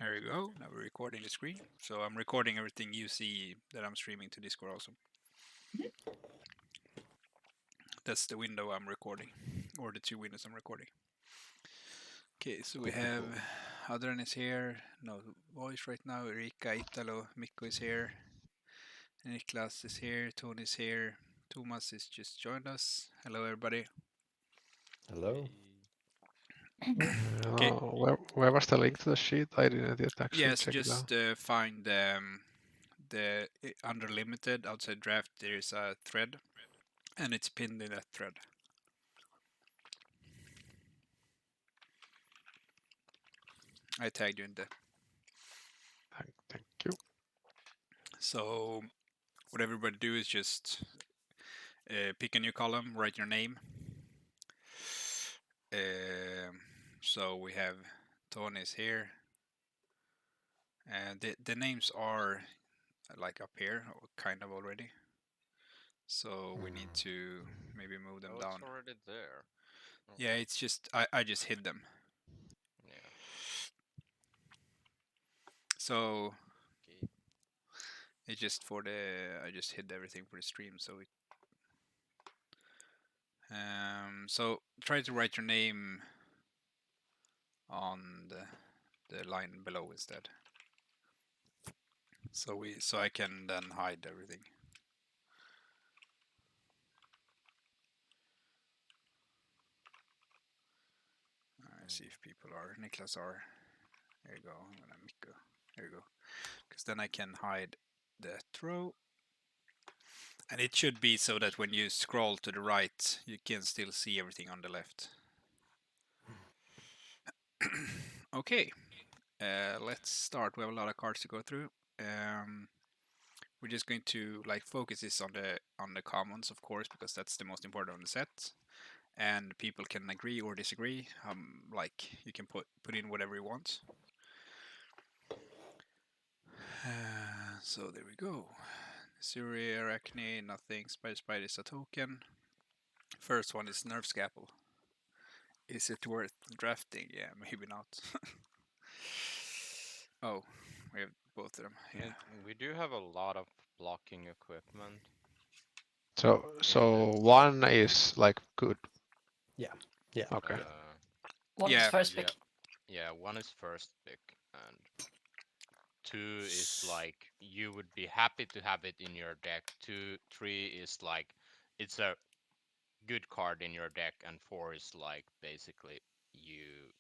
There you go. Now we're recording the screen. So I'm recording everything you see that I'm streaming to Discord also. That's the window I'm recording, or the two windows I'm recording. Okay, so we have Adrian is here. No voice right now. Erika, Italo, Mikko is here. Niklas is here. Tony is here. Thomas is just joined us. Hello, everybody. Hello. Okay. Where was the link to the sheet? I didn't yet actually Yes, check it out. just find the under limited outside draft. There is a thread, and it's pinned in that thread. I tagged you in there. Thank you. So what everybody do is just pick a new column, write your name. So we have Tony's here, and the names are like up here, kind of already. So we need to maybe move them down. It's already there. Yeah, it's just I just hid them. Yeah. So Okay. it's just for the I just hid everything for the stream. So try to write your name on the line below instead. So I can then hide everything. See if people are. Niklas are. There you go. I'm gonna Mikko. There you go. Because then I can hide that row. And it should be so that when you scroll to the right, you can still see everything on the left. Okay. Let's start. We have a lot of cards to go through. We're just going to focus this on the commons, of course, because that's the most important on the set. And people can agree or disagree. You can put in whatever you want. So there we go. Suri, Arachne, nothing. Spider is a token. First one is Nerf Scalpel. Is it worth drafting? Yeah, maybe not. Oh, we have both of them. Yeah. We do have a lot of blocking equipment. So one is like good. Yeah. Okay. One is first pick. Yeah, one is first pick, and two is like you would be happy to have it in your deck. 3 is like it's a good card in your deck, and 4 is like basically you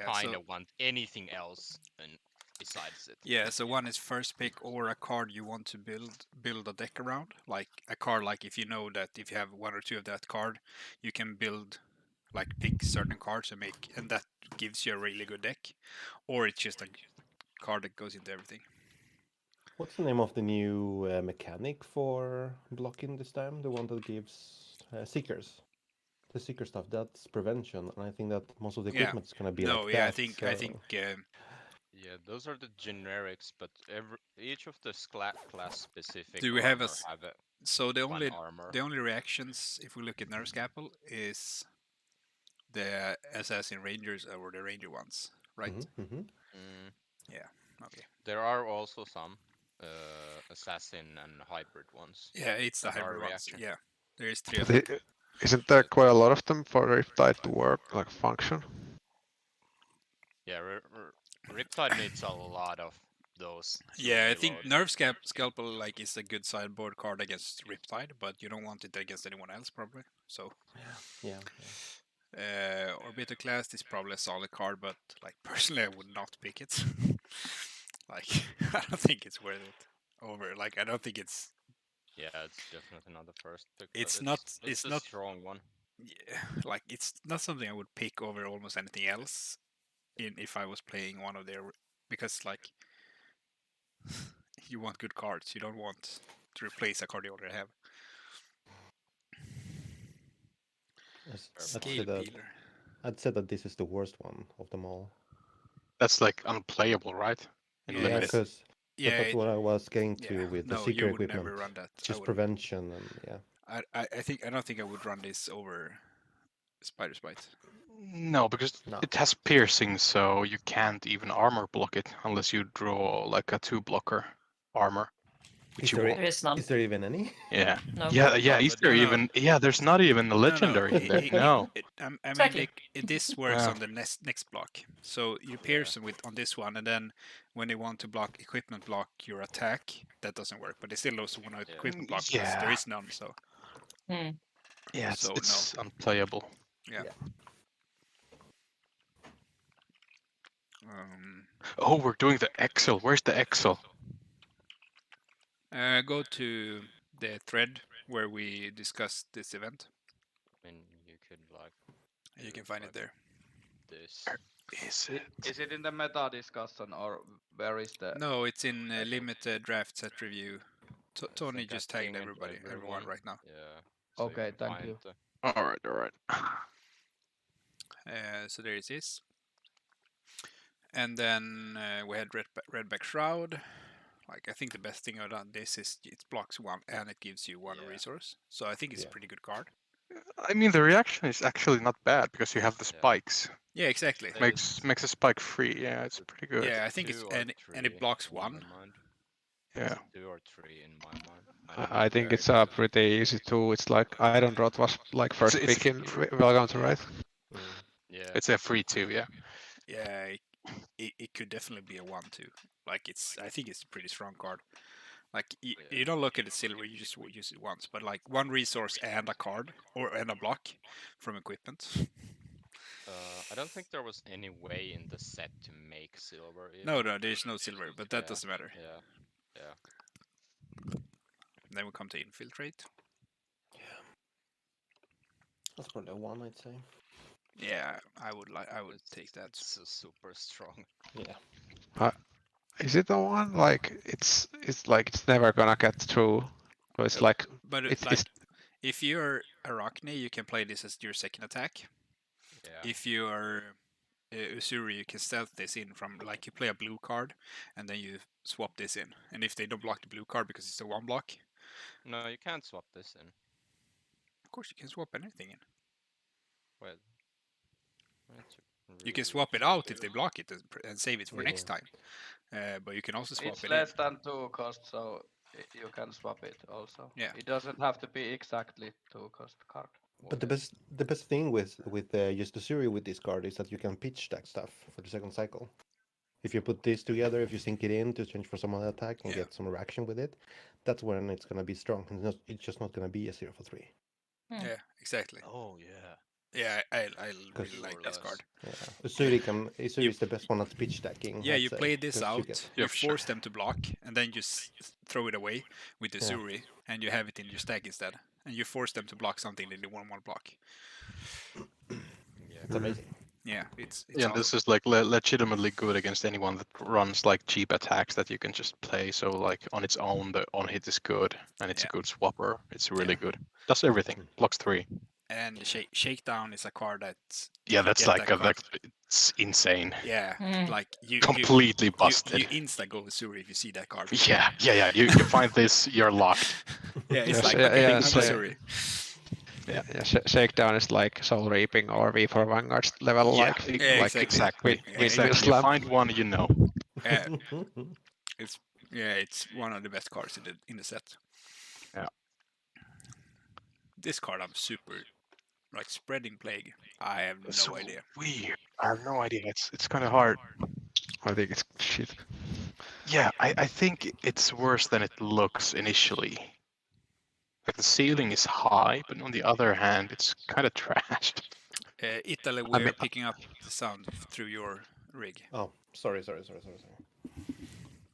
kind of want anything else and besides it. Yeah, so one is first pick or a card you want to build a deck around. Like a card, like if you know that if you have one or two of that card, you can build, pick certain cards and that gives you a really good deck. Or it's just a card that goes into everything. What's the name of the new mechanic for blocking this time? The one that gives seekers. The seeker stuff, that's prevention, and I think that most of the equipment is gonna be like that. I think. Yeah, those are the generics, but each of the class specific. Do we have a? Have a So the only armor. the only reactions, if we look at Nerf Scalpel, is the Assassin Rangers or the Ranger ones, right? Yeah. Okay. There are also some assassin and hybrid ones. Yeah, it's the hybrid ones. Yeah, there is 3 of them. Isn't there quite a lot of them for Riptide to work, like function? Yeah, Riptide needs a lot of those. Yeah, I think Nerf Scalpel is a good sideboard card against Riptide, but you don't want it against anyone else probably. So yeah. Orbital Class is probably a solid card, but personally I would not pick it. I don't think it's worth it. I don't think it's. Yeah, it's definitely not the first pick. It's not a strong one. Yeah, it's not something I would pick over almost anything else. If I was playing one of their, because you want good cards, you don't want to replace a card you already have. I'd say that this is the worst one of them all. That's unplayable, right? Yeah, because that's what I was getting to with the seeker equipment. Never run that. Just prevention and yeah. I don't think I would run this over Spider's Bite. No, because No. it has piercing, so you can't even armor block it unless you draw like a 2-blocker armor. Is Which you there, won't. There is none. is there even any? Yeah. No. Yeah. No, Is but there No, no. even? Yeah. There's not even a No, no. legendary in there. No. I mean, Exactly. this works Yeah. on the next block. So you pierce them with on this one, and then when they want to block equipment block your attack, that doesn't work. But they still also want to Yeah. equipment block because there Yeah. is none. So Hmm. Yeah. It's So, it's unplayable. yeah. Yeah. Oh, we're doing the Excel. Where's the Excel? Go to the thread where we discussed this event. I mean, you could like. You do can find it like there. This. Is I- it? Is it in the meta discussion or where is the? No, it's in I think- limited draft set review. I Tony think I just tagged pinged everyone right now. Yeah. So Okay, you can thank find you. the- All right. All right. So there it is. And then we had Redback Shroud. Like, I think the best thing about this is it blocks one and it gives you one Yeah. resource. So I think it's a Yeah. pretty good card. I mean, the reaction is actually not bad because you have the Yeah. spikes. Yeah, exactly. It's- Makes a spike free. Yeah, it's pretty good. Yeah, I think it's two or and it three blocks in my one. mind. Yeah. It's 2 or 3 in my mind. I don't I know think where it's it is. pretty easy too. It's like Iron Rod was like first It's pick in Welcome to Yeah. right? Mm. Yeah. It's a free too. Yeah. Yeah, it could definitely be a 1-2. Like, I think it's a pretty strong card. Like, Yeah. you don't look at it silver, you just use it once. But like one resource and a card and a block from equipment. I don't think there was any way in the set to make silver. No, Even. there's no silver, but that Yeah. doesn't matter. Yeah. Yeah. Then we come to infiltrate. That's probably a 1, I'd say. Yeah, I would take that. It's super strong. Yeah. Is it the one like it's like it's never gonna get through? So it's like But it's like, if you're Arachne, you can play this as your second attack. Yeah. If you're Usuri, you can stealth this in from, like, you play a blue card and then you swap this in. And if they don't block the blue card because it's a 1 block, No, you can't swap this in. of course you can swap anything in. Wait. You can swap it out if they block it and save it for Yeah. next time. But you can also swap It's it less in. than 2 cost, so you can swap it also. Yeah. It doesn't have to be exactly 2 cost card. But the best thing with just the Suri with this card is that you can pitch that stuff for the second cycle. If you put this together, if you sync it in to change for some other attack and Yeah. get some reaction with it, that's when it's gonna be strong. It's just not gonna be a 0 for 3. Yeah, exactly. Oh yeah. Yeah, I Cause- really like More or this less. card. Yeah. Usuri is the best one at pitch stacking. Yeah, I'd you say, play this 'cause out, you get- you Yeah, for sure. force them to block, and then you throw it away with the Yeah. Suri, and you have it in your stack instead. And you force them to block something that they won't want to block. Yeah. It's amazing. Yeah, it's Yeah, awesome. this is like legitimately good against anyone that runs like cheap attacks that you can just play. So like on its own, the on hit is good, and it's Yeah. a good swapper. It's really Yeah. good. Does everything. Blocks 3. And Shakedown is a card that Yeah, you that's get like that card. it's insane. Yeah, Mm. like you Completely you busted. insta go with Suri if you see that card. Yeah. You find this, you're locked. Yeah, it's Yes, like, yeah, okay, yeah, I'm so- a Suri. Shakedown is like Soul Reaping or V for Vanguard level, Yeah, like Yeah, like exactly. exactly. Yeah, Exactly. You slam. find one, you know. Yeah, it's one of the best cards in the set. Yeah. This card I'm super like spreading plague. I have no So idea. weird. I have no idea. It's kind of hard. I think it's shit. Yeah, I think it's worse than it looks initially. Like the ceiling is high, but on the other hand, it's kind of trashed. Italy, I we're mean- picking up the sound through your rig. Oh, sorry.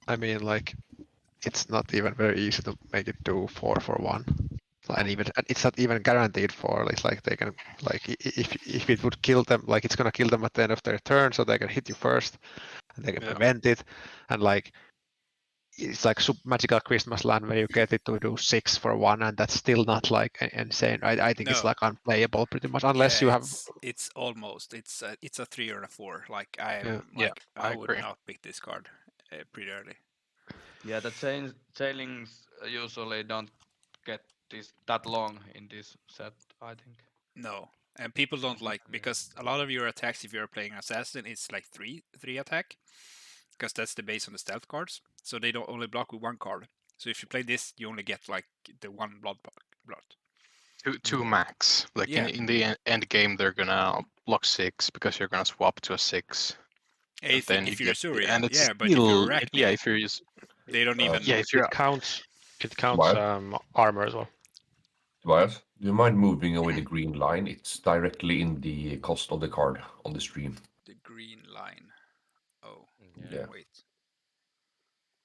I mean, like, it's not even very easy to make it do 4 for 1. And even it's not even guaranteed 4. It's like they can, like, if it would kill them, like it's gonna kill them at the end of their turn, so they can hit you first, and they can Yeah. prevent it. And like, it's like magical Christmas land where you get it to do 6 for 1, and that's still not like insane. I think it's No. like unplayable pretty much, unless you have. It's almost it's a 3 or a 4. Like I Yeah. Yeah, I I would agree. not pick this card pretty early. Yeah, the chainlings usually don't get this that long in this set, I think. No, And people don't like, because a lot of your attacks, if you're playing assassin, it's like three attack, because that's the base on the stealth cards. So they don't only block with one card. So if you play this, you only get like the one blood. Two max. Like Yeah. in the end game, they're gonna block 6 because you're gonna swap to a 6. And then If you you're get Suri, and it's yeah, but if you're still Arachne, yeah if you're just they don't even. yeah if you're It counts What? armor as well. Tobias, do you mind moving away the green line? It's directly in the cost of the card on the stream. The green line. Oh, Yeah. wait.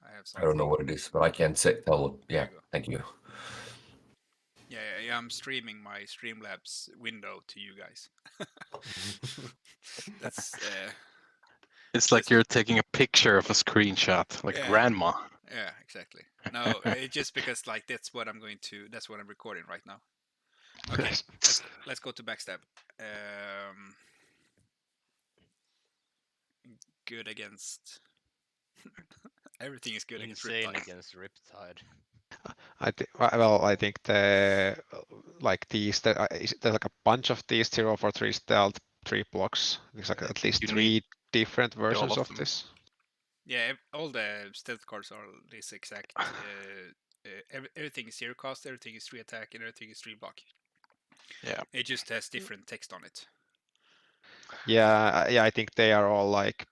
I have I something. don't know what it is, but I can't say. Tell. Yeah, thank you. Yeah, I'm streaming my Streamlabs window to you guys. That's it's like you're taking a picture of a screenshot, like Yeah. grandma. yeah, exactly. No, it's just because like that's what I'm recording right now. Okay, let's go to backstab. Good against everything is good Insane against Riptide. against Riptide. I think there's like a bunch of these 043 stealth 3 blocks. There's like at least You 3 different all versions of of them. this. Yeah, all the stealth cards are this exact. Everything is 0 cost, everything is 3 attack, and everything is 3 block. Yeah. It just has different text on it. Yeah, I think they are all like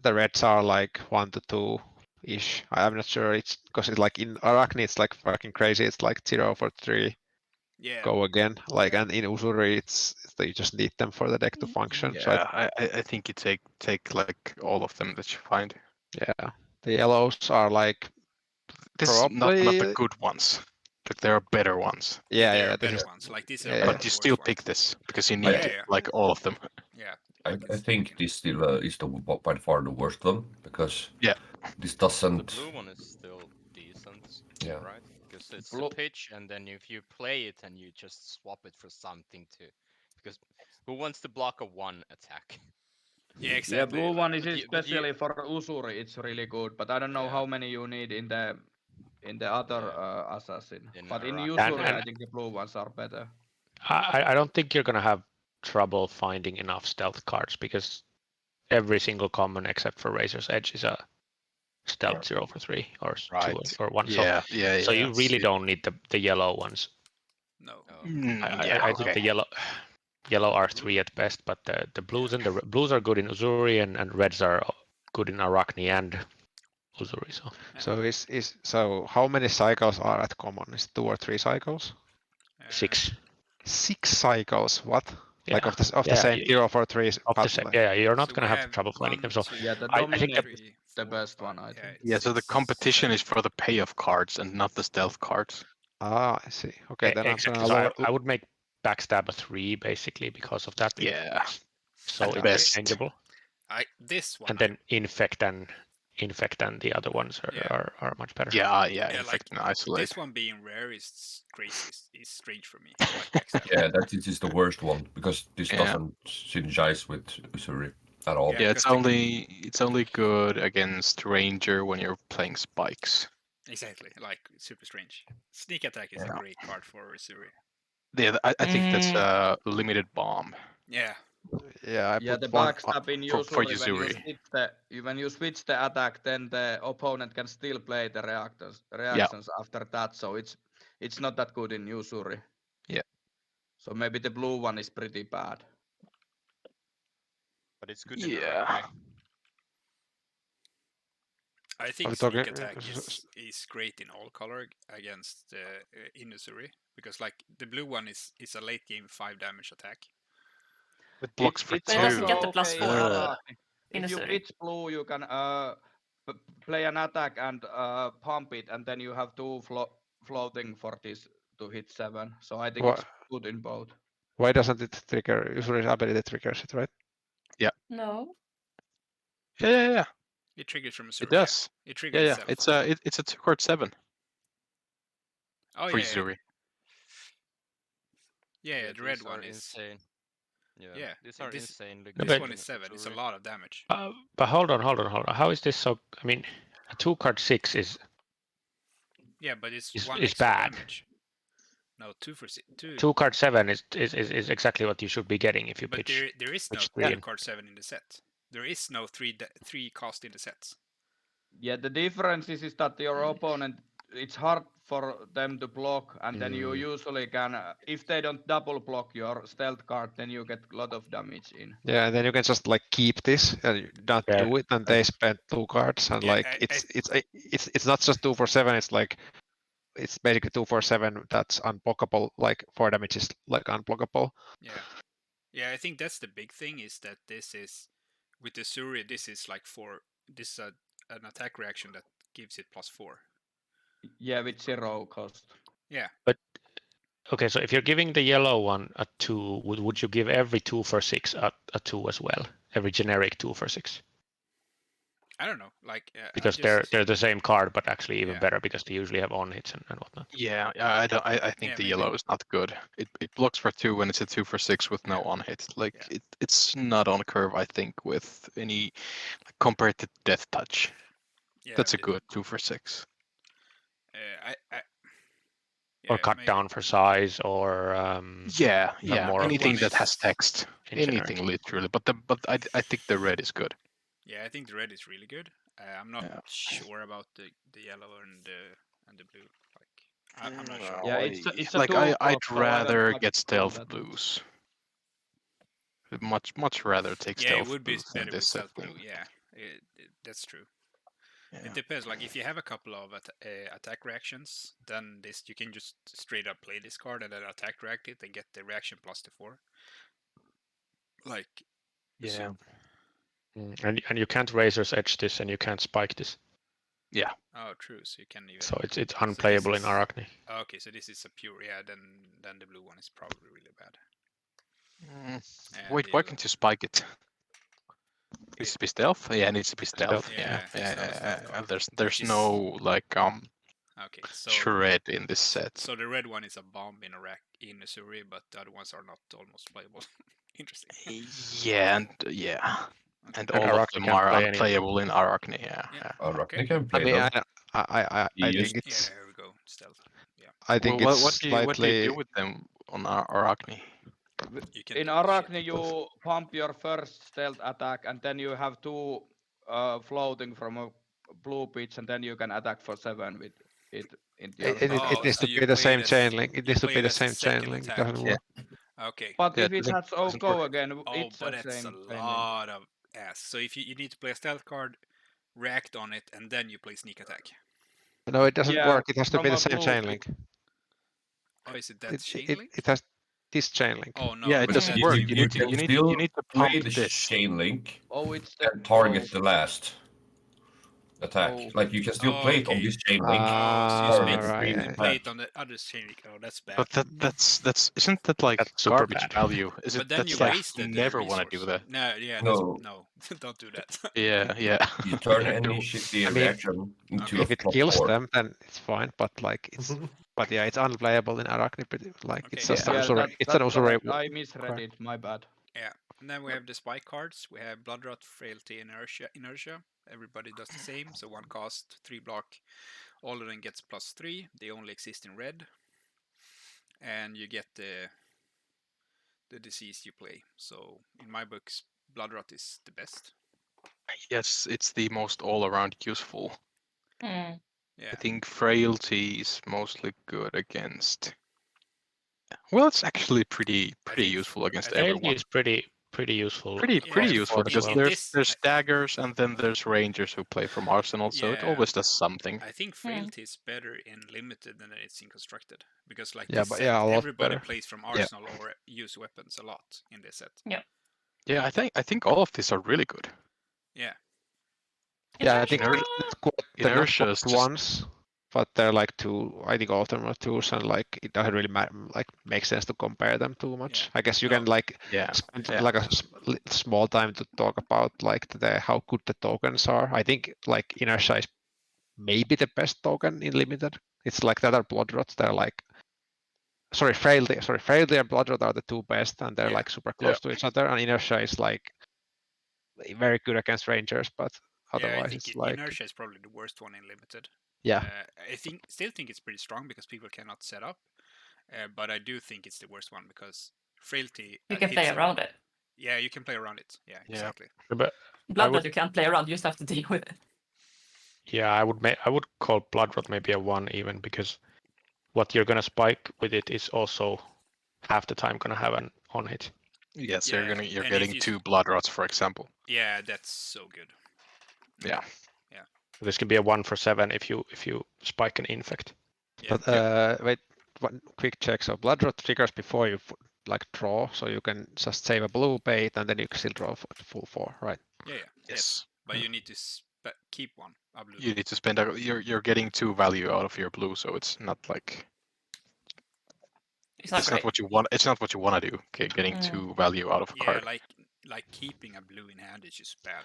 the reds are like 1 to 2 ish. I'm not sure. It's because it's like in Arachne it's like fucking crazy. It's like 043. Yeah. Go again. Like and in Usuri it's you just need them for the deck to function. So Yeah, I think you take like all of them that you find. yeah, the yellows are like This is not the probably good ones. Like there are better ones. There yeah. are This better is ones. Like these yeah, are yeah. But you still pick this because you need Yeah. like all of them. Yeah. I think this still is by far the worst one because Yeah. this The doesn't. blue one is still decent, Yeah. right? Because it's Blue- a pitch, and then if you play it and you just swap it for something too, because who wants to block a 1 attack? Yeah, Yeah, exactly. blue one is But you- especially for Usuri. It's really good, but I don't know Yeah. how many you need in the other Yeah. assassin. In But in Arachne. Usuri, And- I think the blue ones are better. I don't think you're gonna have trouble finding enough stealth cards because every single common except for Razor's Edge is a stealth 043 or 2 Right. or 1. Yeah. So you really See- don't need the yellow ones. No. Oh. I think the yellow are 3 at best, but the blues and the blues are good in Uzuri and reds are good in Arachne and Uzuri. So how many cycles are at common? Is it 2 or 3 cycles? 6. 6 cycles. What? Yeah. Like of the Yeah, same you- 043 Of the same, yeah, you're not So gonna we have trouble finding them. So 1, 2, Yeah, the I think Dominic that- is the best one, I think. Yeah, so the 6, competition 7. is for the payoff cards and not the stealth cards. Ah, I see. Okay, then exactly. I'm So gonna I would make backstab a 3 basically because of that. Yeah. It's so At best. interchangeable. This one. And then infect and the other ones Yeah. are much better. Yeah, Yeah, infect like and isolate. this one being rare is crazy. Is strange for me. I like backstab. Yeah, that is the worst one because this Yeah. doesn't synergize with Usuri at all. Yeah, Yeah, because it's only good against ranger when you're playing spikes. Exactly. Like super strange. Sneak attack is a great card for Suri. Yeah, I think that's a limited bomb. Yeah. Yeah, Yeah, the put one backstab in for Usuri, Yuzuri. when you switch the attack, then the opponent can still play the reactions after that. So it's not that good in Usuri. Yeah. So maybe the blue one is pretty bad. But it's good in Yeah. Arachne. I Are think we sneak talking- attack is great in all color against Inusuri because like the blue one is a late game 5 damage attack. It blocks for It's But it doesn't two. get the plus in 4. Arachne. In If you Usuri. pitch blue, you can play an attack and pump it, and then you have 2 floating for this to hit 7. So I think it's good in both. Why doesn't it trigger? Usually ability triggers it, right? No. Yeah. It triggers from Usuri. It does. It triggers itself. It's a 2-card 7 Oh for yeah. Yuzuri. Yeah, the red these one are is. insane. Yeah, these are this- insanely This good one in is 7. It's a Uzuri. lot of damage. But hold on. How is this so? I mean, a 2-card 6 is Yeah, but it's Is- one is extra bad. damage. No, 2 for 6. 2. 2 card 7 is exactly what you should be getting if you But pitch. there is no pitch 2 3 card 7 in the set. There is no 3 cost in the sets. Yeah, the difference is that your opponent, it's hard for them to block, and then you usually can, if they don't double block your stealth card, then you get a lot of damage in. Yeah, and then you can just like keep this and not Yeah. do it, and they spend 2 cards, and Yeah, like it's not just 2 for 7. It's like it's basically 2 for 7 that's unblockable. Like 4 damage is like unblockable. Yeah, I think that's the big thing is that this is with the Suri. This is like this is an attack reaction that gives it +4. Yeah, with 0 cost. Yeah. But okay, so if you're giving the yellow one a 2, would you give every 2 for 6 a 2 as well? Every generic 2 for 6? I don't know, like because they're the same card, but actually even better because they usually have on hits and whatnot. Yeah, I think the yellow is not good. It blocks for 2 when it's a 2 for 6 with no on hit. Like it's not on curve, I think, with any compared to Death Touch. Yeah, that's a good 2 for 6. Or cut down for size, or more anything that has text, anything generic. literally. But I think the red is good. Yeah, I think the red is really good. I'm not sure about the yellow and the blue. Like, I'm not sure. Yeah, it's a like two I'd drop, so I don't rather touch get stealth that blues. Much rather take stealth. Yeah, it would be blues better in with this stealth setting. blue. Yeah, that's true. Yeah. It depends. Like if you have a couple of attack reactions, then you can just straight up play this card and then attack react it and get the reaction +4. Like yeah. And you can't Razor's Edge this, and you can't spike this. Yeah. Oh, true. So you can even. So it's unplayable in Arachne. Okay, so this is a pure. Yeah, then the blue one is probably really bad. Wait, why can't you spike it? Needs to be stealth. Yeah, it needs to be stealth. Yeah. There's no like Okay, so shred in this set. So the red one is a bomb in a Suri, but the other ones are not almost playable. Interesting. Yeah, and and all of them are unplayable in Arachne. Yeah. Arachne can play I mean, them. I think it's. Yeah, here we go. Stealth. Yeah. I think well, it's what do you do with them on Arachne? In Arachne, you pump your first stealth attack, and then you have 2 floating from a blue pitch, and then you can attack for 7 with it. It needs to be the same chain link. It needs to be the same chain link. It doesn't work. Okay. But if it has OGO again, it's but the that's same. a lot of ass. So if you need to play a stealth card, react on it, and then you play sneak attack. No, it doesn't work. It has to be the same chain link. Oh, is it that chain link? It has this chain link. Oh no. Yeah, it doesn't work. You need to pump the chain link. It's and target the last attack. Like you can still play it on this chain link. Play it on the other chain link. Oh, that's bad. But that's isn't that like garbage bad. value? Is but it? then That's you like wasted you never want to do that. No, don't do that. Yeah. You turn any shitty reaction into if it kills them, then it's fine. But like it's, but yeah, it's unplayable in Arachne. Like it's just it's an usury. I misread it. My bad. Yeah, and then we have the spike cards. We have Blood Rot, Frailty, Inertia. Everybody does the same. So 1 cost, 3 block. All of them gets +3. They only exist in red. And you get the disease you play. So in my books, Blood Rot is the best. Yes, it's the most all-around useful. Mm. Yeah. I think Frailty is mostly good against. Well, it's actually pretty useful against everyone. Frailty is pretty useful. Pretty useful because there's daggers and then there's rangers who play from Arsenal, so it always does something. I think Frailty is better in limited than it's in constructed because like everybody plays from Arsenal or use weapons a lot in this set. Yeah, I think all of these are really good. Yeah. Yeah, I think it's quite Inertia the ones, but they're like 2. I think all of them are 2s, and like it doesn't really make sense to compare them too much. I guess you can like spend like a small time to talk about like how good the tokens are. I think like Inertia is maybe the best token in limited. It's like the other Blood Rots. They're like Frailty and Blood Rot are the 2 best, and they're like super close to each other. And Inertia is like very good against Rangers, but otherwise I it's think like Inertia is probably the worst one in limited. Yeah. I still think it's pretty strong because people cannot set up, But I do think it's the worst one because frailty. You can play around it. Yeah, you can play around it. Yeah, exactly. But Blood you can't play around. You just have to deal with it. Yeah, I would call Blood Rot maybe a 1 even, because what you're gonna spike with it is also half the time gonna have an on hit. Yes, Yeah, you're and getting if you 2 blood rots, for example. Yeah, that's so good. Yeah. This can be a 1 for 7 if you spike an infect. Yeah. But wait, one quick check. So blood rot triggers before you like draw, so you can just save a blue bait and then you can still draw full 4, right? Yeah. Yes. But you need to keep one. A blue. You need to spend. You're getting 2 value out of your blue, so it's not like. It's not what you want. It's not what you want to do. Okay, getting 2 value out of a card. like keeping a blue in hand is just bad.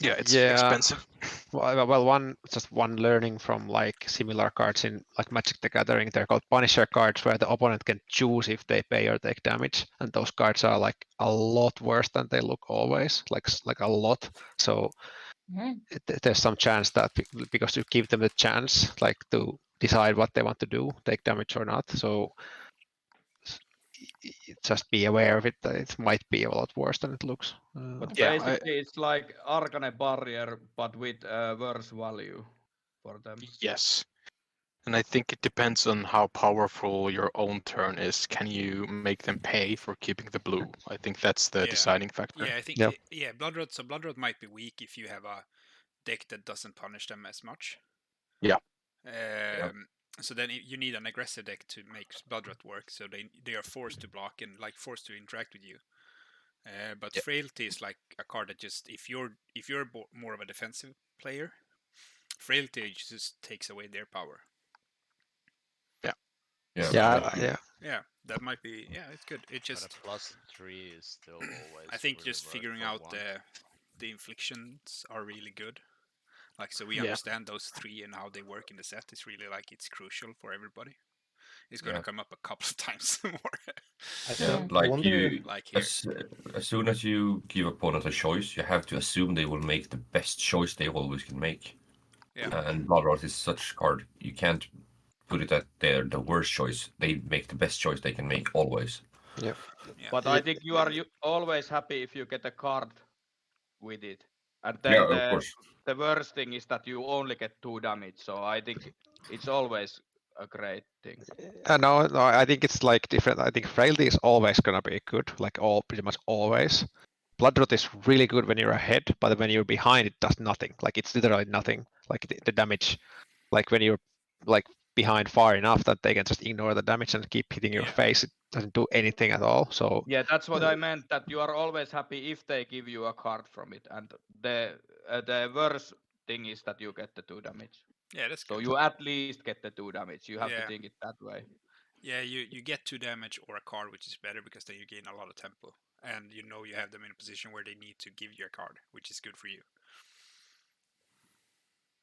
Yeah, it's expensive. Well, one learning from like similar cards in like Magic the Gathering, they're called Punisher cards, where the opponent can choose if they pay or take damage, and those cards are like a lot worse than they look always, like a lot. So there's some chance that because you give them the chance, like to decide what they want to do, take damage or not. So just be aware of it, that it might be a lot worse than it looks. But basically, it's like Arcane Barrier, but with worse value for them. Yes. And I think it depends on how powerful your own turn is. Can you make them pay for keeping the blue? I think that's the deciding factor. Yeah, I think Blood Rot. So Blood Rot might be weak if you have a deck that doesn't punish them as much. Yeah. So then you need an aggressive deck to make Blood Rot work. So they are forced to block and like forced to interact with you. But Frailty is like a card that just if you're more of a defensive player, Frailty just takes away their power. Yeah, that might be. Yeah, it's good. It just. But a +3 is still always. I think just figuring out the inflictions are really good. Like, so we understand those 3 and how they work in the set is really like it's crucial for everybody. It's going to come up a couple of times more. As soon as you give opponent a choice, you have to assume they will make the best choice they always can make. Yeah. And Blood Rot is such a card. You can't put it at the worst choice. They make the best choice they can make always. Yeah. But I think you are always happy if you get a card with it. And then the worst thing is that you only get 2 damage. So I think it's always a great thing. No, I think it's like different. I think Frailty is always gonna be good, like pretty much always. Blood Rot is really good when you're ahead, but when you're behind, it does nothing. Like it's literally nothing. Like the damage, like when you're like behind far enough that they can just ignore the damage and keep hitting your face, it doesn't do anything at all. So yeah, that's what I meant. That you are always happy if they give you a card from it, and the worst thing is that you get the 2 damage. Yeah, that's good. So you at least get the 2 damage. You have to think it that way. Yeah, you get 2 damage or a card, which is better because then you gain a lot of tempo, and you know you have them in a position where they need to give you a card, which is good for you.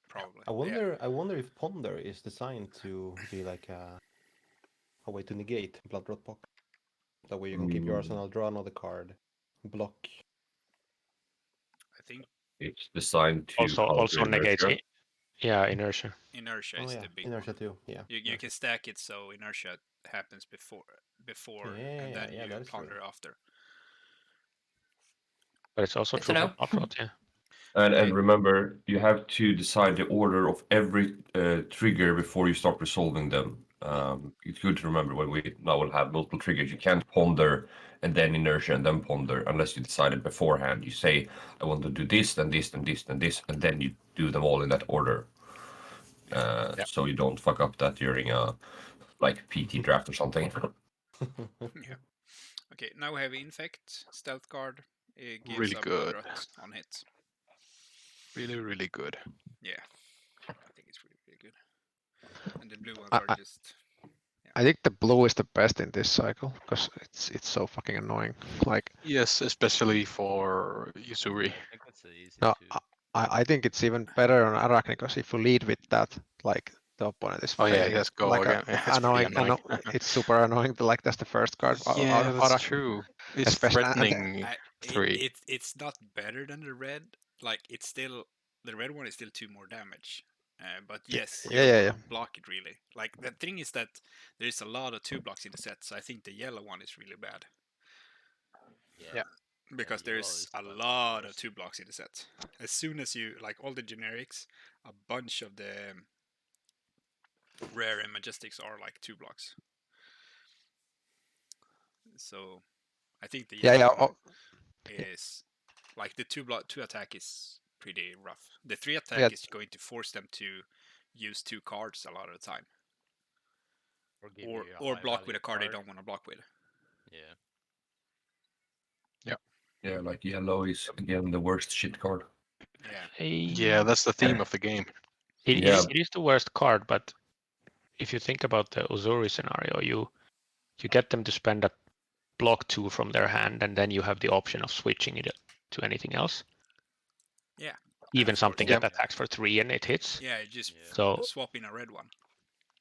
Probably. I wonder if Ponder is designed to be like a way to negate Blood Rot Pocket. That way you can keep your arsenal, draw another card, block. I think it's designed to also negate inertia. Inertia is the big inertia one. Too. Yeah. You can stack it so inertia happens before and then you ponder after. But it's also true for Blood Rot, yeah. And remember, you have to decide the order of every trigger before you start resolving them. It's good to remember when we now will have multiple triggers. You can't ponder and then inertia and then ponder unless you decide it beforehand. You say, I want to do this, then this, then this, then this, and then you do them all in that order. So you don't fuck up that during a PT draft or something. Yeah. Okay, now we have Infect, stealth card. It gives really good on hit. Really, really good. Yeah, I think it's really, really good. And the blue ones are just. Yeah. I think the blue is the best in this cycle because it's so fucking annoying. Like yes, especially for Yusuri. I think it's easy no, I think it's even better on Arachne because if you lead with that, like the opponent is failing. Let's go like again. Annoying. It's super annoying. Like that's the first card. Yeah, that's true. It's threatening 3. It's not better than the red. Like it's still the red one is still 2 more damage, But Yeah, yes, yeah, you yeah, yeah. block it really. Like the thing is that there's a lot of 2 blocks in the set, so I think the yellow one is really bad Yeah. because yellow there's is a by far the lot of worst. 2 blocks in the set. As soon as you like all the generics, a bunch of the rare and majestics are like 2 blocks. So I think the Yeah, yellow yeah. one Oh, is like the 2 attack is pretty rough. The 3 yeah. attack is going to force them to use 2 cards a lot of the time, Or give you a or high block with value a card they card. don't want to block with. Yeah. Yeah, like yellow is again the worst shit card. Yeah, Yeah, that's the theme of the game. Yeah. It is the worst card, but if you think about the Uzuri scenario, you get them to spend a block 2 from their hand, and then you have the option of switching it to anything else. yeah. Even Of something course. that attacks for 3 and it hits. Yeah, just Yeah. So swap in a red one.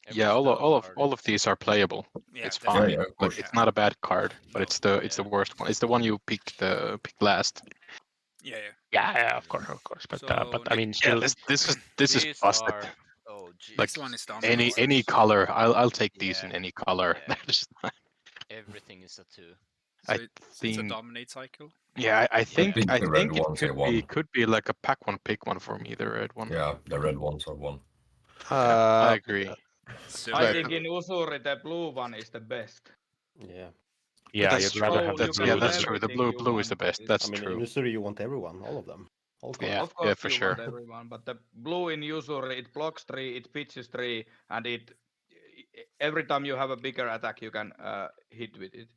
Every Yeah, stealth card all of is- these are playable. Yeah, It's Yeah, fine, definitely. yeah, of but course. it's not a bad card. But No. it's the worst one. It's the one you pick last. Yeah, yeah. yeah, of course. But So I mean, Yeah, still, this is These busted. are oh Like this one is Jesus, dominant. these any cards. color, I'll take these Yeah. in any color. Yeah. There's not- Everything is a 2. So I it's a think dominate cycle. yeah, I Yeah. think the red it ones are one. could be like a pack one pick one for me. The red one. Yeah, the red ones are one. I agree. So I But think in Usuri the blue one is the best. Yeah. yeah, that's you'd true. rather have the You can Yeah, do blue. that's true. The everything you blue is the want. best. It's- That's I mean, true. in Usuri you want everyone, all of them, all cards. Yeah, Of course for you sure. want everyone, but the blue in Usuri, it blocks 3, it pitches 3, and it every time you have a bigger attack, you can hit with it.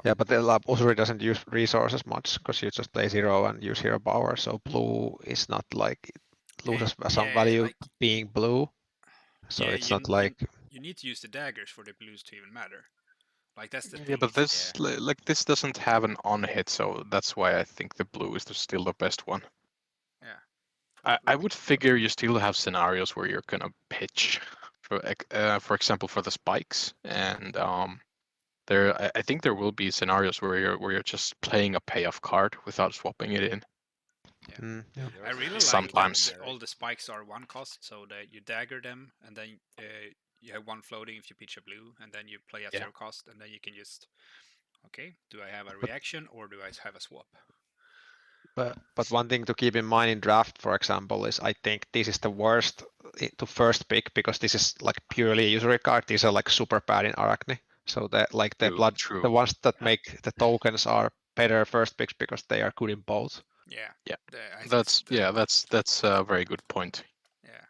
yeah, but the lab Usuri doesn't use resources much because you just play 0 and use hero power. So blue is not like it loses some yeah, value like being blue. So yeah, it's not like you need to use the daggers for the blues to even matter. Like that's the Yeah, thing. but this like this doesn't have an on hit, so that's why I think the blue is still the best one. Yeah. I would figure you still have scenarios where you're gonna pitch, for example, for the spikes, and I think there will be scenarios where you're just playing a payoff card without swapping it in. yeah. I really like Sometimes. that all the spikes are 1 cost, so that you dagger them, and then you have 1 floating if you pitch a blue, and then you play at 0 cost, and then you can just, okay, do I have a reaction or do I have a swap? But one thing to keep in mind in draft, for example, is I think this is the worst to first pick because this is like purely a usury card. These are like super bad in Arachne. So that like the True. the ones that make the tokens are better first picks because they are good in both. Yeah. Yeah. That's That's a very good point. Yeah.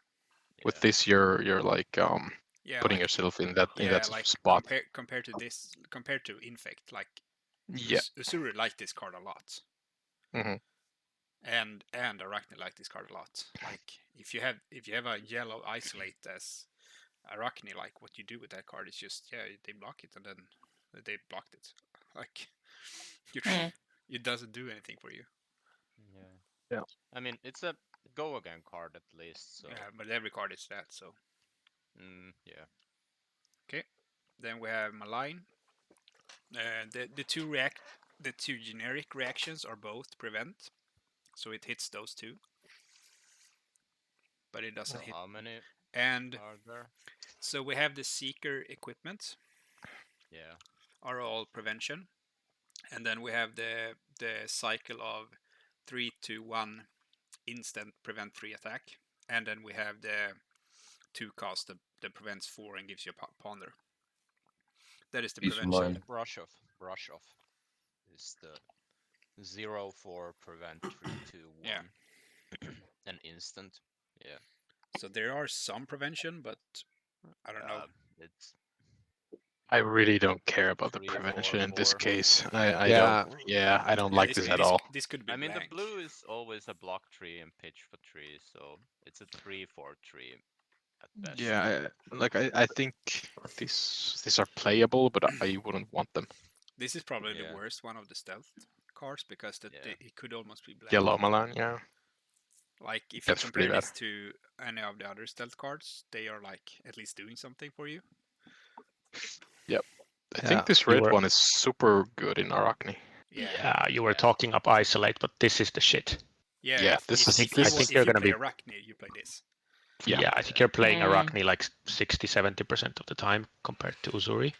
With this, you're like Yeah, putting like, yourself in that like spot. compared to this, compared to Infect, like Yeah. Usuri like this card a lot. Mhm. And Arachne like this card a lot. Like if you have a yellow isolate as Arachne, like what you do with that card is just they block it and then they blocked it. Like it doesn't do anything for you. Yeah. I mean, it's a go again card at least. So Yeah, but every card is that. So yeah. okay, then we have Malign. The two generic reactions are both prevent, so it hits those 2, but it doesn't hit. How many And are there? so we have the Seeker equipment. Yeah. Are all prevention, and then we have the cycle of 3 to 1 instant prevent 3 attack, and then we have the 2 cost that prevents 4 and gives you a ponder. That is the Peace of prevention. mind. Brush off is the 0 for prevent 3 2 1. Yeah. An instant. Yeah. So there are some prevention, but I don't know. It's I really don't care about the 3, prevention 4, in this 4. case. I Yeah. don't. Yeah, I don't like this at all. This could be. I mean, blank. the blue is always a block 3 and pitch for 3, so it's a 3/4/3 at best. Yeah, I think these are playable, but I wouldn't want them. This is probably Yeah. the worst one of the stealth cards because it could almost be blank. Yellow Malan, yeah. Like if That's you pretty compare bad. this to any of the other stealth cards, they are like at least doing something for you. Yep. I Yeah, think this you red were- one is super good in Arachne. Yeah. You were talking up isolate, but this is the shit. Yeah. Yeah, If, this if, is- if this you, is- if you're you gonna play be- Arachne, you play this. Yeah. I think you're playing Mm. Arachne like 60-70% of the time compared to Uzuri.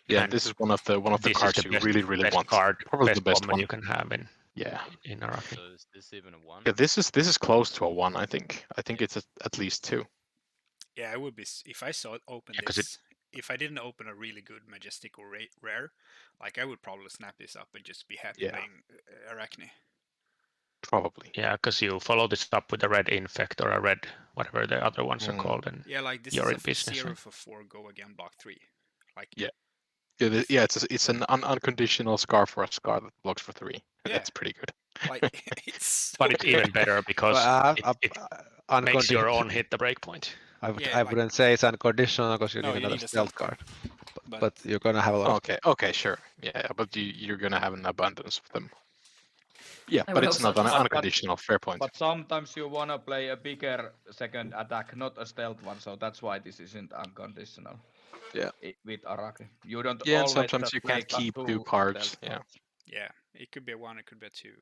Yeah, And this is one of the this cards is the you really best want. card, Probably the best best common one. you can have Yeah. in Arachne. So is this even a 1? Yeah, this is close to a 1. I think. I think it's at least 2. Yeah, I would be if I saw it open Yeah, 'cause this. If I didn't open a really good majestic or rare, like I would probably snap this up and just be happy Yeah. playing Arachne. Probably. Yeah, because you follow this up with a red infect or a red whatever the other ones are Mm. called, and Yeah, like this you're is in a business. 0 for 4 go again block 3. Like Yeah. Yeah, it's an unconditional scar for a scar that blocks for 3. Yeah. That's pretty good. like it's so But it's good. even better because it makes your own hit the breakpoint. Yeah, I like- wouldn't say it's unconditional because you No, need you another need a stealth stealth card. But But you're gonna have a lot. Okay, sure. Yeah, but you're gonna have an abundance of them. Yeah, I but would it's hope not so. an unconditional. Fair point. But sometimes you wanna play a bigger second attack, not a stealth one, so that's why this isn't unconditional. Yeah. With Araki. You don't Yeah, and always sometimes just you play can't keep 2 two cards. stealth Yeah. cards. Yeah, it could be a 1, it could be a 2.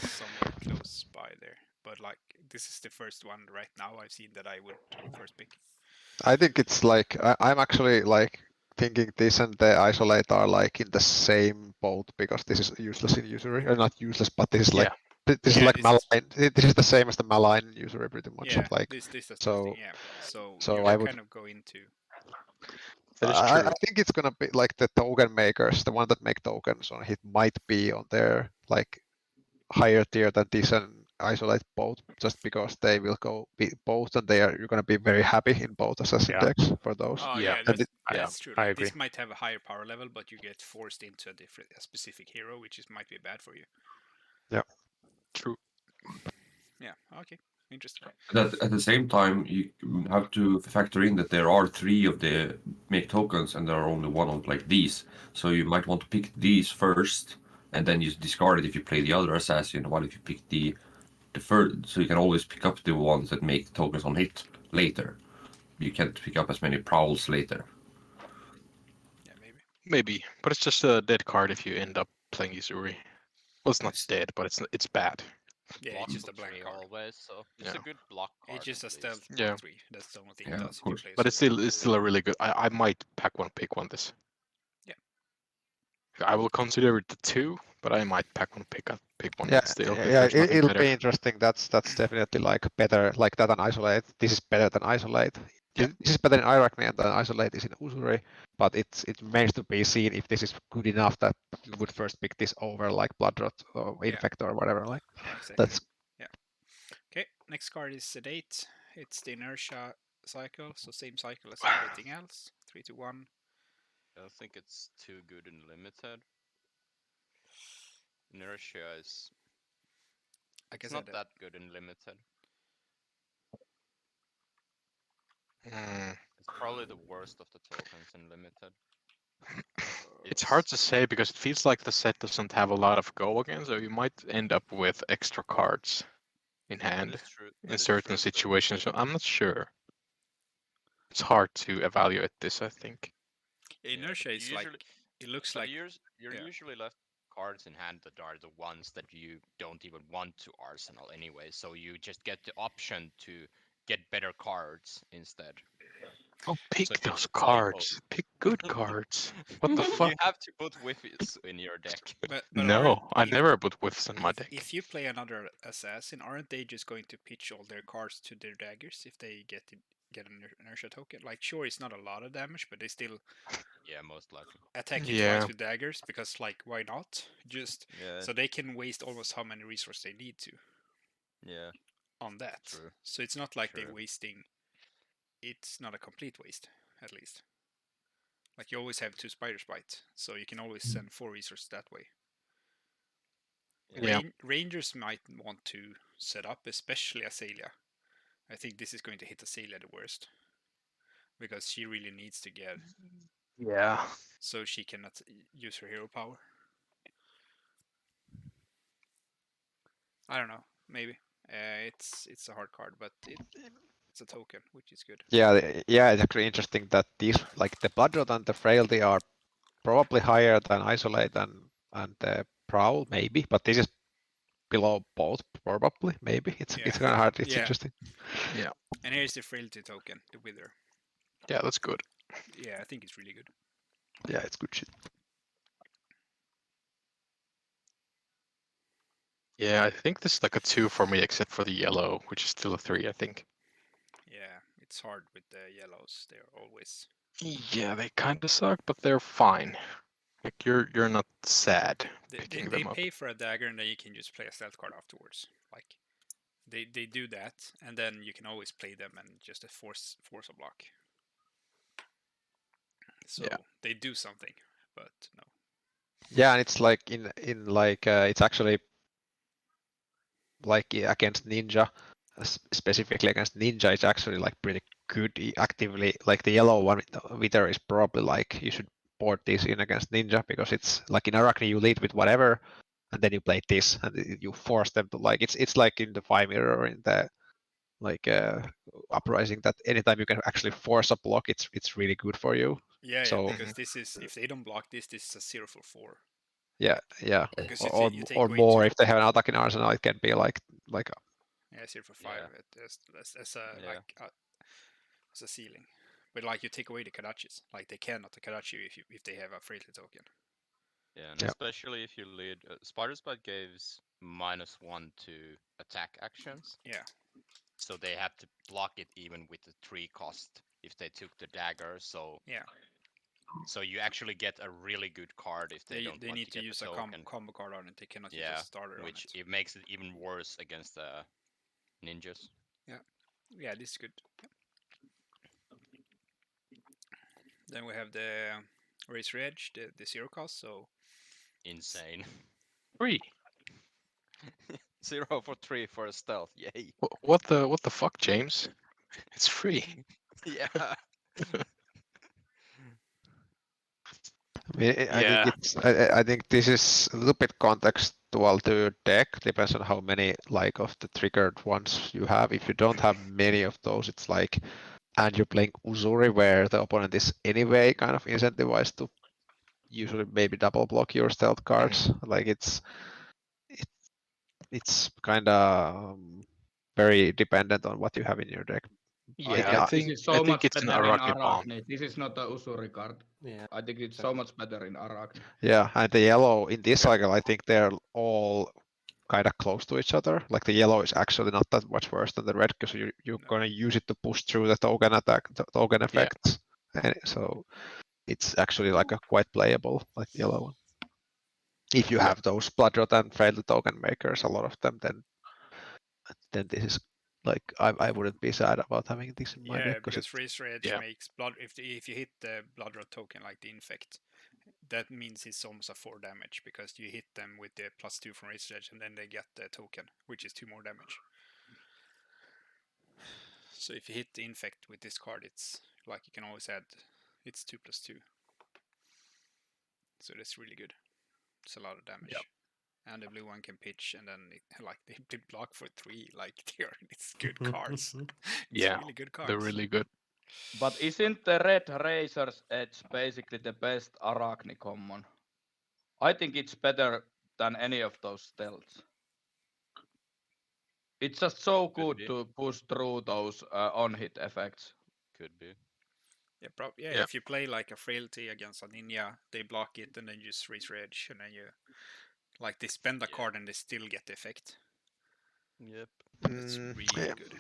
It's somewhere close by there. But like this is the first one right now I've seen that I would first pick. I think it's like I'm actually like thinking this and the isolate are like in the same boat because this is useless in usury, or not useless, but this is like this is like malign. This is the same as the malign in usury pretty much. Yeah, like this is so. the thing, yeah. So you I can would. kind of go into. That is true. I think it's gonna be like the token makers, the one that make tokens on it might be on their like higher tier than this and isolate both, just because they will go be both, and you're gonna be very happy in both assassin decks for those. Oh Yeah. yeah, that's true. I Like, agree. this might have a higher power level, but you get forced into a specific hero, which might be bad for you. Yeah. True. Yeah. Okay. Interesting. At the same time, you have to factor in that there are 3 of the make tokens, and there are only 1 of like these. So you might want to pick these first, and then you discard it if you play the other assassin. While if you pick the first, so you can always pick up the ones that make tokens on hit later. You can't pick up as many prowls later. Yeah, maybe. Maybe, but it's just a dead card if you end up playing Izuri. Well, it's not dead, but it's bad. Yeah, Block it's just for a blank 3 card. always, so it's a Yeah. good block card. It's just a at least. stealth Yeah. 3. That's the only thing Yeah, it of does if you course. play. But it's still a really good. I might pick one this. Yeah. I will consider it the 2, but I might pick one Yeah, still. if yeah, there's nothing it'll better. be interesting. That's definitely like better, like that and isolate. This is better than isolate. Yeah. This is better than Arachne than isolate is in Usuri, but it remains to be seen if this is good enough that you would first pick this over like Bloodrot or Yeah. Infect or whatever. Like Exactly. that's Okay. Next card is Sedate. It's the inertia cycle, so same cycle as everything else. 3 to 1. I don't think it's too good in limited. Inertia is. Like I It's said, not that good in limited. Mm, It's probably the worst of the tokens in limited. it's hard to say because it feels like the set doesn't have a lot of go again, so you might end up with extra cards in hand That is true. in certain situations. So I'm not sure. It's hard to evaluate this, I think. inertia is like it looks like you're yeah. usually left cards in hand that are the ones that you don't even want to arsenal anyway, so you just get the option to get better cards instead. Oh, pick So if those it's cards. Pick good cards. What the fuck? You have to put whiffs in your deck. But No, I never put whiffs in my deck. If you play another assassin, aren't they just going to pitch all their cards to their daggers if they get an inertia token? Like, sure, it's not a lot of damage, but they still most likely attack you twice with daggers because, like, why not? Just so they can waste almost how many resources they need to. Yeah. On that. True. So it's not like they're wasting. It's not a complete waste, at least. Like, you always have 2 spider spite, so you can always send 4 resources that way. Yeah. Rangers might want to set up, especially Azalea. I think this is going to hit Azalea the worst. Because she really needs to get... Yeah. So she cannot use her hero power. I don't know, maybe. It's a hard card, but it's a token, which is good. yeah, it's actually interesting that these like the Bloodrot and the Frailty are probably higher than Isolate and the Prowl maybe, but this is below both, probably, maybe. It's Yeah. kind of hard. It's Yeah. interesting. And here's the frailty token, the wither. Yeah, that's good. Yeah, I think it's really good. Yeah, it's good shit. Yeah, I think this is like a 2 for me, except for the yellow, which is still a 3, I think. Yeah, it's hard with the yellows. They're always. Yeah, they kind of suck, but they're fine. Like you're not sad picking They them up. pay for a dagger and then you can just play a stealth card afterwards. Like they do that and then you can always play them and just force a block. So Yeah. they do something, but no. Yeah, and it's like in like it's actually like against Ninja, specifically against Ninja, it's actually like pretty good actively. Like the yellow one, Wither is probably like you should board this in against Ninja because it's like in Arachne you lead with whatever, and then you play this and you force them to like it's like in the 5 mirror or in the like uprising that anytime you can actually force a block, it's really good for you. Yeah, So because this is if they don't block this is a 0 for 4. yeah, Because or you take or away more 2. if they have an attacking arsenal, it can be like Yeah, 0 for 5 Yeah. as a Yeah. like as a ceiling. But like you take away the Kadachis, like they cannot Kadachi you if they have a frailty token. Yeah, and Yeah. especially if you lead, Spider's Bite gives -1 to attack actions. Yeah. So they have to block it even with the 3 cost if they took the dagger. So Yeah. so you actually get a really good card if they don't They want need to to get use the a token. combo card on it. They cannot use Yeah, a starter which on it. it makes it even worse against the ninjas. Yeah, this is good. Yeah. Then we have the Razor Edge, the 0 cost, so Insane. 3. 0 for 3 for a stealth. Yay. What the fuck, James? It's free. Yeah. I think Yeah. it's I think this is a little bit contextual to your deck. Depends on how many like of the triggered ones you have. If you don't have many of those, it's like and you're playing Uzuri where the opponent is anyway kind of incentivized to usually maybe double block your stealth cards. Like it's kind of very dependent on what you have in your deck. Yeah, This is I so think much it's an better in Arachne bomb. Arachne. This is not a Usuri card. Yeah. I think it's so much better in Arachne. Yeah, and the yellow in this Yeah. cycle, I think they're all kind of close to each other. Like the yellow is actually not that much worse than the red because you're gonna use it to push through the token attack, the token effects, and so it's actually like a quite playable like the yellow one. If you Yeah. have those Bloodrot and Frail token makers, a lot of them, then this is like I wouldn't be sad about having this in my yeah, deck because because Razor Edge Yeah. makes blood if you hit the blood rot token like the infect, that means it's almost a 4 damage because you hit them with the +2 from Razor Edge and then they get the token, which is 2 more damage. So if you hit the infect with this card, it's like you can always add it's 2+2. So that's really good. It's a lot of damage. Yep. And the blue one can pitch, and then like they block for 3. Like it's good cards. It's Yeah, really good cards. they're really good. But isn't the red Razor's Edge basically the best Arachne common? I think it's better than any of those stealths. It's just so good be. to push through those on-hit effects. Could be. Yeah, Yeah. if you play like a frailty against a ninja, they block it and then you just raise your edge and then you like they spend a card and they still get the effect. Yep. That's really yeah. good.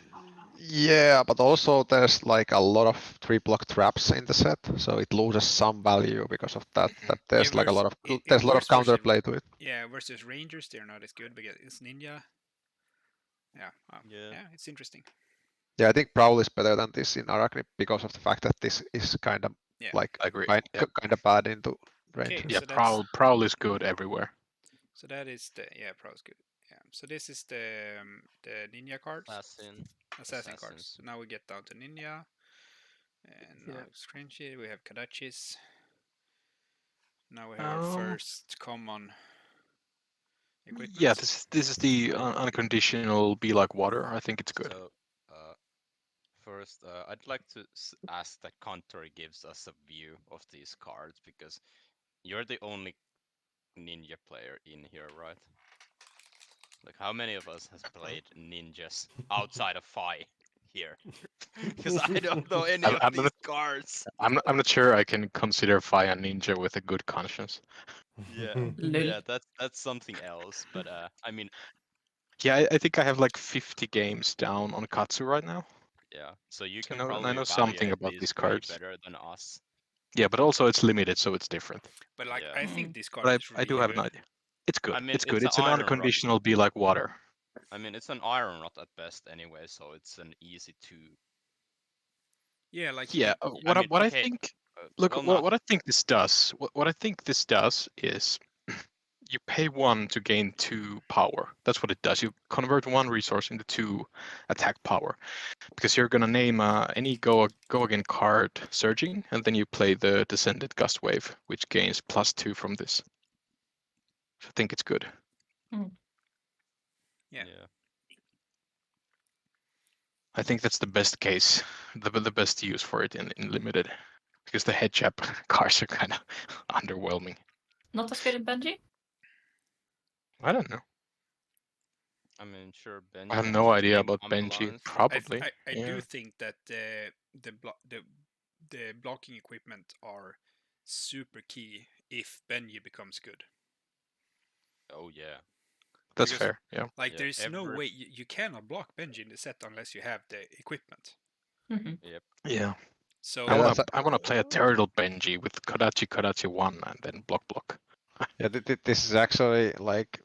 Yeah, but also there's like a lot of 3-block traps in the set, so it loses some value because of that. That there's like a lot of there's a lot of counterplay to it. Yeah, versus rangers they're not as good because it's ninja. Yeah, Yeah. it's interesting. Yeah, I think Prowl is better than this in Arachne because of the fact that this is kind of Yeah. like I agree. kind Yeah. of bad into Okay, rangers. Yeah, so that's Prowl is good everywhere. so that is the Prowl's good. Yeah, so this is the ninja cards, assassin cards. So now we get down to ninja, and now it's cringy. We have Kadachis. Now we have our first common equipment. Yeah, this is the unconditional be like water. I think it's good. So, first, I'd like to ask that Contour gives us a view of these cards because you're the only ninja player in here, right? Like, how many of us has played ninjas outside of Fi here? Because I don't know any I'm, of I'm these not. cards. I'm not sure I can consider Fire Ninja with a good conscience. Yeah, Lol. yeah, that's something else. But I mean, Yeah, I think I have like 50 games down on Katsu right now. yeah. So you So can I probably know something evaluate about these these way cards. better than us. Yeah, but also it's limited, so it's different. But like, Yeah. I think this card But is I do really have an good. idea. It's good. I mean, It's good. it's an It's an iron rod. unconditional be like water. I mean, it's an iron rod at best anyway, so it's an easy to. Yeah, like Yeah, I mean, what I okay. think. Look, Well, not. what I think this does. What I think this does is you pay 1 to gain 2 power. That's what it does. You convert 1 resource into 2 attack power. Because you're gonna name any go again card surging, and then you play the descended gust wave, which gains +2 from this. So I think it's good. Yeah. I think that's the best case, the best use for it in limited, because the head chap cards are kind of underwhelming. Not as good as Benji? I don't know. I mean, sure, Benji I have has no the idea same about Benji. ambulance. Probably. I Yeah. do think that the blocking equipment are super key if Benji becomes good. Oh yeah. That's Because, fair. Yeah. Like, Yeah, there's no way you cannot block Benji in the set unless you have the equipment. Yep. Yeah. So I wanna play a turtle Benji with Kodachi 1 and then block. Yeah, this is actually like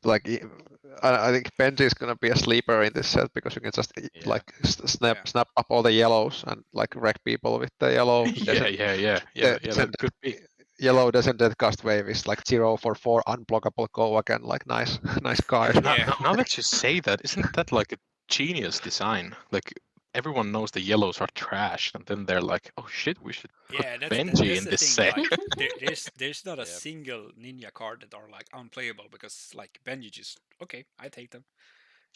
I think Benji is gonna be a sleeper in this set because you can just Yeah. snap up all the yellows and like wreck people with the yellow. Yeah. That could be. Yellow Descendant Gust Wave is like 0 for 4 unblockable go again, like nice card. Now that you say that, isn't that like a genius design? Like everyone knows the yellows are trash, and then they're like, "Oh shit, we should put yeah, Benji that's in the this thing. set." Like, there's not a Yep. single ninja card that are like unplayable because like Benji just okay, I take them.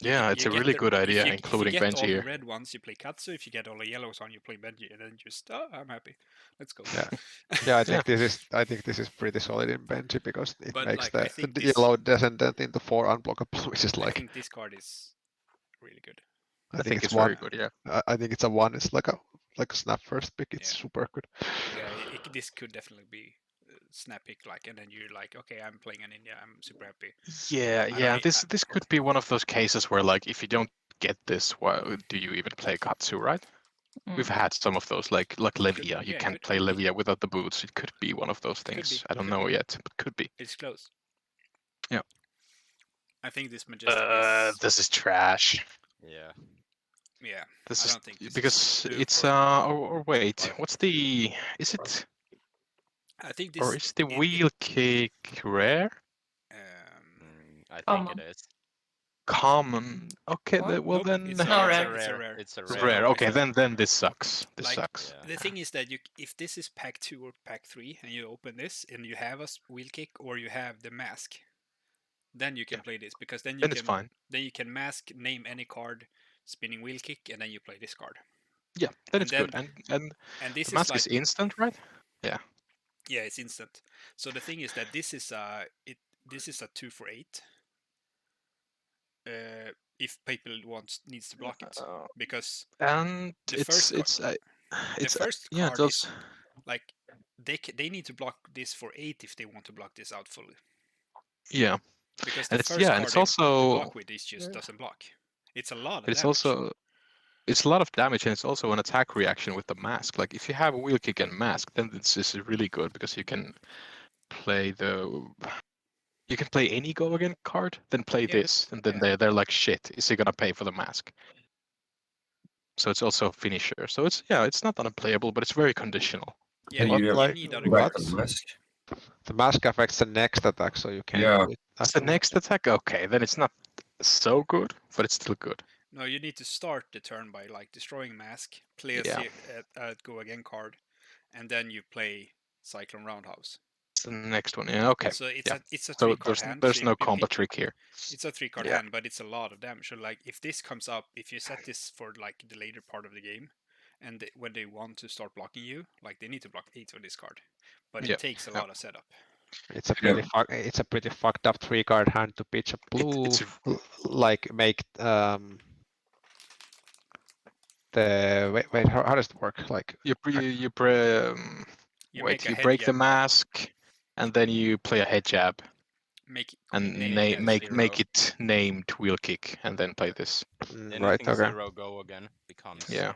Yeah, it's You a get really good if idea, you including get Benji all the here. red ones, you play Katsu. If you get all the yellows on, you play Benji, and then just I'm happy. Let's go. Yeah, I think this is pretty solid in Benji because it But, makes like, I the think this- yellow Descendant into 4 unblockable, which is I like think this card is really good. I think it's it's very one. good. Yeah. I think it's a 1. It's like a snap first pick. It's Yeah. super good. Yeah, this could definitely be snap pick, like, and then you're like, okay, I'm playing a ninja. I'm super happy. Yeah. This could be one of those cases where like if you don't get this, why do you even play Katsu, right? We've had some of those, like Levia. You can't play Levia without the boots. It could be one of those things. I don't know yet, but could be. It's close. Yeah. I think this Majestic is. This is trash. Yeah. Yeah. This I is don't think this because is super, it's or wait, what's the? Is it I think this or is the wheel kick rare? I think it is. Common. Okay, What? well Nope, then. it's No, a rare. rare. It's a Rare. rare. Okay, then this sucks. This Like, sucks. the thing is that if this is pack 2 or pack 3 and you open this and you have a wheel kick or you have the mask, then you can play this because then you It's can fine. then you can mask, name any card, spinning wheel kick, and then you play this card. Yeah, then And it's good. And this the mask is is instant, right? Yeah. Yeah, it's instant. So the thing is that this is a 2 for 8. If people needs to block it because and the it's first yeah, card it is like they need to block this for 8 if they want to block this out fully. Yeah. Because and the first card it's they also block with is just doesn't block. It's a lot of but it's damage. also it's a lot of damage, and it's also an attack reaction with the mask. Like if you have a wheel kick and mask, then this is really good because you can play any go again card, then play this, and then they're like, shit, is he gonna pay for the mask? So it's also a finisher. So it's not unplayable, but it's very conditional. Yeah, And you need other back cards. the mask. The mask affects the next attack, so you can't. Yeah. It's the next attack. Okay, then it's not so good, but it's still good. No, you need to start the turn by like destroying mask, play a go again card, and then you play Cyclone Roundhouse. It's the next one. Yeah. Okay. So it's a so 3-card hand. there's so no combo trick here. It's a 3-card hand, but it's a lot of damage. So like if this comes up, if you set this for like the later part of the game, and when they want to start blocking you, like they need to block 8 on this card, but it takes a lot of setup. It's a pretty it's a pretty fucked up 3-card hand to pitch a blue. Like make the wait how does it work? Like you make a head break the jab. mask, and then you play a head jab. Make And name make it named wheel kick, and then play this. Anything right, okay. 0 go again becomes. Yeah.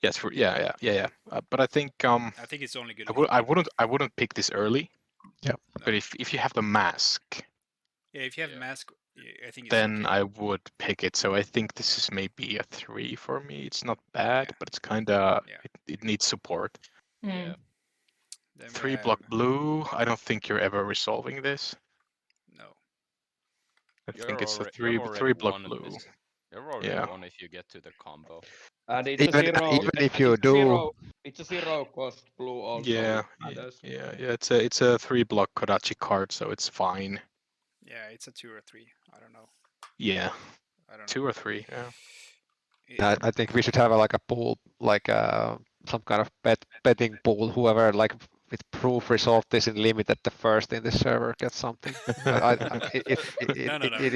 Yes. Yeah. But I think I think it's only good. I wouldn't pick this early. Yeah. But if you have the mask, yeah, if you have mask, I think it's then okay. I would pick it. So I think this is maybe a 3 for me. It's not bad, but it's kind of it needs support. Yeah. 3 block blue. I don't think you're ever resolving this. No. I think it's a 3 block blue. You're already won if you get to the combo. And it's a zero. Even if you do, it's a 0 cost blue also. Yeah. It's a 3 block Kodachi card, so it's fine. Yeah, it's a 2 or 3. I don't know. Yeah. I don't 2 know. or 3. Yeah. I think we should have like a pool, like some kind of betting pool. Whoever like with proof resolved this in limited, the first in the server gets something. It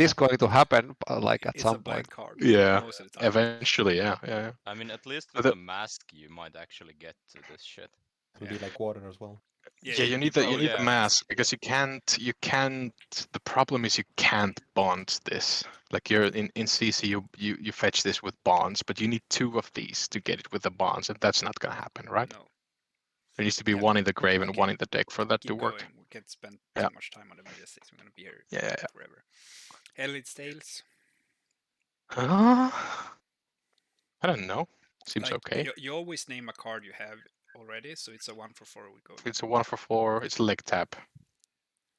is going to happen, like at some point. Card, yeah. Most of the time. Eventually, yeah. I mean, at least with the mask, you might actually get to this shit. It'll be like water as well. Yeah, you need the mask because you can't. The problem is you can't bond this. Like you're in CC, you fetch this with bonds, but you need 2 of these to get it with the bonds, and that's not gonna happen, right? No. There needs to be 1 in the grave and 1 in the deck for that to work. Going. We can't spend too much time on the Majestics. We're gonna be here forever. Elite Tales. I don't know. Seems like, okay. You always name a card you have already, so it's a 1 for 4 we go. It's a 1 for 4. It's a leg tap.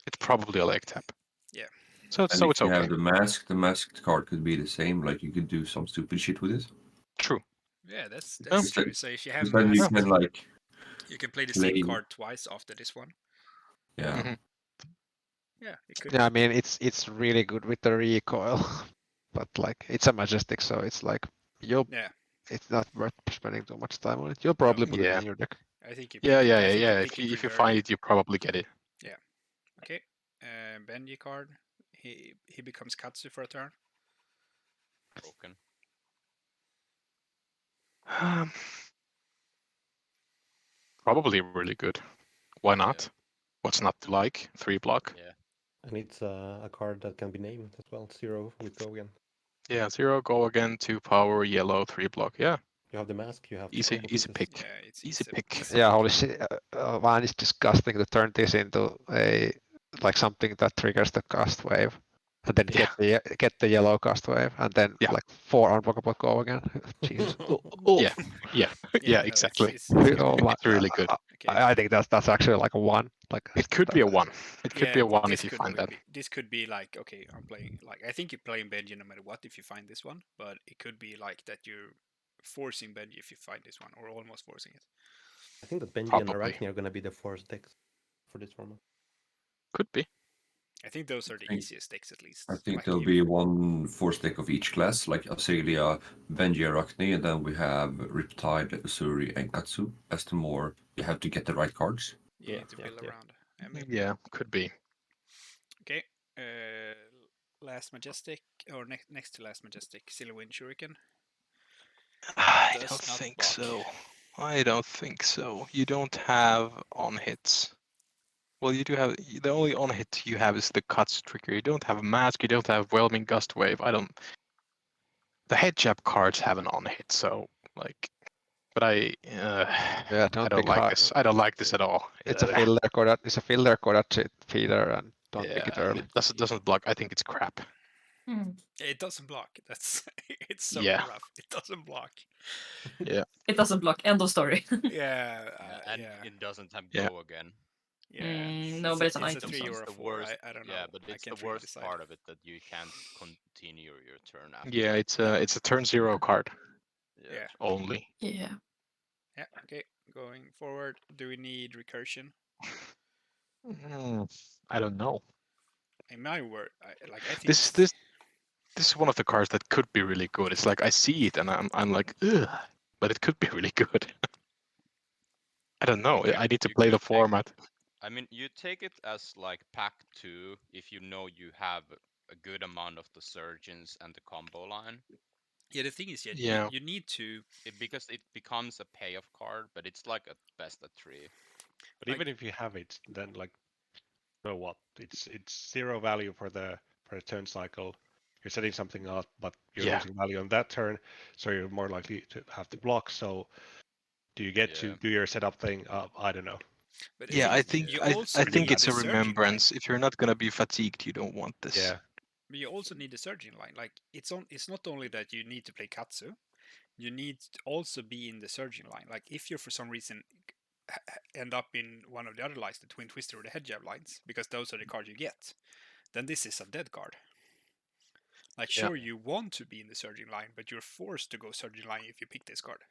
It's probably a leg tap. Yeah. So if it's you okay. have the masked card could be the same. Like you could do some stupid shit with it. True. Yeah, that's true. So if you have then masked, you can like you can play the same card twice after this one. Yeah. Mm-hmm. Yeah, it could. Yeah, I mean it's really good with the recoil, but like it's a Majestic, so it's like it's not worth spending too much time on it. You'll probably put it in your deck. I think you yeah. If you find it, you probably get it. Yeah. Okay. Benji card. He becomes Katsu for a turn. Broken. Probably really good. Why not? What's not to like? 3 block. Yeah. And it's a card that can be named as well. 0 with go again. Yeah, 0 go again, 2 power, yellow, 3 block. Yeah. You have the mask. You have easy pick. Yeah, it's easy pick. Yeah, holy shit! Man, it's disgusting to turn this into a like something that triggers the cast wave, and then get the yellow cast wave, and then like 4 unblockable go again. Jesus. Yeah, exactly. It's really good. I think that's actually like a 1. Like it could be a 1. It could be a 1 if you find that. This could be like, okay, I'm playing like I think you're playing Benji no matter what if you find this one, but it could be like that you're forcing Benji if you find this one, or almost forcing it. I think that Benji and Arachne are going to be the force decks for this format. Could be. I think those are the easiest decks, at least. I think there'll be 1 force deck of each class, like Australia, Benji, Arachne, and then we have Riptide, Usuri, and Katsu. As the more you have to get the right cards. Yeah, to build around. Yeah, could be. Okay. Last Majestic, or next to last Majestic, Silhouette Shuriken. I don't think so. I don't think so. You don't have on hits. Well, you do have the only on hit you have is the cuts trigger. You don't have mask. You don't have whelming gust wave. The head jab cards have an on hit, so like. But I don't like this. I don't like this at all. It's a filler card. It's a filler card feeder, and don't pick it early. It doesn't block. I think it's crap. It doesn't block. It's so rough. It doesn't block. Yeah. It doesn't block. End of story. And it doesn't have go again. Yeah. No, but it's an a item. 3 or a 4. I don't know. Yeah, but it's the worst part of it that you can't continue your turn after. Yeah, it's a turn 0 card. Yeah. Only. Yeah. Yeah. Okay. Going forward, do we need recursion? I don't know. In my word, I think this is one of the cards that could be really good. It's like I see it and I'm like, ugh, but it could be really good. I don't know. I need to play the format. I mean, you take it as like pack 2 if you know you have a good amount of the surgeons and the combo line. Yeah, the thing is, Yeah. you need to. Because it becomes a payoff card, but it's like at best a 3. But Like- even if you have it, then like, so what? It's 0 value for the turn cycle. You're setting something up, but you're Yeah. losing value on that turn, so you're more likely to have to block. So, do you get to Yeah. do your setup thing? I don't know. But the Yeah, thing I is, think you I also I pretty think need it's the a surging line. remembrance. If you're not gonna be fatigued, you don't want this. Yeah. But you also need the surging line. Like it's not only that you need to play Katsu, you need to also be in the surging line. Like if you for some reason end up in one of the other lines, the Twin Twister or the Head Jab lines, because those are the cards you get, then this is a dead card. Like Yeah. sure you want to be in the surging line, but you're forced to go surging line if you pick this card.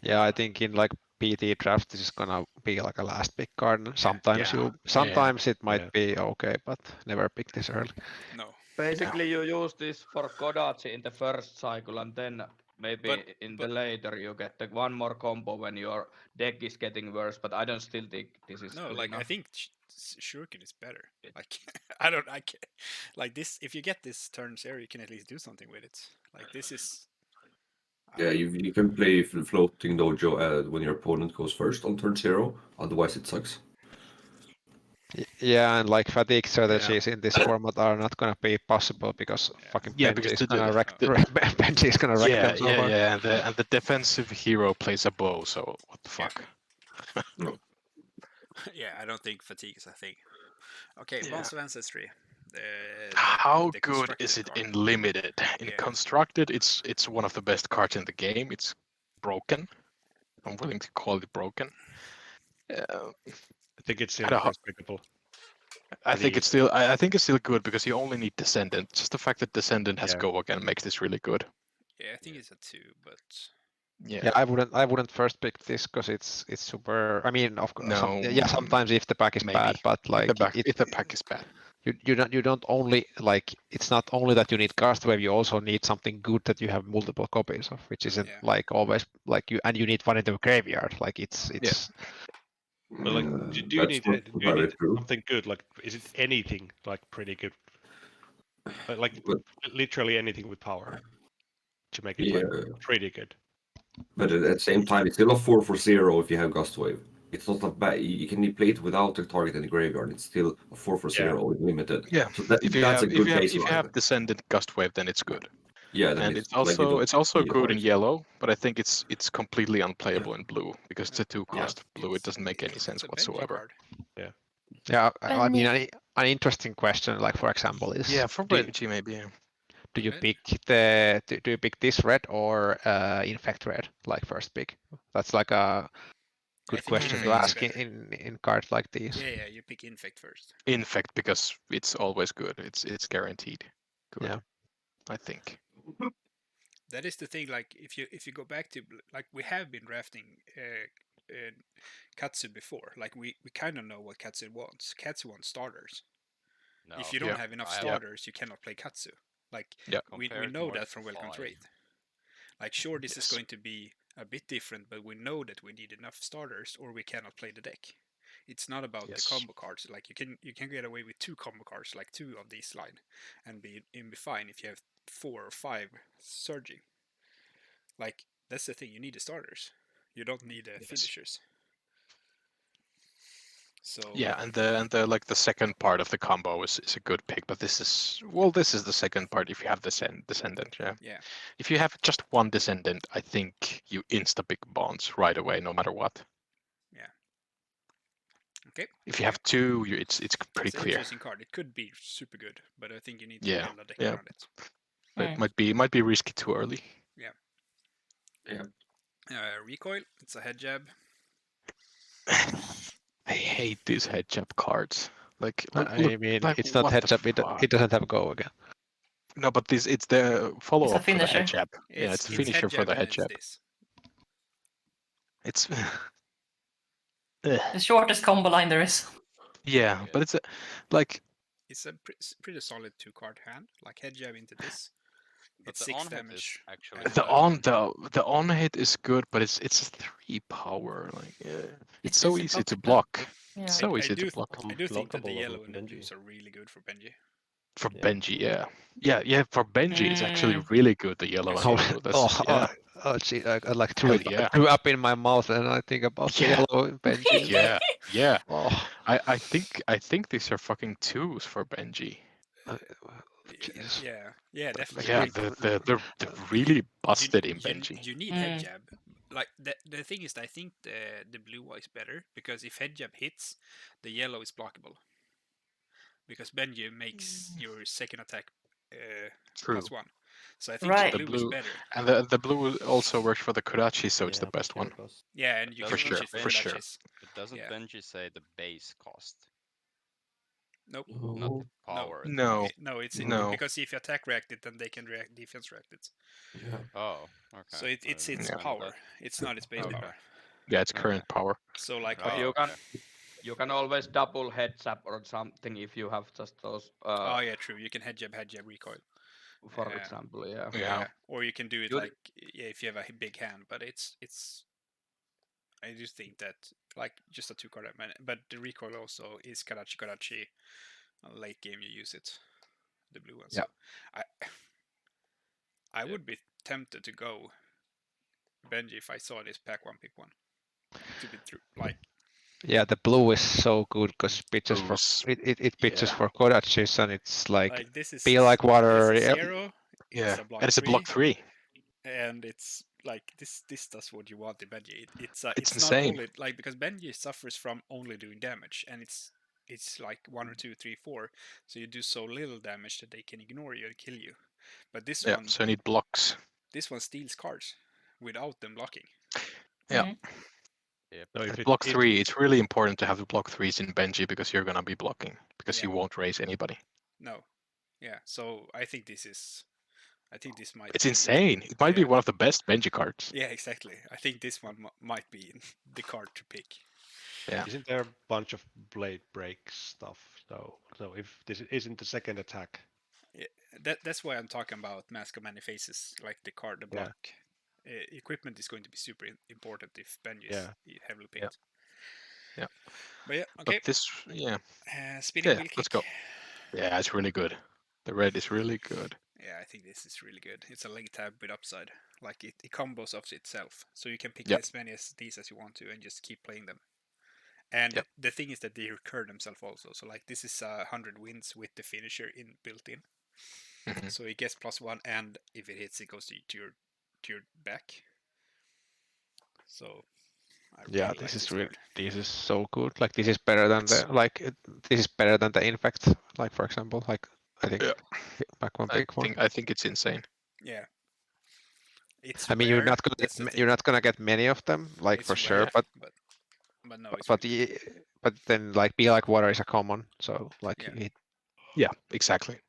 Yeah, I think in like PT draft this is gonna be like a last pick card. Sometimes Yeah. sometimes it might Yeah. be okay, but never pick this early. No. Basically, you use this for Kodachi in the first cycle, and then maybe But- in but- the later you get the one more combo when your deck is getting worse. But I don't still think this is No, good like I enough. think Shuriken is better. Like I don't, I can like this. If you get this turn zero, you can at least do something with it. Like this is. Yeah, you can play floating dojo when your opponent goes first on turn 0. Otherwise, it sucks. Yeah, and like fatigue strategies in this format are not gonna be possible because fucking Yeah, Benji because is the- gonna wreck the- Benji is gonna wreck Yeah, them so far. and the defensive hero plays a bow. So what the fuck? Yeah, I don't think fatigue is a thing. Okay, Yeah. Bonds of Ancestry. How the good constructed is it card. in limited? In Yeah. constructed, it's one of the best cards in the game. It's broken. I'm willing to call it broken. I think it's still I don't- respectable. I think it's still I think it's still good because you only need Descendant. Just the fact that Descendant has Yeah. go again makes this really good. Yeah, I think it's a 2, but Yeah, I wouldn't first pick this because it's super. I mean, of course, No, sometimes if the pack is maybe. bad, but like if the pack is bad. you don't only like it's not only that you need cast wave, you also need something good that you have multiple copies of, which isn't Yeah. like always like you need one in the graveyard. Like it's But like, do you That's need not entirely true. something good? Like, is it anything like pretty good? Like But- literally anything with power to make it Yeah, like pretty good. but at the same time, it's still a 4 for 0 if you have Gust Wave. It's not that bad. You can play it without the target in the graveyard. It's still a 4 for 0 limited. Yeah. So that's a good baseline. if you have Descendant Gust Wave, then it's good. Yeah, then And it's like you also need a good in target. yellow, but I think it's completely unplayable in blue because it's a 2-cost blue. It It's- doesn't make any it's sense a Benji whatsoever. card. yeah. I mean, Benji. an interesting question, like for example, is Yeah, for Benji maybe. Yeah. do you Red? pick do you pick this red or infect red like first pick? That's like a good think question to Infect is ask better. in cards like these. Yeah, you pick Infect first. Infect because it's always good. It's guaranteed good. Yeah. I think. That is the thing. Like if you go back to like we have been drafting Katsu before. Like we kind of know what Katsu wants. Katsu wants starters. No. If you don't Yeah. have enough I have- starters, you cannot play Katsu. Like Yeah. we Compared know North that from Welcome to 5. Raid. Like sure, this is Yes. going to be a bit different, but we know that we need enough starters, or we cannot play the deck. It's not about Yes. the combo cards. Like you can get away with 2 combo cards, like 2 of these line, and be fine if you have 4 or 5 surging. Like that's the thing. You need the starters. You don't need the Yes. finishers. So Yeah, and the like the second part of the combo is a good pick, but this is the second part if you have the Descendant, yeah. Yeah. If you have just one Descendant, I think you insta pick Bonds right away, no matter what. Yeah. Okay. If you have 2, it's pretty It's an clear. interesting card. It could be super good, but I think you need to Yeah, build a deck yeah. around it. But it might be risky too early. Recoil. It's a head jab. I hate these head jab cards. Like, I mean, like, it's not what head the jab. It fuck? doesn't have go again. No, but it's the follow up for the finisher. head jab. Yeah, it's the finisher head for the and head it's jab. this. It's The shortest combo line there is. yeah, but it's like It's a pretty solid 2-card hand. Like head jab into this. But It's the 6 on hit is damage. actually and, The on hit is good, but it's a 3 power. Like it's so this a easy to block? block. Yeah. It's so easy to I block. do think that the Unblockable yellow on and the Benji. blues are really good for Benji. For Yeah. Benji, yeah. For Benji, it's actually Mm. really good. The yellow and Oh, blue. That's yeah. gee, I like Hell threw, yeah. threw up in my mouth and I think about the Yeah. yellow Benji. Yeah. Oh, I think these are fucking 2s for Benji. Jesus. Yeah, definitely. Yeah, Like, they're really busted in you Benji. need head Mm. jab. Like the thing is, I think the blue one is better because if head jab hits, the yellow is blockable. Because Benji makes your second attack True. +1. So I think Right. the The blue is blue better. and the blue also works for the Kurachi, so it's the Yeah, best one. zero cost. Yeah, and you For can sure, purchase the for sure. Kodachis. But doesn't Yeah. Benji say the base cost, Nope. not the power? No. No, it's No. because if you attack reacted, then they can react defense reacted. Yeah. Oh, okay. So it's its Yeah. power. It's not its base Okay. power. Yeah, it's Okay. current power. So like But Oh, okay. you can always double head zap or something if you have just those. oh yeah, true. You can head jab, recoil. For Yeah. example, yeah. Yeah. Or you can do it You- like if you have a big hand, but it's I do think that like just a 2 card man, but the recoil also is Karachi. Late game you use it, the blue one. So I I would be tempted to go Benji if I saw this pack one pick one. To be true, like Yeah, the blue is so good because pitches for Blues. it pitches Yeah. for Kodachis and it's like this is be like water. It's a Yep. 0. Yeah. It's a block And it's a 3. block 3. And it's like this does what you want in Benji. It's It's not insane. only like because Benji suffers from only doing damage, and it's like 1 or 2, 3, 4. So you do so little damage that they can ignore you and kill you. But this Yeah, one so I need blocks. steals cards without them blocking. Yeah. Mhm. Yep. So if And it, block it 3, it's really important to have the block 3s in Benji because you're gonna be blocking because Yeah. you won't raise anybody. No. Yeah. So I think this might It's be insane. It might be Yeah. one of the best Benji cards. Yeah, exactly. I think this one might be the card to pick. Yeah. isn't there a bunch of blade break stuff? So if this isn't the second attack, That's why I'm talking about Mask of Many Faces, like the card, the Yeah. block. Equipment is going to be super important if Benji Yeah. is heavily Yeah. picked. Yeah. But yeah, okay. But this, yeah, Spinning yeah. wheel Let's kick. go. Yeah, it's really good. The red is really good. Yeah, I think this is really good. It's a leg tab with upside. Like it combos off itself, so you can pick Yep. as many as these as you want to and just keep playing them. And Yep. the thing is that they recur themselves also. So like this is 100 wins with the finisher built in. Mhm. So it gets +1, and if it hits, it goes to your back. So I really Yeah, like this is card. really this is so good. Like this is better than the like this is better than the infect. Like for example, like I think Yeah. back one I big one. think it's insane. Yeah. It's I mean, rare. you're not gonna That's the get thing. you're not gonna get many of them, like It's for sure. rare, But but no, it's but really the but then like be like water is a common. So like Yeah. it, Yeah, exactly.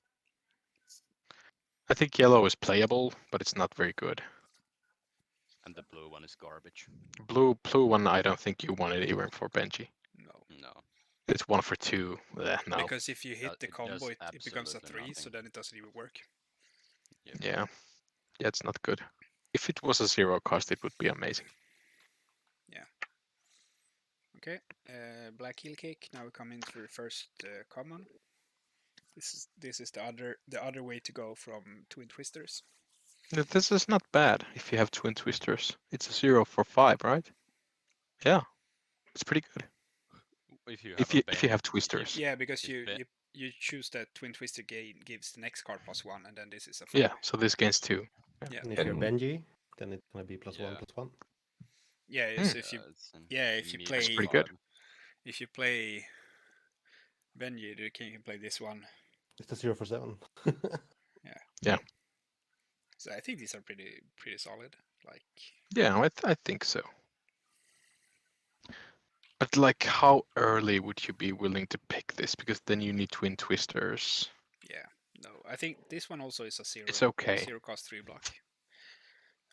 I think yellow is playable, but it's not very good. And the blue one is garbage. Blue one, I don't think you want it even for Benji. no. No. It's 1 for 2. No. Because if you hit the It combo, does it becomes a absolutely 3, so nothing. then it doesn't even work. Yep. Yeah. Yeah, it's not good. If it was a 0 cost, it would be amazing. Okay. Black heel kick. Now we come into the first common. This is the other way to go from twin twisters. This is not bad if you have twin twisters. It's a 0 for 5, right? Yeah. It's pretty good. If you have If you have twisters. Yeah, because It's you choose that twin twister gives the next card +1, and then this is a 5. Yeah, so this gains 2. Yeah. And if you're And- Benji, then it's gonna be +1 Yeah. +1. Yeah. Hmm. So if you if you That's play pretty good. if you play Benji, the king can play this one. It's a 0 for 7. Yeah. So I think these are pretty solid. Like Yeah, I think so. But like, how early would you be willing to pick this? Because then you need twin twisters. yeah, no, I think this one also is a 0. It's okay. 0 cost 3 block.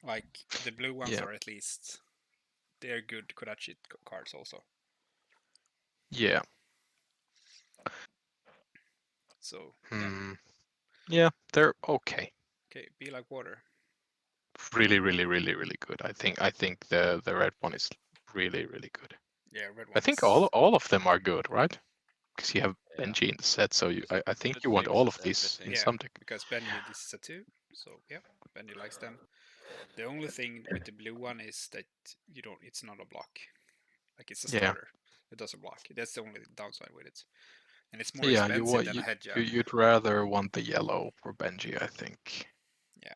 Like the blue ones Yeah. are at least they're good Kodachi cards also. Yeah. So Yeah, they're okay. Okay, be like water. Really, really, really, really good. I think the red one is really, really good. Yeah, red one. I think all of them are good, right? Because you have Yeah. Benji in the set, so I It think could you want fix all of these everything. in Yeah, some deck. because Benji this is a 2, so yeah, Benji likes them. The only thing with the blue one is that you don't. It's not a block. Like it's a Yeah. starter. It doesn't block. That's the only downside with it. And it's more Yeah, you expensive want than a head jab. you'd rather want the yellow for Benji, I think. Yeah.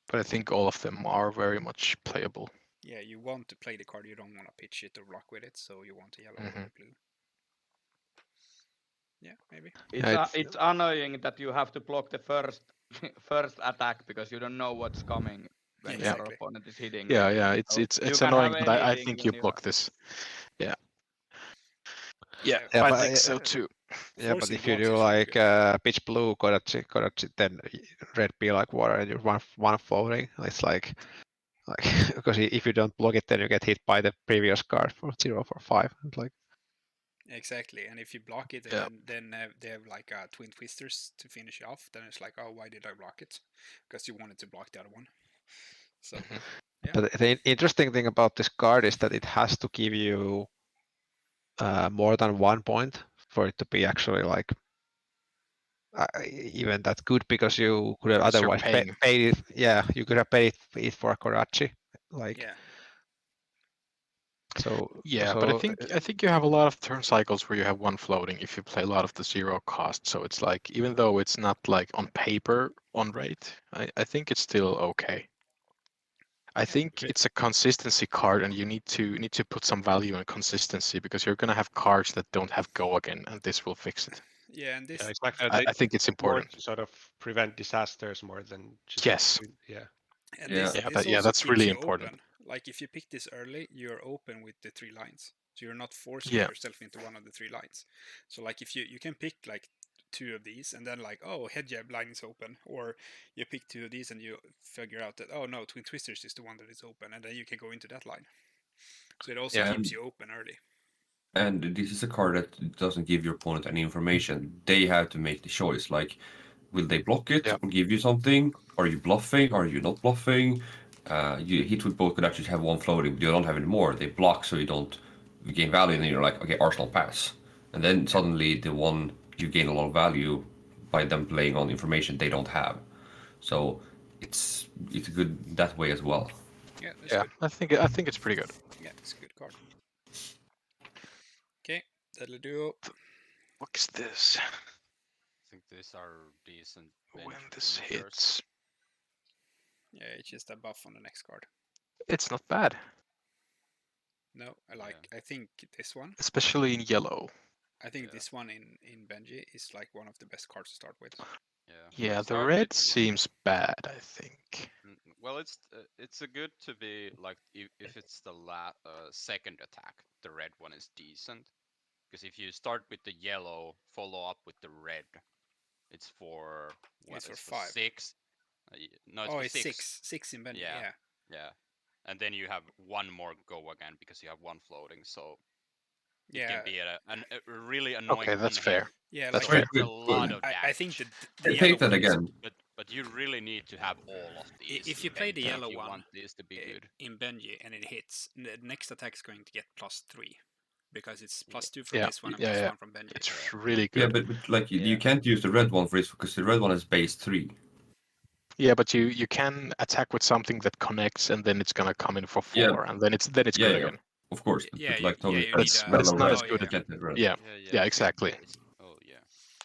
But I think all of them are very much playable. Yeah, you want to play the card, you don't want to pitch it or block with it, so you want a yellow or a blue. Yeah, maybe. It's annoying that you have to block the first first attack because you don't know what's coming when Yeah, your exactly. opponent is hitting. Yeah, you. yeah, So it's you can annoying, have but I anything think when you you block this. Yeah. Yeah, I but think so too. Yeah, but Forcing if you blocks do is really like pitch blue, Kodachi, then red be like water, and you one floating. It's like because if you don't block it, then you get hit by the previous card for 0 for 5. It's like Exactly, and if you block it, Yeah. and then they have like twin twisters to finish off, then it's like, oh, why did I block it? Because you wanted to block the other one. So, yeah. But the interesting thing about this card is that it has to give you more than 1 point for it to be actually like even that good, because you could have Because you're otherwise paying. paid it. Yeah, you could have paid it for Korachi. Like Yeah. so. Yeah, but I think you have a lot of turn cycles where you have one floating if you play a lot of the 0 cost. So it's like, even though it's not like on paper on rate, I think it's still okay. I think it's a consistency card, and you need to put some value in consistency, because you're gonna have cards that don't have go again, and this will fix it. Yeah, and this. Yeah, it's like I think it's more important. to sort of prevent disasters more than just Yes. yeah. And Yeah. this, Yeah, this also that's keeps really you important. open. Like if you pick this early, you're open with the 3 lines. So you're not forcing Yeah. yourself into one of the 3 lines. So like if you can pick like 2 of these, and then like, oh, head jab line is open, or you pick 2 of these and you figure out that, oh no, twin twisters is the one that is open, and then you can go into that line. So it also Yeah. keeps you open early. And this is a card that doesn't give your opponent any information. They have to make the choice. Like, will they block it Yeah. or give you something? Are you bluffing? Are you not bluffing? You hit with both could actually have one floating, but you don't have any more. They block so you don't gain value, and then you're like, okay, Arsenal pass. And then suddenly the one you gain a lot of value by them playing on information they don't have. So it's good that way as well. Yeah, that's Yeah, good. I think it's pretty good. Yeah, it's a good card. Okay, that'll do. What's this? I think these are decent. When bench this finishers. hits, Yeah, it's just a buff on the next card. it's not bad, No, I think this one. especially in yellow. I think this one in Benji is like one of the best cards to start with. Yeah. Yeah, the Start red with- seems bad, I think. Well, it's a good to be like if it's the second attack, the red one is decent. Because if you start with the yellow, follow up with the red, it's for what? It's for It's for 5. 6. No, it's Oh, for it's 6. 6 in Benji. Yeah. Yeah. And then you have one more go again because you have one floating, so it Yeah. can be a really annoying. Okay, that's fair. Yeah, That's like fair. It's a lot of damage. I think the Hey, yellow take that one is- again. But you really need to have all of these. if you in play the Benji yellow if you one, want these to be good. in Benji and it hits, the next attack is going to get +3 because it's +2 from Yeah, this one and yeah, yeah. +1 from Benji. It's really Yeah, good. but like you Yeah. can't use the red one for this because the red one is base 3. Yeah, but you can attack with something that connects, and then it's gonna come in for 4, Yeah. and then it's good Yeah, again. of course. Yeah, But like totally, you But need it's- a- but it's not as oh, good yeah. as get that red. Yeah, Yeah, exactly. Oh yeah.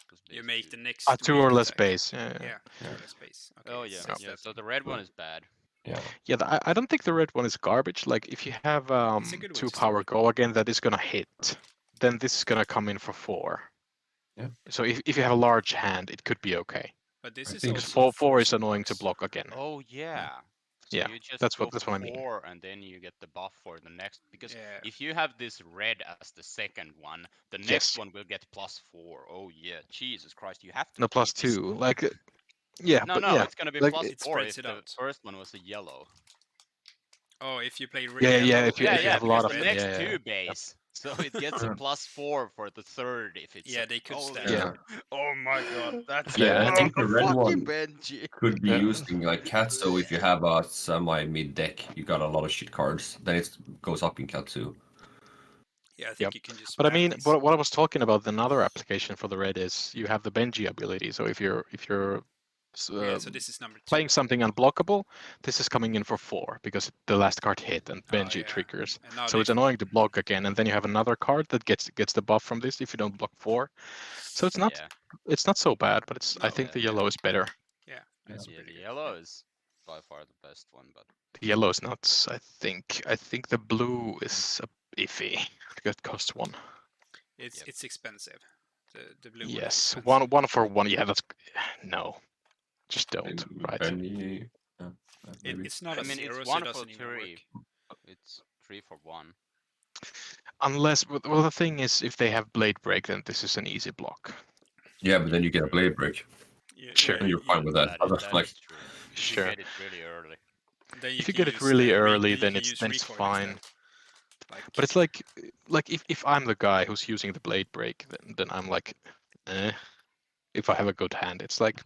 Because You base make two- the next 2 or weak less attack. base. Yeah. Yeah, 2 or less base. Okay, Oh it yeah. says Yeah. that. So the red one is bad. Yeah. Yeah, I don't think the red one is garbage. Like, if you have It's a good way 2 to power start. go again that is gonna hit, then this is gonna come in for 4. Yeah. So if you have a large hand, it could be okay. But this I is think Because also 4 is forcing annoying to blocks. block again. Oh yeah. So Yeah, you just that's go what for I mean. 4 and then you get the buff for the next. Because Yeah. if you have this red as the second one, the next Yes. one will get +4. Oh yeah. Jesus Christ, you have to. No, keep plus this. 2. Like, yeah, No, but no, yeah. it's gonna be like, +4 it spreads if it the out. first one was a yellow. Oh, if you play Yeah, yellow. if you have a lot because of the them, next yeah. 2 base So it gets a +4 for the third if it's Yeah, a they could golden. stack. Yeah. Oh my god, that's Yeah, I think the red fucking one Benji. could be Yeah. used in like Katsu if you have a semi mid deck. You got a lot of shit cards. Then it goes up in Katsu. Yeah, I think Yep. you can just But I spam mean, these. what I was talking about, another application for the red is you have the Benji ability. So if you're Yeah, so this is number 2. playing something unblockable, this is coming in for 4 because the last card hit and Benji yeah. triggers. And now So it's annoying to block again, and then you have another card that gets the buff from this if you don't block 4. So it's not so bad, but it's I No, think the yeah. yellow is better. Yeah, that's Yeah, pretty the good. yellow is by far the best one, but The yellow is nuts. I think the blue is iffy because it costs 1. It's expensive. The blue one is Yes, expensive. one for 1. Yeah, that's no. Just don't. Maybe Right. Benny, yeah, maybe. It's not I a mean 0, it's so 1 it for doesn't even 3. work. It's 3 for 1. Unless, well, the thing is, if they have blade break, then this is an easy block. Yeah, but then you get a True. blade break. Yeah, Sure. And you're fine with that. That Like, is true. If Sure. you get it really early. Then If you get it really early, then it's fine. Like, But it's like if I'm the guy who's using the blade break, then I'm like, if I have a good hand, it's like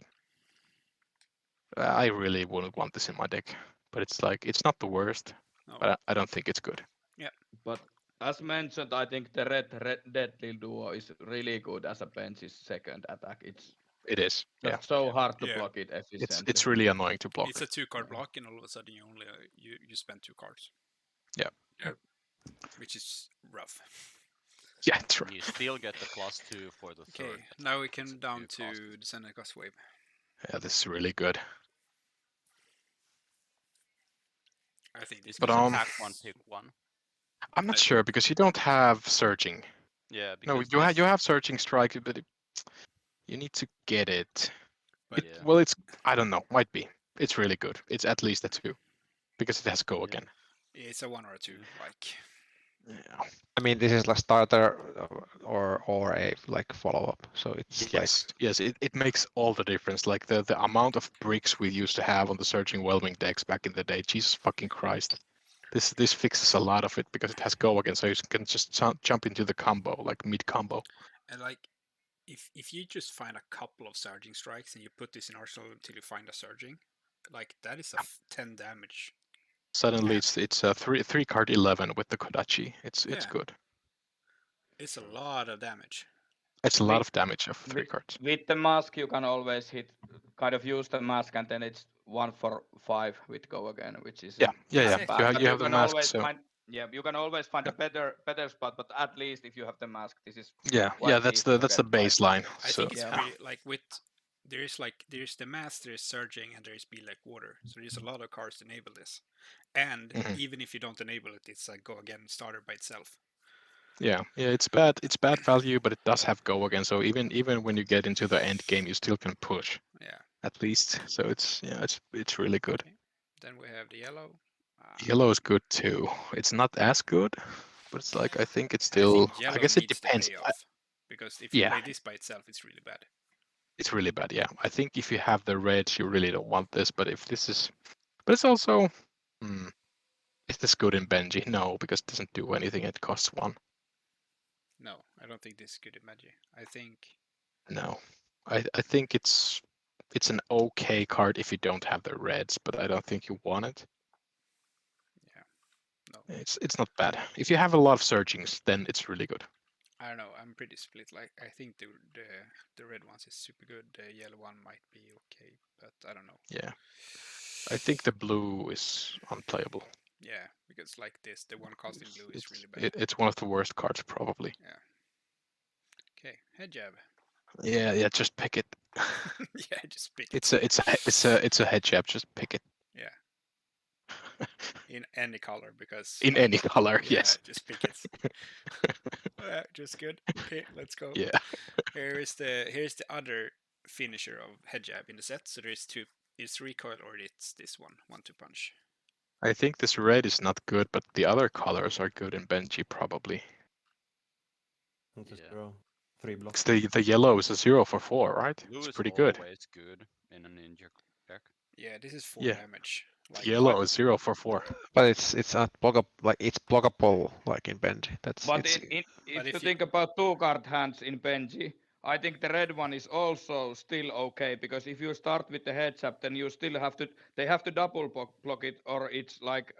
I really wouldn't want this in my deck. But it's like it's not the worst, no. but I don't think it's good. But as mentioned, I think the red Deadly Duo is really good as a bench's second attack. It's It is. Yeah. just so hard to Yeah. block it efficiently. It's really annoying to block. It's a 2-card block, and all of a sudden you only you spend 2 cards. Yeah. Yeah. Which is rough. Yeah, true. You still get the +2 for the third. Okay, now we come It's down two to costs. the Seneca's Wave. Yeah, this is really good. I think this But can pack one, pick one. I'm not sure because you don't have surging. Yeah, No, because you have searching strike, but you need to get it. But yeah. Well, it's I don't know. Might be. It's really good. It's at least a 2 because it has go Yeah. again. it's a 1 or a 2. Like, Yeah. I mean, this is like starter or a like follow up. So it's Yes, yes. It makes all the difference. Like the amount of bricks we used to have on the searching whelming decks back in the day. Jesus fucking Christ. This fixes a lot of it because it has go again, so you can just jump into the combo, like mid combo. and like, if you just find a couple of surging strikes and you put this in Arsenal until you find a surging, like that is a 10 damage. Suddenly it's a 3 card 11 with the Kodachi. It's Yeah. good. It's a lot of damage. It's a lot of damage of 3 cards. With the mask, you can always kind of use the mask, and then it's 1 for 5 with go again, which is Yeah. Exactly. bad. But You have the can mask, always so find you can always find a better spot. But at least if you have the mask, this is yeah, quite that's easy the to get by. baseline. I So think it's Yeah. pretty like with there's the mask, there's surging, and there's be like water. So there's a lot of cards to enable this. And even if you don't enable it, it's like go again starter by itself. yeah, it's bad value, but it does have go again. So even when you get into the end game, you still can push. Yeah. At least. So it's really good. Okay. Then we have the yellow. Yellow is good too. It's not as good, but it's like I think it's I still. think I yellow guess it needs the depends. payoff. Because if you Yeah. play this by itself, it's really bad. It's really bad. Yeah, I think if you have the reds, you really don't want this. But if this is, but it's also. Is this good in Benji? No, because it doesn't do anything. It costs 1. No, I don't think this is good in Benji. I think No, I think it's an okay card if you don't have the reds, but I don't think you want it. yeah. No. It's not bad. If you have a lot of searchings, then it's really good. I don't know. I'm pretty split. Like I think the red ones is super good. The yellow one might be okay, but I don't know. Yeah. I think the blue is unplayable. Yeah, because like this, the one cost in blue is really bad. It's one of the worst cards probably. Yeah. Okay, head jab. Yeah, just pick it. Yeah, just pick it. It's a head jab. Just pick it. Yeah. In any color, because In any color, yeah, yes. just pick it. Just good. Okay, let's go. Yeah. Here's the other finisher of head jab in the set. So there's 2. It's recoil or it's this one, 1-2 punch. I think this red is not good, but the other colors are good in Benji probably. Just throw 3 blocks. The yellow is a 0 for 4, right? Blue It's is pretty good. always good in a ninja deck. Yeah, this is 4 Yeah. damage. Like, Yellow is 0 for 4. But it's not blockable. Like it's blockable like in Benji. That's But it's. if if you you- think about two card hands in Benji, I think the red one is also still okay because if you start with the heads up, then you still have to. They have to double block it, or it's like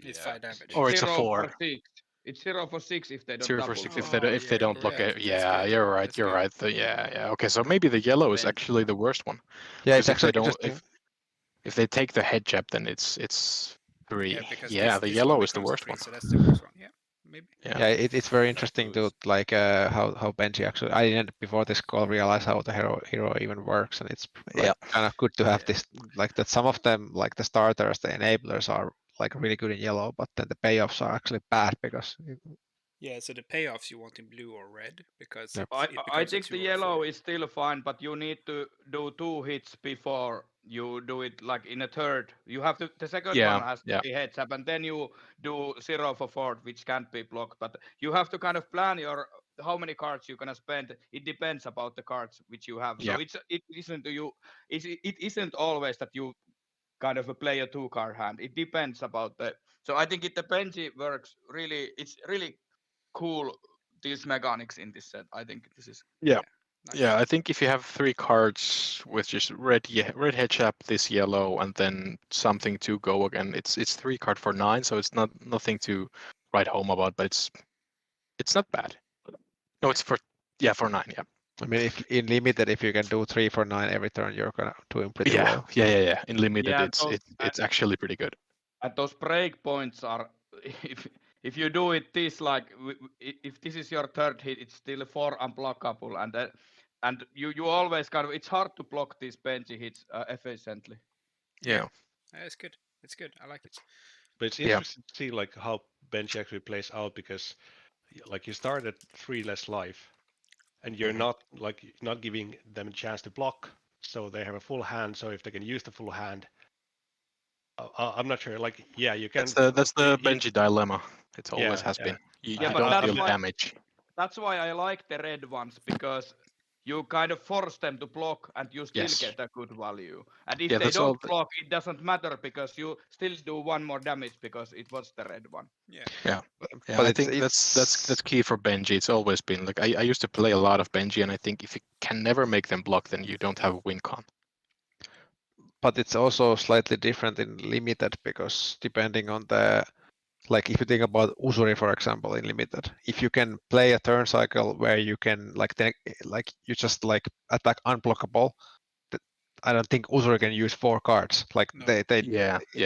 it's Yeah, 5 damage. Or it's a 0 for 4. 6. It's 0 for 6 if they don't 0 for double 6 block. if they don't block correct. it. That's Yeah, good. you're right. That's You're good. right. Yeah. Okay, so maybe the yellow is Benji. actually the worst one. Yeah, it's Because if they actually don't, interesting. if they take the head jab, then it's 3. Yeah, because Yeah, the this yellow one is the becomes a worst 3, one. so that's the worst one. Yeah, maybe. Yeah, it's very interesting to boost. like how Benji actually. I didn't before this call realize how the hero even works, and it's like Yeah. kind of good to have this like that. Some of them like the starters, the enablers are like really good in yellow, but then the payoffs are actually bad because Yeah, so the payoffs you want in blue or red because Yep. it I becomes a think 2 the or a yellow 4. is still fine, but you need to do 2 hits before you do it like in a third. You have to the second one has to be heads up, and then you do 0 for 4, which can't be blocked. But you have to kind of plan your how many cards you're gonna spend. It depends about the cards which you have. So Yeah. it isn't to you. It isn't always that you kind of play a 2-card hand. It depends about the. So I think the Benji works really. It's really cool these mechanics in this set. I think this is Yeah. Nice. Yeah, I think if you have 3 cards with just red head chap, this yellow, and then something to go again, it's 3 card for 9, so it's nothing to write home about, but it's not bad. No, it's for 9. Yeah. I mean if in limited if you can do 3 for 9 every turn, you're gonna doing pretty Yeah, well. yeah. In limited, Yeah, it's actually pretty good. and those break points are if you do it this like if this is your third hit, it's still 4 unblockable, and you always kind of it's hard to block these Benji hits efficiently. Yeah. It's good. It's good. I like it. But it's interesting to see like how Benji actually plays out because like you start at 3 less life and you're not giving them a chance to block, so they have a full hand. So if they can use the full hand, I'm not sure. Like, yeah, you can. That's the Benji dilemma. It always has been. You Yeah, but don't that's deal why, damage. that's why I like the red ones because you kind of force them to block and you still Yes. get a good value. And if Yeah, they that's all don't block, it doesn't matter because you still do 1 more damage because it was the red one. Yeah. Yeah, But I think that's key for Benji. It's always been like I used to play a lot of Benji, and I think if you can never make them block, then you don't have a win con. But it's also slightly different in limited because depending on the like if you think about Usuri for example in limited, if you can play a turn cycle where you can like you just like attack unblockable, I don't think Usuri can use 4 cards. Like No. they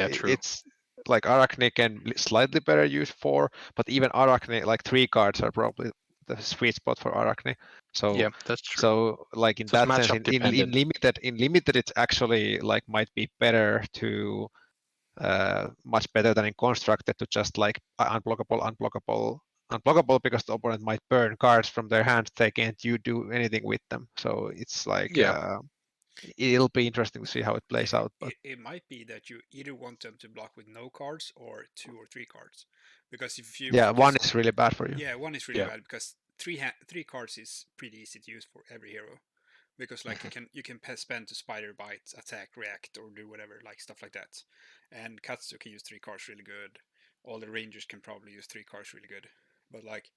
True. it's like Arachne can slightly better use 4, but even Arachne like 3 cards are probably the sweet spot for Arachne. So Yeah, that's true. so like in So it's that sense, matchup in dependent. limited, it's actually like might be better to much better than in constructed to just like unblockable because the opponent might burn cards from their hand. They can't you do anything with them. So it's like it'll be interesting to see how it plays out. But It might be that you either want them to block with no cards or 2 or 3 cards, because if you yeah, one is really bad for you. Yeah, one is really bad because 3 cards is pretty easy to use for every hero, because like you can spend to spider bite, attack, react, or do whatever, like stuff like that. And Katsu can use 3 cards really good. All the rangers can probably use 3 cards really good. But like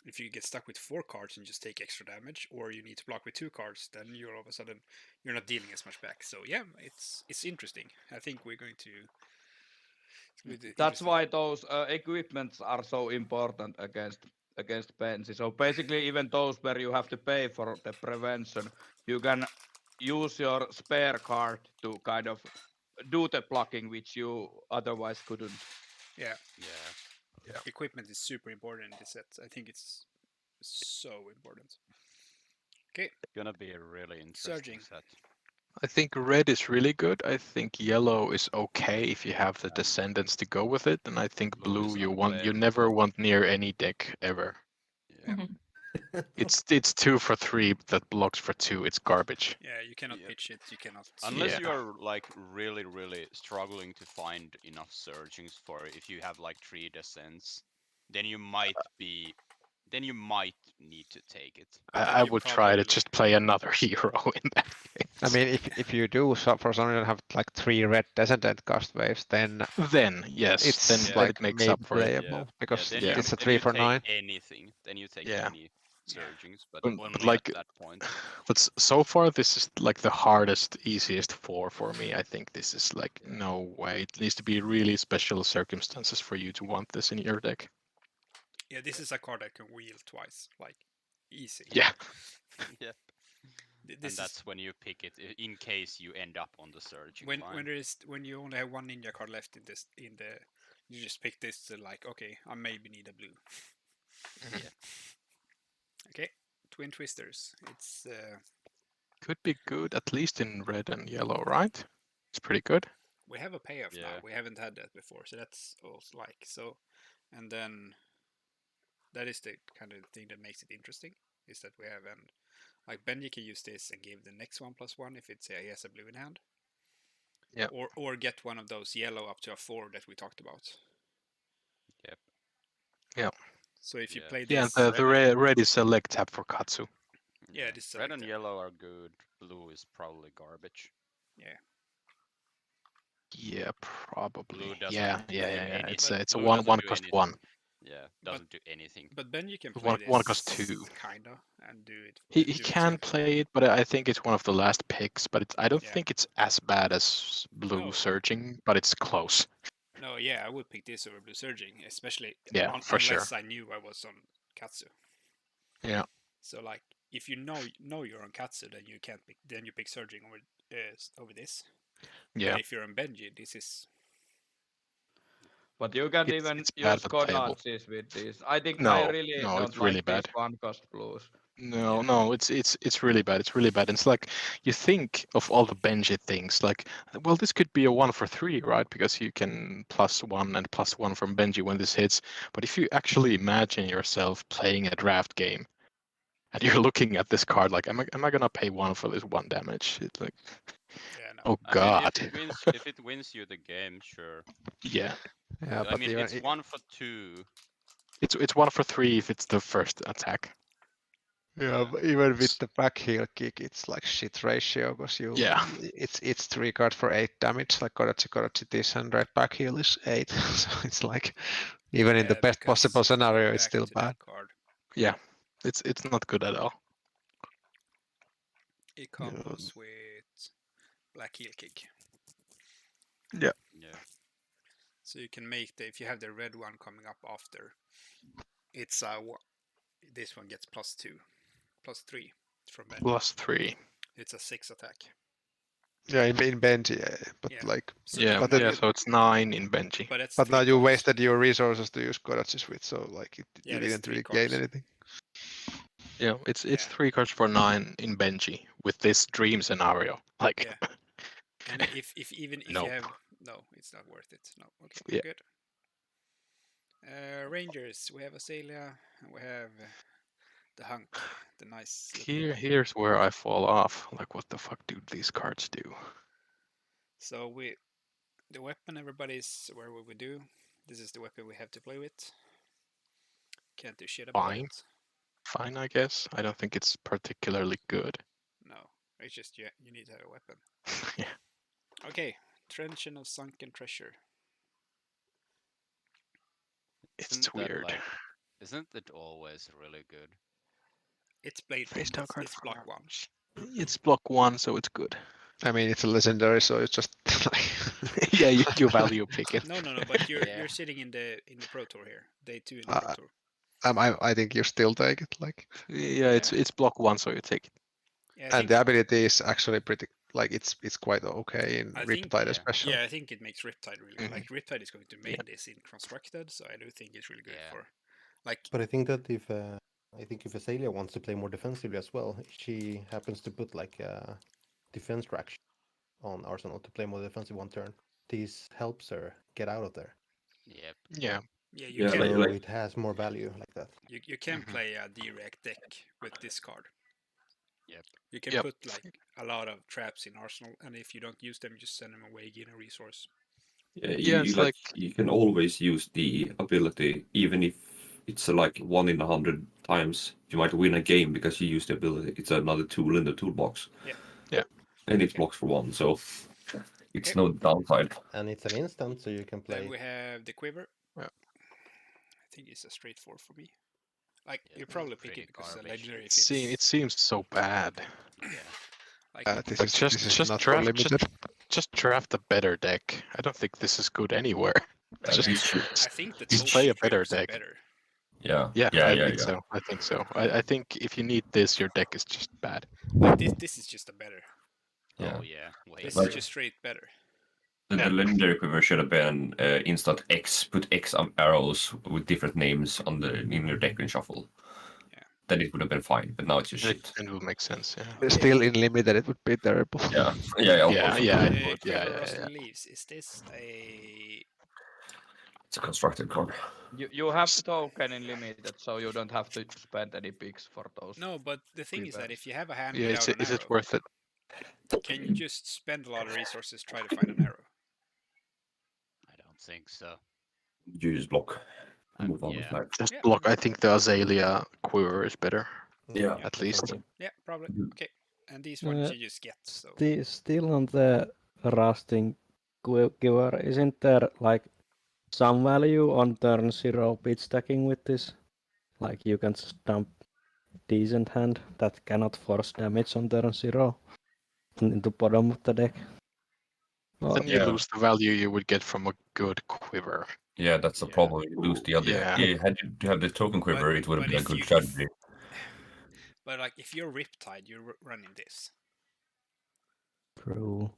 if you get stuck with 4 cards and just take extra damage, or you need to block with 2 cards, then you're all of a sudden you're not dealing as much back. So yeah, it's interesting. I think we're going to. That's why those equipments are so important against Benji. So basically, even those where you have to pay for the prevention, you can use your spare card to kind of do the blocking which you otherwise couldn't. Yeah. Yeah. Equipment is super important in this set. I think it's so important. Okay. Gonna be a really interesting set. I think red is really good. I think yellow is okay if you have the descendants to go with it, and I think blue you never want near any deck ever. Yeah. It's 2 for 3 that blocks for 2. It's garbage. Yeah, you cannot pitch it. You cannot. Unless you're like really struggling to find enough searchings for if you have like 3 descents, then you might need to take it. I would try to just play another hero in that game. I mean, if you do so for some reason have like 3 red Descendant cast waves, then yes, it's then Yeah. like it makes maybe up for it. playable because then Yeah. it's a then you 3 for take 9. anything. Then you take Yeah. any surgings, but But only like, at that point. but so far this is like the hardest, easiest 4 for me. I think this is like no way. It needs to be really special circumstances for you to want this in your deck. Yeah, this is a card I can wheel twice, like easy. Yeah. Yep. This And is that's when you pick it in case you end up on the surging when line. when you only have one ninja card left in the you just pick this to like, okay, I maybe need a blue. Yeah. Okay, Twin Twisters. It's Could be good, at least in red and yellow, right? It's pretty good. we have a payoff now. Yeah. We haven't had that before, so that's also like so. And then that is the kind of thing that makes it interesting is that we have and like Benji can use this and give the next one +1 if it's he has a blue in hand. Yeah. Or get one of those yellow up to a 4 that we talked about. Yep. Yeah. So if you Yeah. play Yeah, this, the red is select tap for Katsu. Yeah, this is red like and that. yellow are good. Blue is probably garbage. Yeah. Yeah, probably. Blue doesn't Yeah. do anything. It's a Blue one doesn't do cost anything. 1. Yeah, doesn't do anything. But then you can play One this cost 2. kinda and do it. He do it can smart. play it, but I think it's one of the last picks. But I don't Yeah. think it's as bad as blue No. surging, but it's close. No, yeah, I would pick this over blue surging, especially Yeah, for sure. unless I knew I was on Katsu. Yeah. So like, if you know you're on Katsu, then you can't pick. Then you pick surging over this. Yeah. But if you're on Benji, this is. But you can't It's- even it's bad use but playable. Kodachis with this. I think No, I really no, don't it's really like bad. these one cost blues. No, no, it's really bad. It's really bad. It's like you think of all the Benji things, like, well, this could be a 1 for 3, right? Because you can +1 and +1 from Benji when this hits. But if you actually imagine yourself playing a draft game, and you're looking at this card, like, am I gonna pay 1 for this 1 damage? It's like, Yeah, no. oh I mean, god. if it wins you the game, sure. Yeah, Yeah, I but mean, even it's 1 for 2. it's 1 for 3 if it's the first attack. yeah, but even with the back heel kick, it's like shit ratio because Yeah. it's 3 cards for 8 damage. Like Kodachi this and red back heel is 8, so it's like even in the Yeah, best because possible if we go scenario, it's back still to bad. that card, Yeah, it's not good at all. it combos with black heel kick. Yeah. Yeah. So you can make if you have the red one coming up after, it's this one gets +2, +3 from Benji. +3. It's a 6 attack. Yeah, in Benji, but Yeah. like, So Yeah, but now then- yeah. So it's 9 in Benji. But that's but now 3 you cards. wasted your resources to use Kodachis with, so like Yeah, you that's didn't 3 really cards. gain anything. Yeah, it's Yeah. 3 cards for 9 in Benji with this dream scenario. Like, Yeah. And if even if Nope. you have it's not worth it. No, okay, Yeah. good. Rangers, we have Azalea, and we have the hunk, the nice. here's where I fall off. Like, what the fuck do these cards do? So the weapon, everybody's where we would do. This is the weapon we have to play with. Can't do shit about Fine. it. Fine, I guess. I don't think it's particularly good. No, it's just you need to have a weapon. Yeah. Okay, Trenchant of Sunken Treasure. It's Isn't that, weird. like, isn't it always really good? It's blade. Face down card It's for block 1. It's block 1, so it's good. I mean, it's a legendary, so it's just like Yeah, you value pick it. No, but you're Yeah. you're sitting in the Pro Tour here. Day 2 in the Pro Tour. I think you still take it. Like, Yeah, it's block 1, so you take it. Yeah, I and think, the ability is actually pretty. Like, it's quite okay in I think- Riptide, yeah. especially. yeah, I think it makes Riptide really good. Mhm. Like Riptide is going to main Yeah. this in Constructed, so I do think it's really good Yeah. for like But I think that if Azalea wants to play more defensively as well, if she happens to put like a defense traction on Arsenal to play more defensive one turn, this helps her get out of there. Yep. Yeah. yeah, you Yeah, can So like- it has more value like that. you can Mhm. play a direct deck with this card. Yep. You can Yep. put like a lot of traps in Arsenal, and if you don't use them, just send them away, gain a resource. Yeah, Yeah, it's like- you can always use the ability, even if it's like 1 in 100 times. You might win a game because you use the ability. It's another tool in the toolbox. and it blocks for 1, so it's Yep. no downside. And it's an instant, so you can Then play. we have the quiver. Yeah. I think it's a straight 4 for me. Like Yeah, you that's probably pick pretty it because it's a garbage. legendary. It seems so bad. Yeah. Like This Like is just this is just not draft limited. just draft a better deck. I don't think this is good anywhere. This should, I think the just total play a better triggers deck. better. yeah, I think so. I think so. I think if you need this, your deck is just bad. Like this is just a better. Yeah. Oh yeah. Way This Like- is just straight better. The legendary quiver should have been instant X, put X arrows with different names on in your deck and shuffle. Yeah. Then it would have been fine, but now it's just shit. It would make sense. Yeah. Okay. Still in limited, it would be terrible. Yeah, of Yeah, course. yeah, it The would. quiver Yeah. rusting leaves. Is this a? It's a constructed card. You have the token in limited, so you don't have to spend any picks for those. No, but the thing is that Quivers. if you have a hand Yeah, without an is arrow, it worth it? can you just spend a lot of resources try to find an arrow? I don't think so. You just block. Move on with Yeah. life. Just Yeah, block. probably. I think the Azalea quiver is better, Yeah. at least. definitely. Yeah, probably. Mhm. Okay, and these ones you just get. So Still on the rusting quiver, isn't there like some value on turn 0 pitch stacking with this? Like you can just dump decent hand that cannot force damage on turn 0 into bottom of the deck. Then you Yeah. lose the value you would get from a good quiver. Yeah, that's the Yeah. problem. You lose the other. Yeah. Had you had the token quiver, it would have but been a if good you- strategy. but like if you're Riptide, you're running this. True.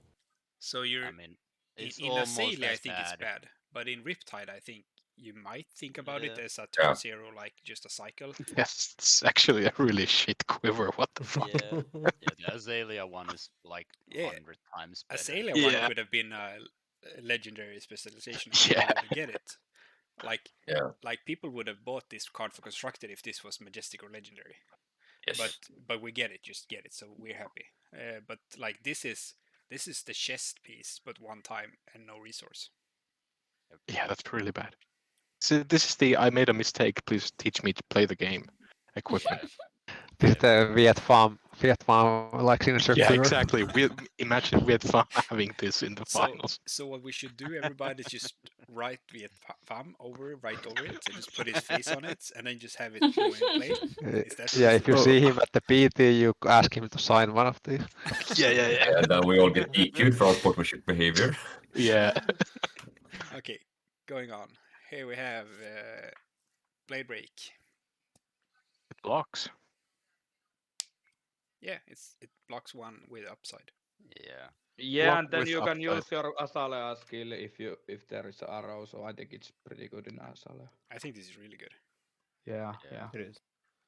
So you're I mean, it's in almost Azalea, I as think bad. it's bad, but in Riptide, I think you might think about it Yeah. as a turn Yeah. 0, like just a cycle. Yes, it's actually a really shit quiver. What the fuck? Yeah. Yeah, the Azalea one is like Yeah. 100 times better. Azalea Yeah. one could have been a legendary specialization. Yeah. People would get it. Like Yeah. like people would have bought this card for constructed if this was majestic or legendary. Yes. But we get it, just get it, so we're happy. But like this is the chest piece, but one time and no resource. Yeah, that's really bad. So this is the I made a mistake. Please teach me to play the game. Equipment. This is the Vietnam like signature Yeah, quiver. exactly. Imagine Vietnam having this in the So finals. so what we should do, everybody, is just write Vietnam right over it, and just put his face on it, and then just have it go in play. Is that Yeah, if you Oh. see him at the PT, you ask him to sign one of these. Yeah. And then we all get EQ'd for our sportsmanship behavior. Yeah. Okay, going on. Here we have Blade Break. It blocks. Yeah, it blocks 1 with upside. Yeah. Yeah, Block and then with you can upside. use your Azalea skill if there is an arrow. So I think it's pretty good in Azalea. I think this is really good. Yeah. It is.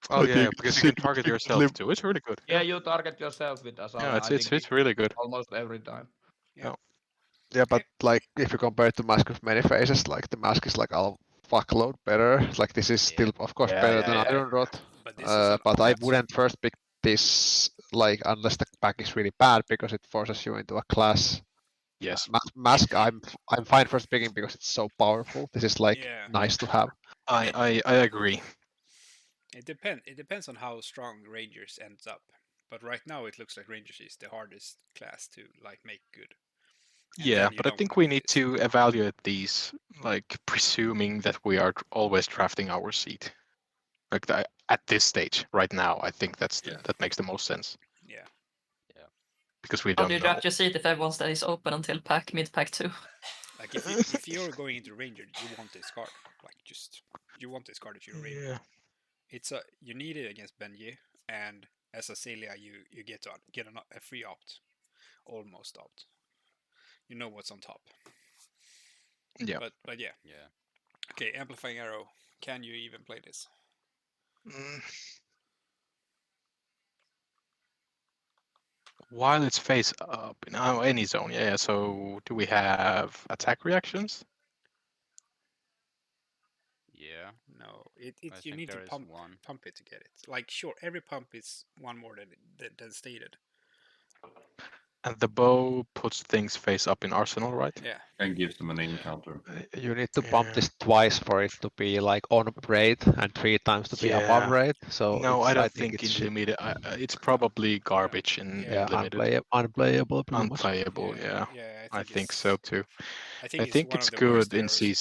Oh I yeah, think because you can target yourself too. It's really good. Yeah, you target yourself with Azalea. Yeah, I think it's really good. almost every time. Yeah, but like if you compare it to Mask of Many Faces, like the mask is like a fuckload better. Like this is still of course Yeah, better yeah, than yeah. Iron Rod. But this is an But I art. wouldn't first pick this like unless the pack is really bad because it forces you into a class. Yes. Mask I'm fine first picking because it's so powerful. This is like Yeah. nice to have. I agree. It depends on how strong Rangers ends up. But right now it looks like Rangers is the hardest class to like make good. And Yeah, then you but I don't think wanna we pick need this. to evaluate these, like presuming that we are always drafting our seat. Like at this stage, right now, I think that makes the most sense Yeah. because we How don't do you know. draft your seat if everyone stays open until mid pack 2? Like if you're going into Ranger, you want this card. Like just you want this card if you're Ranger. Yeah. It's you need it against Benji, and as a Celia you get a free opt, almost opt. You know what's on top. Yeah. But yeah. Yeah. Okay, amplifying arrow. Can you even play this? Mm. While it's face up in any zone, yeah. So do we have attack reactions? Yeah. No. I You think need to there is one. pump it to get it. Like sure, every pump is one more than stated. And the bow puts things face up in arsenal, right? Yeah. And gives them a name counter. You need to bump Yeah. this twice for it to be like on rate and 3 times to be above Yeah. rate. So No, I I don't think think it's in shit. limited. It's probably garbage in Yeah, limited. unplayable pretty much. Unplayable, yeah. Yeah, I think so too. I think I it's think one it's of the worst good in arrows typically.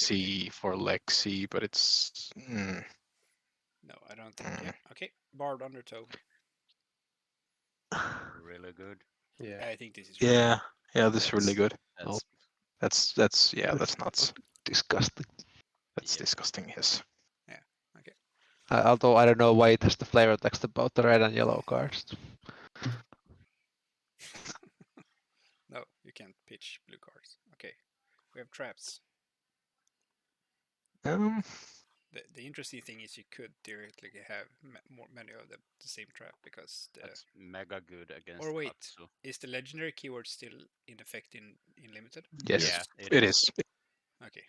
CC for Lexi, but it's. No, I don't think. Yeah. Okay. Bard Undertow. Really good. Yeah. I think this is really Yeah, yeah, this is really good. That's That's yeah, that's nuts. Disgusting. That's Yep. disgusting. Yes. Yeah. Okay. Although I don't know why it has the flavor text about the red and yellow cards. No, you can't pitch blue cards. Okay. We have traps. The interesting thing is you could theoretically have many of them the same trap because that's mega good against or wait, Katsu. is the legendary keyword still in effect in limited? Yes, Yeah, it is. Okay.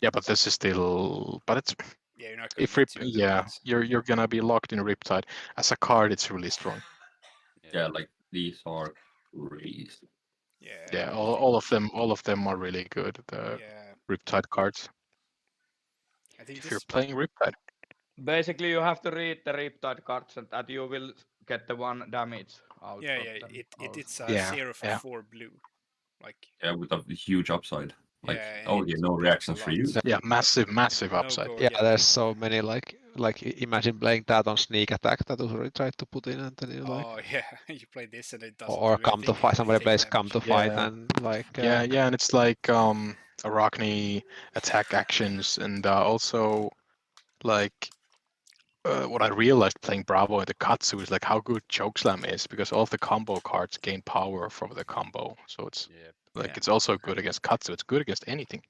Yeah, but this is still. But it's. Yeah, you're not going If to get Rip, two of them yeah, once. you're gonna be locked in Riptide. As a card, it's really strong. Yeah, like these are crazy. Yeah, I all think- of them are really good. The Yeah, Riptide cards. I think If you're this. playing Riptide, Basically, you have to read the Riptide cards and that you will get the 1 damage out Yeah, of yeah. them. It's a Yeah, 0 for yeah. 4 blue. Like Yeah, with a huge upside. Like, yeah, oh it yeah, no blocks reactions a for you. lot. Yeah, massive No upside. go Yeah, again. there's so many like imagine playing that on sneak attack that Usuri tried to put in and then you like Oh yeah, you play this and it doesn't or do come to anything. fight And you somebody take plays come damage. to fight Yeah. and like Yeah, and it's like Arachne attack actions, and also like what I realized playing Bravo in the Katsu is like how good Chokeslam is because all of the combo cards gain power from the combo. So it's like Yeah. it's also good against Katsu. It's good against anything.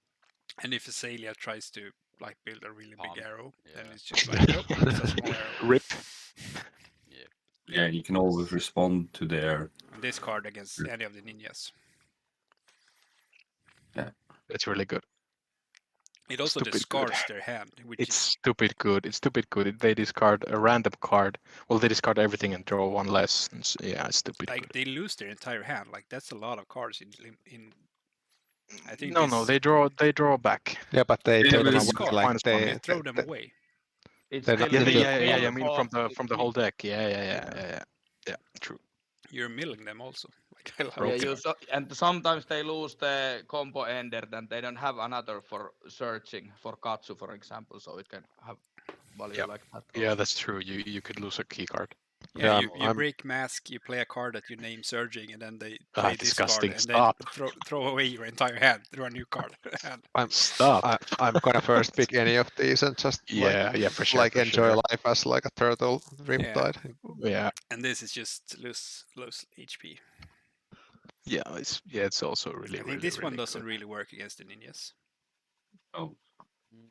And if Azalea tries to like build a really big arrow, then yeah. it's just like nope, it's a small arrow. Rip. Yeah, you can always respond to their. And this card against any of the ninjas. Yeah. It's really good. It also Stupid discards good. their hand, which It's is stupid good. It's stupid good. They discard a random card. Well, they discard everything and draw one less. Yeah, it's stupid like good. they lose their entire hand. Like that's a lot of cards in. I think No, they draw back. yeah, but they They throw have them a away discard. like minus They one. throw them away. It's They're still not- Yeah, I mean for- from the whole deck. Yeah, true. You're milling them also. Like I love Yeah, it. and sometimes they lose the combo ender, then they don't have another for searching for Katsu, for example, so it can have value Yeah. like that. Yeah, also. that's true. You could lose a key card. Yeah, Yeah, you break mask, you play a card that you name surging, and then they Ah, play this card, disgusting. and Stop. then throw away your entire hand, draw a new card. And Stop. I'm gonna first pick any of these and just Yeah, for sure. like for enjoy sure. life as like a turtle Riptide. Yeah, and this is just lose HP. it's also really. I think really, this one really doesn't good. really work against the ninjas. Oh.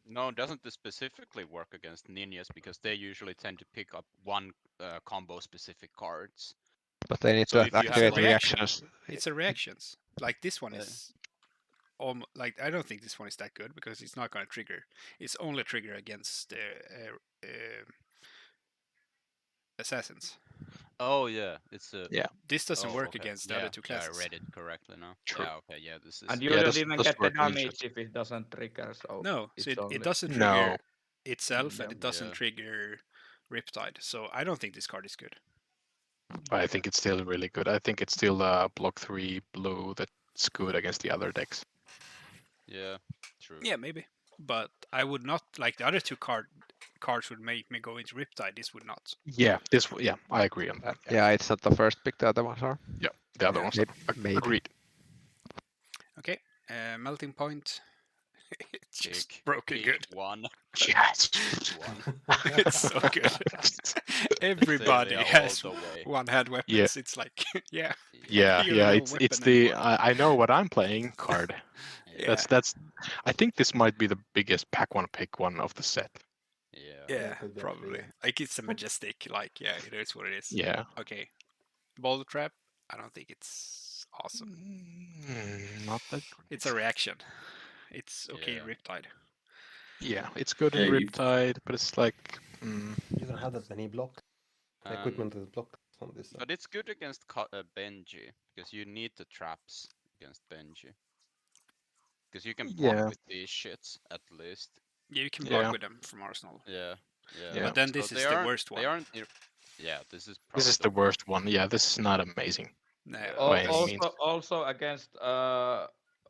No, doesn't this specifically work against ninjas because they usually tend to pick up one combo specific cards. But they need So to if you have activate like- reactions. It's a reactions. Like this one is. Like I don't think this one is that good because it's not going to trigger. It's only trigger against assassins. Oh yeah, it's a. Yeah. This doesn't Oh, work okay. against the Yeah, other two yeah, classes. I read it correctly now. True. Yeah, okay, yeah, this is. And you Yeah, don't this even does get the work in damage ninjas. if it doesn't trigger. So No, so it's only- it doesn't No. trigger itself, and Yeah. it doesn't Yeah. trigger Riptide. So I don't think this card is good. I think it's still really good. I think it's still block 3 blue that's good against the other decks. Yeah, true. Yeah, maybe. But I would not like the other two cards would make me go into Riptide. This would not. Yeah, I agree on that. Yeah, it's not the first pick, the other ones are. Yeah, the other Yeah. ones. Maybe. Agreed. Okay, melting point. It's just Pick- broken pick good. one. Yes. One. It's so good. Everybody Celia has all the way. one-hand weapons. Yeah. It's like yeah. Yeah, You don't know it's weapon the anymore. I know what I'm playing card. Yeah. That's I think this might be the biggest pack one pick one of the set. Yeah. Yeah, could be probably. actually, Like it's a majestic. Like yeah, it is what it is. Yeah. Okay, boulder trap. I don't think it's awesome. Not that. It's a reaction. It's okay in Yeah. Riptide. Yeah, it's good in Yeah, Riptide, but it's like. You don't have that many block. And Equipment is blocked. on this side. But it's good against Benji because you need the traps against Benji. Because you can block Yeah. with these shits at least. Yeah, you can block Yeah. with them from Arsenal. Yeah, yeah. Yeah. But then So this they is the aren't. worst They one. aren't. Yeah, this is probably This is the worst one. Yeah, this is not amazing No, by any because means. Also against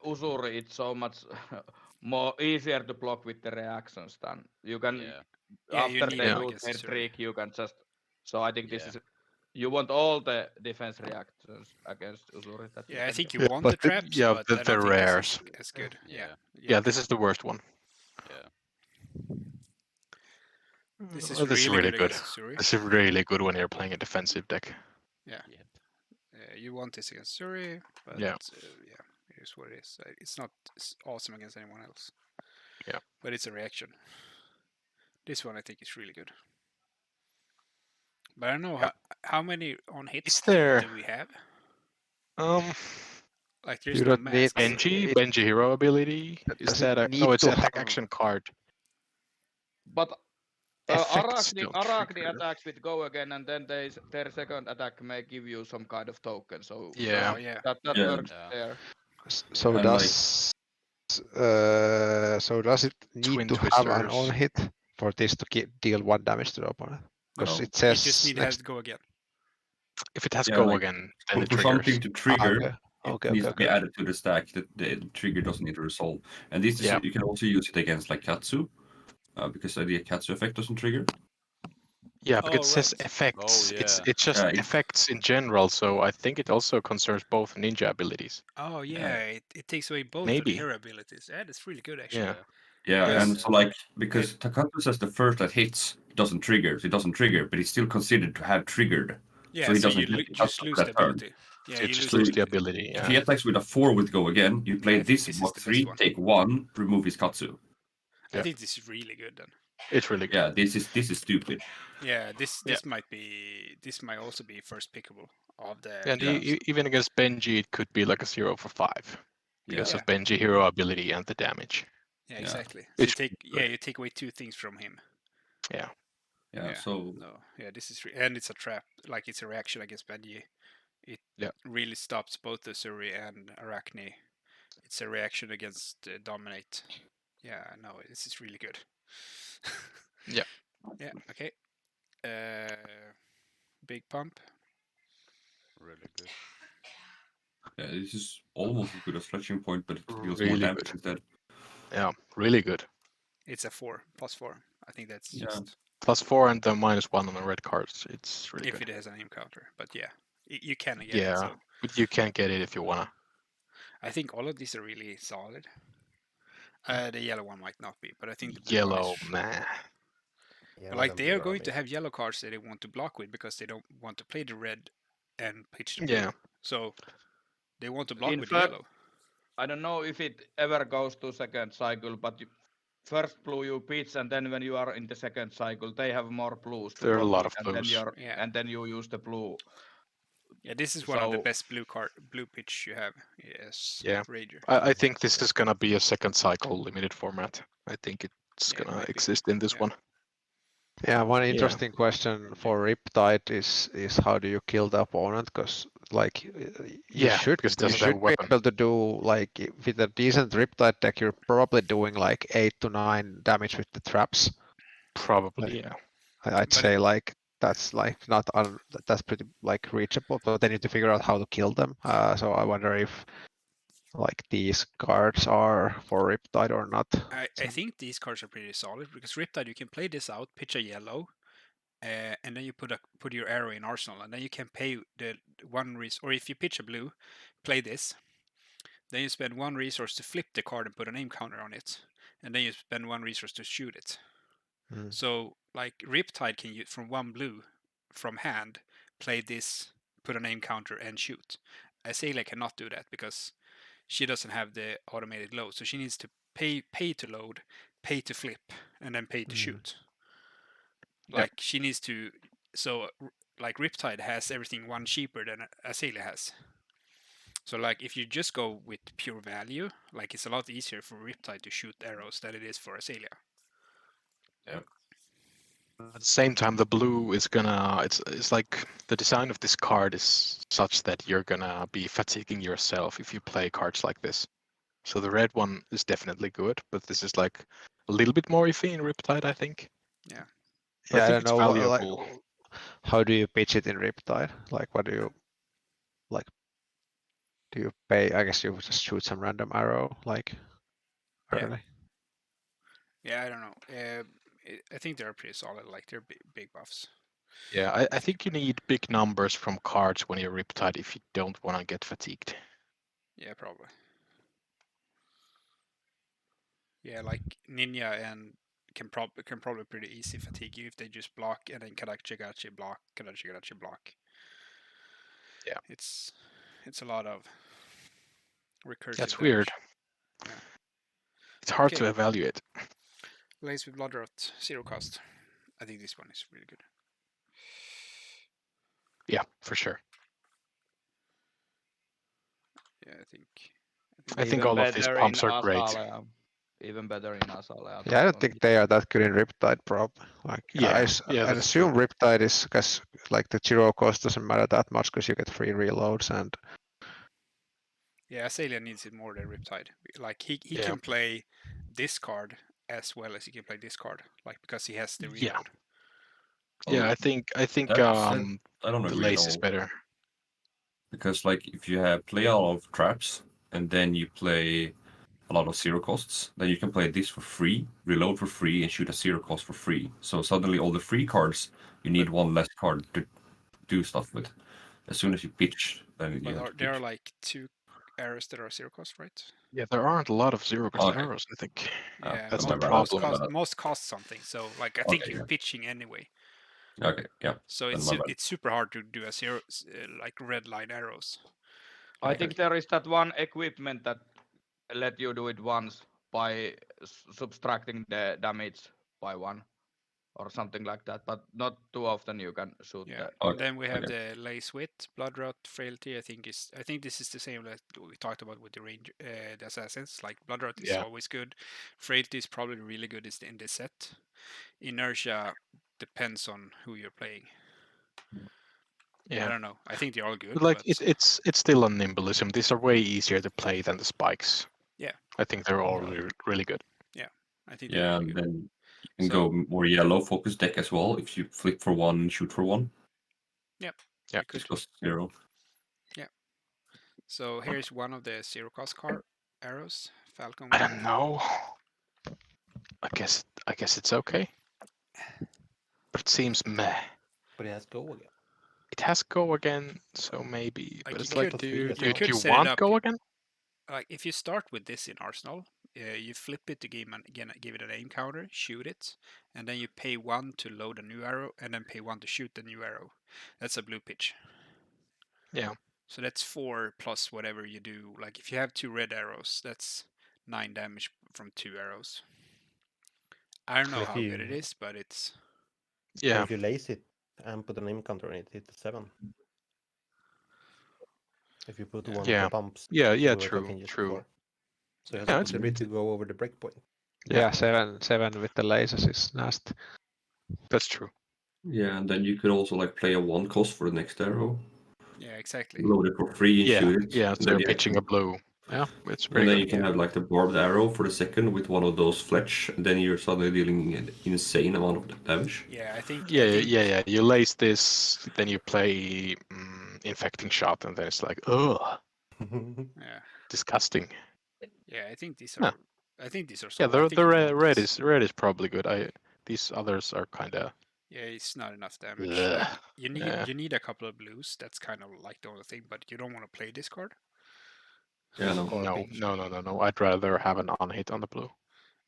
Usuri, it's so much more easier to block with the reactions than you can. Yeah. yeah, you After need they them Yeah. use against their Suri. trick, you can just. So I think this Yeah. is. You want all the defense reactions against Usuri that you Yeah, I can think get. you want the traps, yeah, but the, I the don't think this rares. is as good. Yeah. Yeah, this is the worst one. Yeah. This is Oh, this is really really good good. against Suri. This is really good when you're playing a defensive deck. Yeah. Yep. You want this against Suri, but Yeah. yeah, it is what it is. It's not awesome against anyone else. Yeah. But it's a reaction. This one I think is really good. But I don't know how many on hits Is there- do we have? Like there's You no don't need- masks. Benji hero ability. Is Does it that need no? It's to an attack have- action card. But Effects don't Arachne trigger. attacks with go again, and then their second attack may give you some kind of token. So Yeah. Oh yeah. that Yeah. works Yeah. there. So And does it need Twin to have an twisters. on hit for this to deal 1 damage to the opponent? Because No, it It says just need next. to go again. If it has Yeah, go like, again, then it for triggers. something to trigger, Okay. it needs to be added to the stack. That the trigger doesn't need to resolve. And this is Yeah. you can also use it against like Katsu, because the Katsu effect doesn't trigger. Yeah, because Oh, it says right. effects. Oh, It's yeah. it's just Yeah, it- effects in general. So I think it also concerns both ninja abilities. Oh yeah, it takes away both of Maybe. the hero abilities. Yeah, that's really good actually. Yeah. Yeah, Yes. and so like because Takatsu says the first that hits doesn't trigger, so it doesn't trigger, but it's still considered to have triggered. Yeah, so he so doesn't you get the just Katsu lose for the that turn. ability. Yeah, So you you just lose lose the ability. If Yeah. he attacks with a 4 with go again, you play I think this this is block the best 3, one. take 1, remove his Katsu. I think this is really good then. It's really good. Yeah, this is stupid. Yeah, this might also be first pickable of the. And Yeah. even against Benji, it could be like a 0 for 5 because Yeah. of Benji hero ability and the damage. Yeah, Yeah. exactly. So It's you take away 2 things from him. Yeah. Yeah, so No, yeah, this is and it's a trap. Like it's a reaction against Benji. It really stops both the Suri and Arachne. It's a reaction against Dominate. Yeah, no, this is really good. Yeah. Yeah. Okay. Big pump. Really good. yeah, this is almost as good as Fletching Point, but it deals more Really damage good. instead. Yeah, really good. It's a 4 +4. I think that's Yeah. just +4 and the -1 on the red cards. It's really if good. it has an aim counter. But yeah, you can get Yeah, it. So but you can get it if you wanna. I think all of these are really solid. The yellow one might not be, but I think the blue one Yellow, is. nah. But like they are going to have yellow cards that they want to block with because they don't want to play the red and pitch the blue. Yeah. So they want to block In with fact, yellow. I don't know if it ever goes to second cycle, but first blue you pitch, and then when you are in the second cycle, they have more blues. There are a block lot with, of and then blues. Yeah. and then you use the blue. Yeah, this is one of the So- best blue pitch you have. Yes. Yeah. Rager. I think this is gonna be a second cycle limited format. I think it's Yeah, it gonna might be. exist in this Yeah. one. Yeah, one interesting question for Riptide is how do you kill the opponent? Because like you Yeah, should because it doesn't have a be weapon. able to do like with a decent Riptide deck, you're probably doing like 8 to 9 damage with the traps. Probably, yeah. I'd But say like that's like not that's pretty like reachable, but then you have to figure out how to kill them. So I wonder if like these cards are for Riptide or not. I think these cards are pretty solid because Riptide you can play this out, pitch a yellow, and then you put your arrow in Arsenal, and then you can pay the 1 resource. Or if you pitch a blue, play this, then you spend 1 resource to flip the card and put an aim counter on it, and then you spend 1 resource to shoot it. So like Riptide can use from 1 blue from hand, play this, put an aim counter and shoot. Azalea cannot do that because she doesn't have the automated load, so she needs to pay to load, pay to flip, and then pay to shoot. Like she needs to. So like Riptide has everything 1 cheaper than Azalea has. So like if you just go with pure value, like it's a lot easier for Riptide to shoot arrows than it is for Azalea. At the same time, the blue is gonna. It's like the design of this card is such that you're gonna be fatiguing yourself if you play cards like this. So the red one is definitely good, but this is like a little bit more iffy in Riptide, I think. Yeah. But Yeah, I I think don't it's know. valuable. How do you pitch it in Riptide? Like, what do you like? Do you pay? I guess you just shoot some random arrow, like Yeah. early. Yeah, I don't know. I think they're pretty solid. Like they're big buffs. Yeah, I think you need big numbers from cards when you're Riptide if you don't want to get fatigued. Yeah, probably. Yeah, like Ninja and can probably pretty easy fatigue you if they just block and then Kadachi block, Kadachi block. Yeah. It's a lot of recursive That's damage. weird. Yeah. It's hard Okay. to evaluate. Lace with Bloodrot, 0 cost. I think this one is really good. Yeah, for sure. Yeah, I think all of these pumps are great. Even better in Azalea. Yeah, I don't think they are that good in Riptide, prob. Like, Yeah, I that's assume true. Riptide is because like the zero cost doesn't matter that much because you get free reloads and. Yeah, Azalea needs it more than Riptide. Like he Yeah. can play this card as well as he can play this card, like because he has the reload. Yeah. Yeah, I think I don't the agree at lace is all. better. Because like if you have play a lot of traps and then you play a lot of zero costs, then you can play this for free, reload for free, and shoot a zero cost for free. So suddenly all the free cards, you need one less card to do stuff with. As soon as you pitch, then you have to There are pitch. like 2 arrows that are 0 cost, right? Yeah, there aren't a lot of zero cost Okay. arrows, I think. Yeah, That's the remember, problem. most cost something. So like I think Okay, you're yeah. pitching anyway. Okay, yeah. So then it's my bad. it's super hard to do a zero like red line arrows. I think there is that one equipment that let you do it once by subtracting the damage by 1 or something like that, but not too often you can shoot Yeah. that. And then we have okay. the lace wit, bloodrot, frailty. I think this is the same that we talked about with the range, the assassins. Like bloodrot is Yeah. always good. Frailty is probably really good in this set. Inertia depends on who you're playing. Yeah. I don't know. I think they're all good. But like but... it's still a nimblism. These are way easier to play than the spikes. Yeah. I think they're all really good. Yeah. I think Yeah, really and good. then you can go more yellow focus deck as well if you flip for 1 and shoot for 1. Yep. Yeah. This costs 0. Yeah. So here's one of the 0 cost arrows. Falcon. I don't know. I guess it's okay. But it seems meh. But it has go again. It has go again, so maybe. Like but it's you like, could- do you you could set it want up- go again? Like if you start with this in Arsenal, you flip it to give it an aim counter, shoot it, and then you pay 1 to load a new arrow, and then pay 1 to shoot the new arrow. That's a blue pitch. Yeah. So that's 4 plus whatever you do. Like if you have 2 red arrows, that's 9 damage from 2 arrows. I don't know If how you- good it is, but it's Yeah. If you lace it and put an aim counter on it, it's 7. If you put one of Yeah. the pumps. Yeah, we were true, talking just true. before. So it has Yeah, a it's- possibility to go over the breakpoint. Yeah, 7 with the lasers is nasty. That's true. Yeah, and then you could also like play a 1 cost for the next arrow. yeah, exactly. Load it for free and Yeah, shoot it. yeah. and So then you're you have pitching to- a blue. Yeah, it's And pretty then good. you can have like the barbed arrow for the second with one of those fletch, and then you're suddenly dealing an insane amount of damage. Yeah, I think. Yeah. You lace this, then you play infecting shot, and then it's like, oh, Yeah, disgusting. yeah. I think these Yeah. are. I think these are. Yeah, Solid. I think the you want red this. is probably good. These others are kind of. Yeah, it's not enough damage. Ugh. Like you need Yeah. you need a couple of blues. That's kind of like the only thing, but you don't want to play this card. Yeah, no. No. I'd rather have an on-hit on the blue.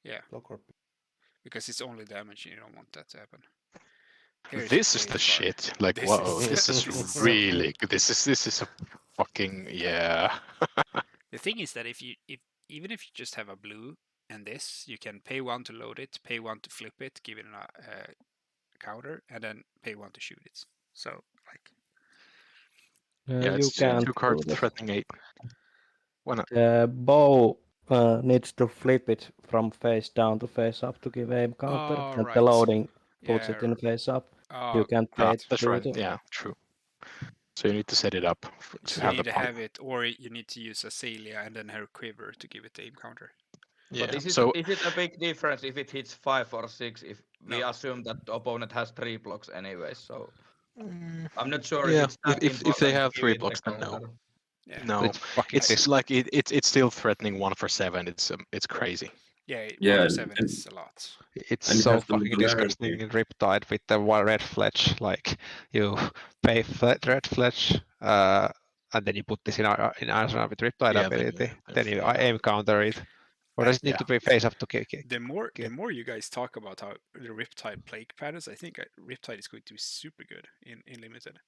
Yeah, Block or because it's only damage, and you don't want that to happen. Here's This is great the card. shit. Like, This whoa, is- this is so really good. good. This is a fucking yeah. The thing is that if even if you just have a blue and this, you can pay 1 to load it, pay 1 to flip it, give it a counter, and then pay 1 to shoot it. So like. Yeah, You it's can 2 cards threatening 8. Why not? The bow needs to flip it from face down to face up to give aim counter, Oh, and right. the loading puts it in face up. Oh, You can't play it That's through right. it. Yeah, true. So you need to set it up so to you have need the to pump. have it, or you need to use Azalea and then her quiver to give it the aim counter. Yeah. But So is it a big difference if it hits 5 or 6 if we No. assume that the opponent has 3 blocks anyway? So mm, I'm not sure yeah, if it's that if they important to have give 3 it the blocks, then no. counter. Yeah. No, It's fucking it's like it's still threatening 1 for 7. It's crazy. Yeah, Yeah, 1 for 7 and- is a lot. It's And it so has the fucking disgusting modularity. in Riptide with the red fletch. Like you pay red fletch, and then you put this in Arsenal with Riptide Yeah, ability. Then you yeah. aim counter it. Or does it need Yeah. to be face up to kick it? The more you guys talk about how the Riptide plague patterns, I think Riptide is going to be super good in limited.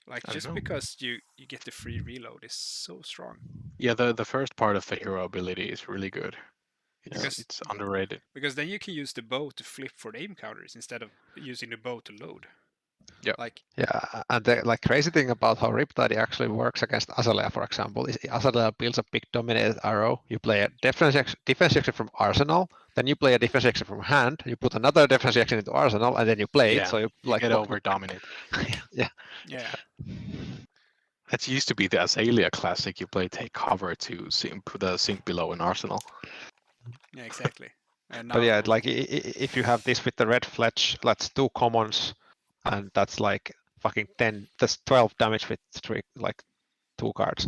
Like I don't just know. because you get the free reload is so strong. Yeah, the first part of the hero ability is really good. It's underrated. Because then you can use the bow to flip for the aim counters instead of using the bow to load. Yeah. Like And the like crazy thing about how Riptide actually works against Azalea, for example, is Azalea builds a big dominated arrow. You play a defense action from Arsenal, then you play a defense action from hand. You put another defense action into Arsenal, and then you play it. So you like get over dominate. yeah. Yeah. That used to be the Azalea classic. You play take cover to put a sink below an Arsenal. Yeah, exactly. And now, But yeah, like if you have this with the red fletch, that's 2 commons, and that's like fucking 10. That's 12 damage with 2 cards.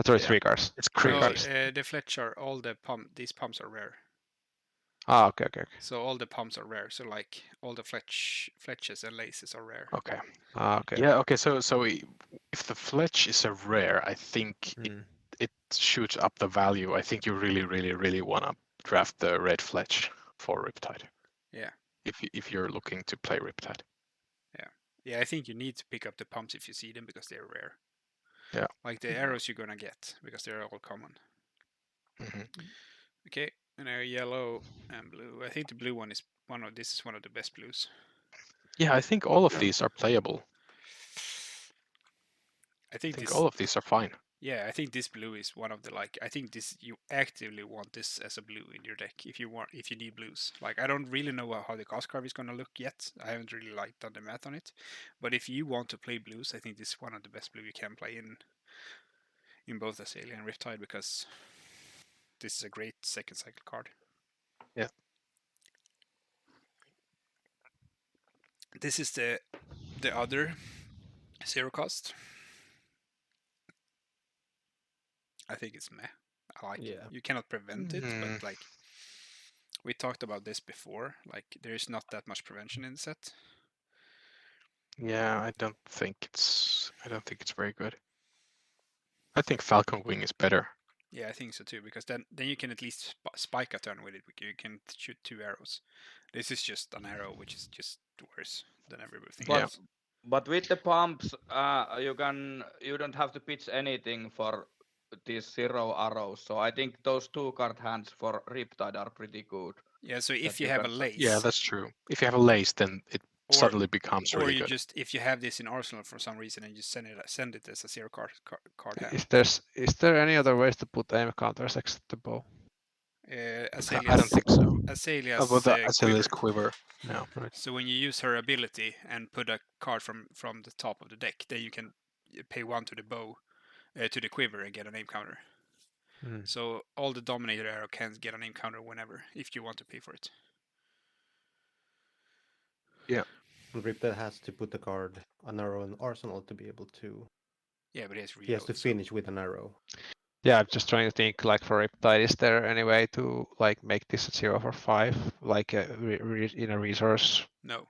Sorry, Yeah. 3 cards. It's Three no, cards. the Fletch are all these pumps are rare. Ah, okay. So all the pumps are rare. So like all the fletches and laces are rare. Okay. Ah, okay. Yeah. Okay. So if the fletch is a rare, I think Mm. it shoots up the value. I think you really want to draft the red fletch for Riptide. Yeah. If you're looking to play Riptide. Yeah, I think you need to pick up the pumps if you see them because they're rare. Yeah. Like the arrows you're gonna get because they're all common. Mhm. Okay, and now yellow and blue. I think the blue one is one of the best blues. Yeah, I think all of these are playable. I think this, all of these are fine. yeah, I think this blue is one of the I think this you actively want this as a blue in your deck if you need blues. Like I don't really know how the cost curve is gonna look yet. I haven't really done the math on it, but if you want to play blues, I think this is one of the best blue you can play in both Azalea and Riptide because this is a great second cycle card. Yeah. This is the other 0 cost. I think it's meh. I like it. You cannot prevent it, but like we talked about this before, like there is not that much prevention in the set. Yeah, I don't think it's very good. I think Falcon Wing is better. Yeah, I think so too, because then you can at least spike a turn with it. You can shoot 2 arrows. This is just an arrow, which is just worse than everything else. But with the pumps, you don't have to pitch anything for these 0 arrows. So I think those 2 card hands for Riptide are pretty good. Yeah, so if you have a lace. Yeah, that's true. If you have a lace, then it suddenly becomes really good. Or you just, if you have this in Arsenal for some reason, and you send it as a 0 card hand. Is there any other ways to put aim counters except the bow? I don't think so. Azalea's quiver. Yeah. Right. So when you use her ability and put a card from the top of the deck, then you can pay 1 to the bow, to the quiver and get an aim counter. So all the dominator arrow can get an aim counter whenever, if you want to pay for it. Yeah. Riptide has to put the card an arrow in Arsenal to be able to. Yeah, but he has to finish with an arrow. Yeah, I'm just trying to think. Like for Riptide, is there any way to like make this a 0 for 5, like in a resource? No,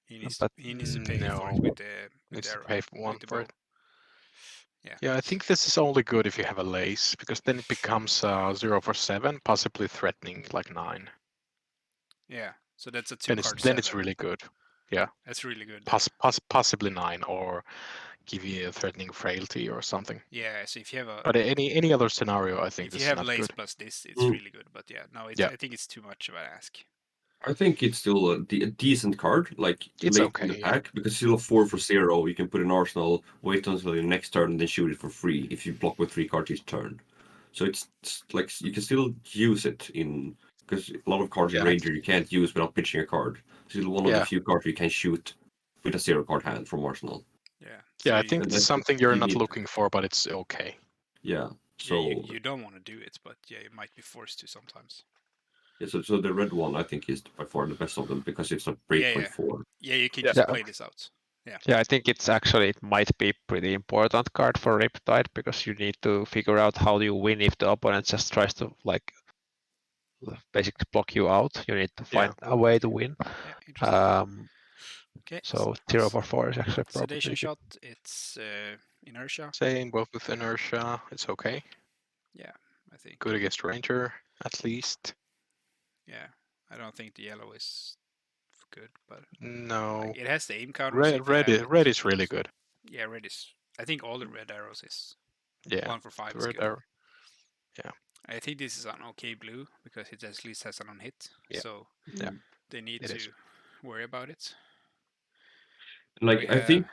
he needs to pay for it with the arrow. Pay for 1 for it. Yeah. Yeah, I think this is only good if you have a lace, because then it becomes 0 for 7, possibly threatening like 9. Yeah, so that's a 2 card. Then it's really good. Yeah, that's really good. Possibly 9, or give you a threatening frailty or something. Yeah, so if you have a. But any other scenario, I think if this you have is not lace good. plus this, it's really good. But yeah, no, I think it's too much of an ask. I think it's still a decent card, like it's late okay, in the pack, because it's still a 4 for 0. You can put an Arsenal, wait until your next turn, and then shoot it for free if you block with 3 cards each turn. So it's like you can still use it in because a lot of cards in Ranger you can't use without pitching a card. So it's one of the few cards you can shoot with a 0-card hand from Arsenal. Yeah. Yeah, I think it's something you're not looking for, but it's okay. Yeah. So you don't want to do it, but yeah, you might be forced to sometimes. Yeah, so the red one I think is by far the best of them because it's a breakpoint 4. Yeah, you can just play this out. Yeah. Yeah, I think it might be pretty important card for Riptide because you need to figure out how do you win if the opponent just tries to like basically block you out. You need to find a way to win. Yeah, interesting. Okay. So 0-4 is actually probably sedation shot. It's inertia. Same, both with inertia. It's okay. Yeah, I think. Good against Ranger, at least. Yeah, I don't think the yellow is good, but no, like, it has the aim counter. Red is really good. Yeah, red is. I think all the red arrows is. 1 for 5 is red good. arrow. Yeah. I think this is an okay blue because it at least has an on hit. Yeah. So they need it to is. worry about it. Like I think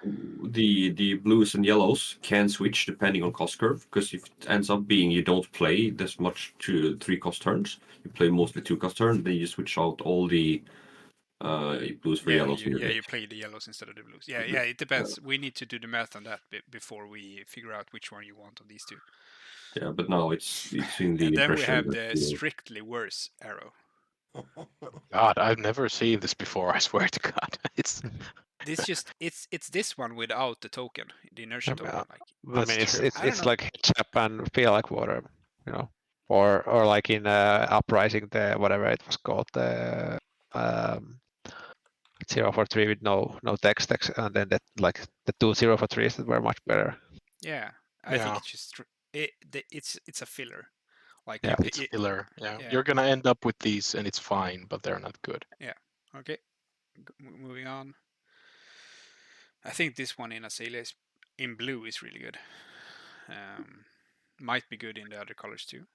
the blues and yellows can switch depending on cost curve because if it ends up being you don't play this much to 3 cost turns, you play mostly 2 cost turns, then you switch out all the blues for yellows. You play the yellows instead of the blues. Yeah, it depends. We need to do the math on that before we figure out which one you want of these two. Yeah, but now it's in the and then we impression have that the strictly worse arrow. God, I've never seen this before. I swear to God, it's it's this one without the token, the inertia token. I mean, it's like heads up and feel like water, you know, or like in Uprising, the whatever it was called, the 0-4-3 with no text, and then that like the 2 0-4-3s that were much better. Yeah, I think it's just it's a filler. Like it's a filler. Yeah, you're gonna end up with these, and it's fine, but they're not good. Yeah. Okay. Moving on. I think this one in Azalea in blue is really good. Might be good in the other colors too.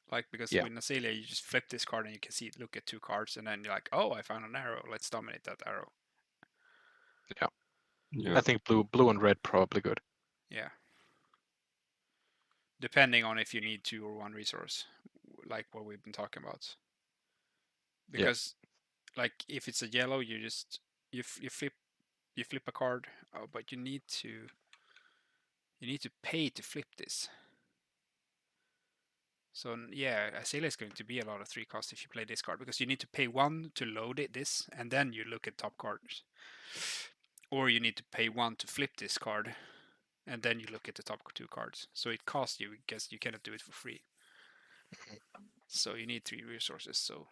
Like because in Azalea you just flip this card and you can see it look at 2 cards and then you're like, oh, I found an arrow. Let's dominate that arrow. Yeah. I think blue and red probably good. Yeah. Depending on if you need 2 or 1 resource, like what we've been talking about. Because like if it's a yellow, you just you flip a card, but you need to pay to flip this. So yeah, Azalea is going to be a lot of 3 cost if you play this card because you need to pay 1 to load this, and then you look at top cards. Or you need to pay 1 to flip this card, and then you look at the top 2 cards. So it costs you because you cannot do it for free. So you need 3 resources. So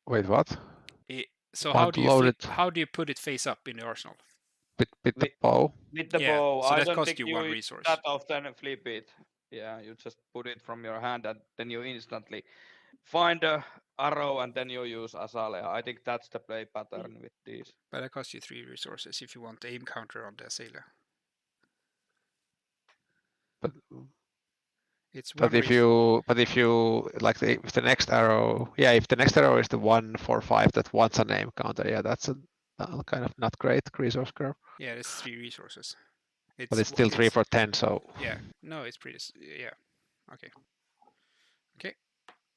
wait, what? So how do you put it face up in the arsenal? With the bow. With the bow. So I that don't costs think you 1 resource. That often flip it. Yeah, you just put it from your hand and then you instantly find a arrow and then you use Azalea. I think that's the play pattern with these. But that costs you 3 resources if you want the aim counter on the Azalea. But it's if you like if the next arrow, if the next arrow is the 1 4 5 that wants a name counter, that's a kind of not great resource curve. Yeah, it's 3 resources. But it's still 3 for 10, so. Yeah, no, it's pretty. Yeah, okay,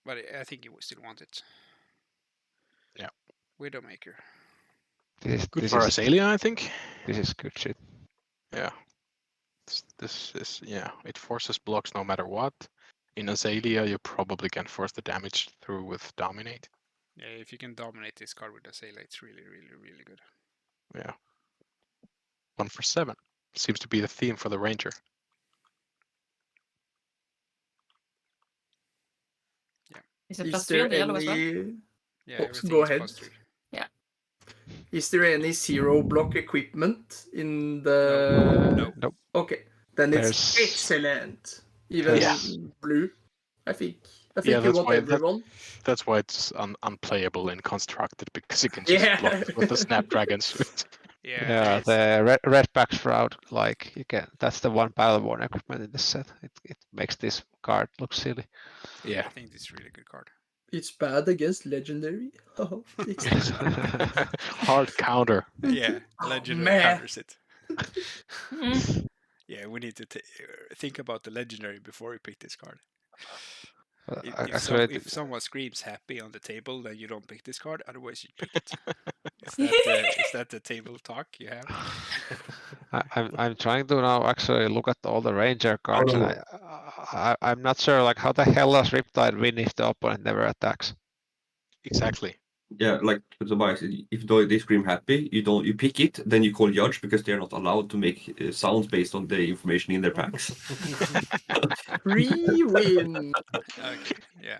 but I think you would still want it. Yeah. Widowmaker. This is good for Azalea, I think. This is good shit. Yeah. This is it forces blocks no matter what. In Azalea, you probably can force the damage through with Dominate. Yeah, if you can dominate this card with Azalea, it's really, really, really good. Yeah. 1 for 7 seems to be the theme for the Ranger. Yeah. Is it +3 the yellow as well? Yeah, go ahead. +3. Yeah. Is there any 0 block equipment in the? No. Nope. Okay, then it's excellent. Even blue, I think. You want everyone. That's why it's unplayable in Constructed because you can just block it with the Snapdragons. Yeah, the red back shroud, like you can. That's the one battle-worn equipment in the set. It makes this card look silly. Yeah, I think this is a really good card. It's bad against legendary. Hard counter. Yeah, legendary counters it. Yeah, we need to think about the legendary before we pick this card. If someone screams happy on the table, then you don't pick this card. Otherwise, you pick it. Is that the table talk you have? I'm trying to now actually look at all the ranger cards, no. and I'm not sure like how the hell does Riptide win if the opponent never attacks? Exactly. Yeah, like Tobias, if they scream happy, you pick it, then you call judge because they're not allowed to make sounds based on the information in their packs. Free win. Okay, yeah.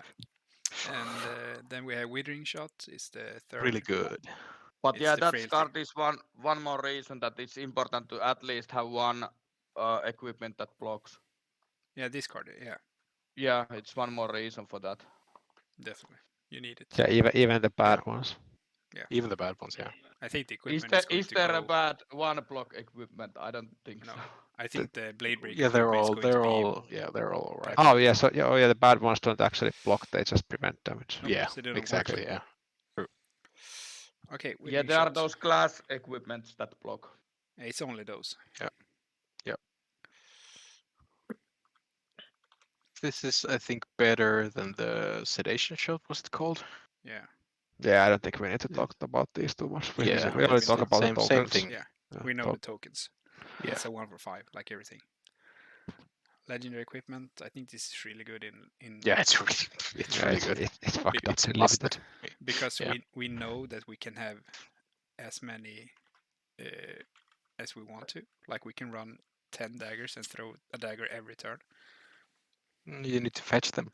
And then we have Withering Shot. Is the third. Really good. But It's yeah, the that frailty. card is one more reason that it's important to at least have one equipment that blocks. Yeah, this card. Yeah, Yeah, it's one more reason for that. definitely. You need it. Yeah, even the bad ones. Yeah. Even the bad ones, yeah. I think the Is equipment there, is going is to there go. a bad one block equipment? I don't think No. so. I think the Blade Breaker Yeah, they're equipment is all going to be. they're all alright. Oh yeah, so yeah, the bad ones don't actually block; they just prevent damage. Nope, Yeah, so they don't exactly. work. Yeah. Okay. Yeah, Withering there are Shot. those class equipments that block. It's only those. This is, I think, better than the sedation shot. What's it called? Yeah. Yeah, I don't think we need to talk about these too much. We Yeah, we already it's talk not- about the same tokens. thing. Yeah. Yeah, We know to- the tokens. Yeah. It's a 1 for 5, like everything. Legendary equipment. I think this is really good in. Yeah, it's really yeah, really good. It's fucked up. It's and busted. limited. Because Yeah. we know that we can have as many as we want to. Like we can run 10 daggers and throw a dagger every turn. You need to fetch them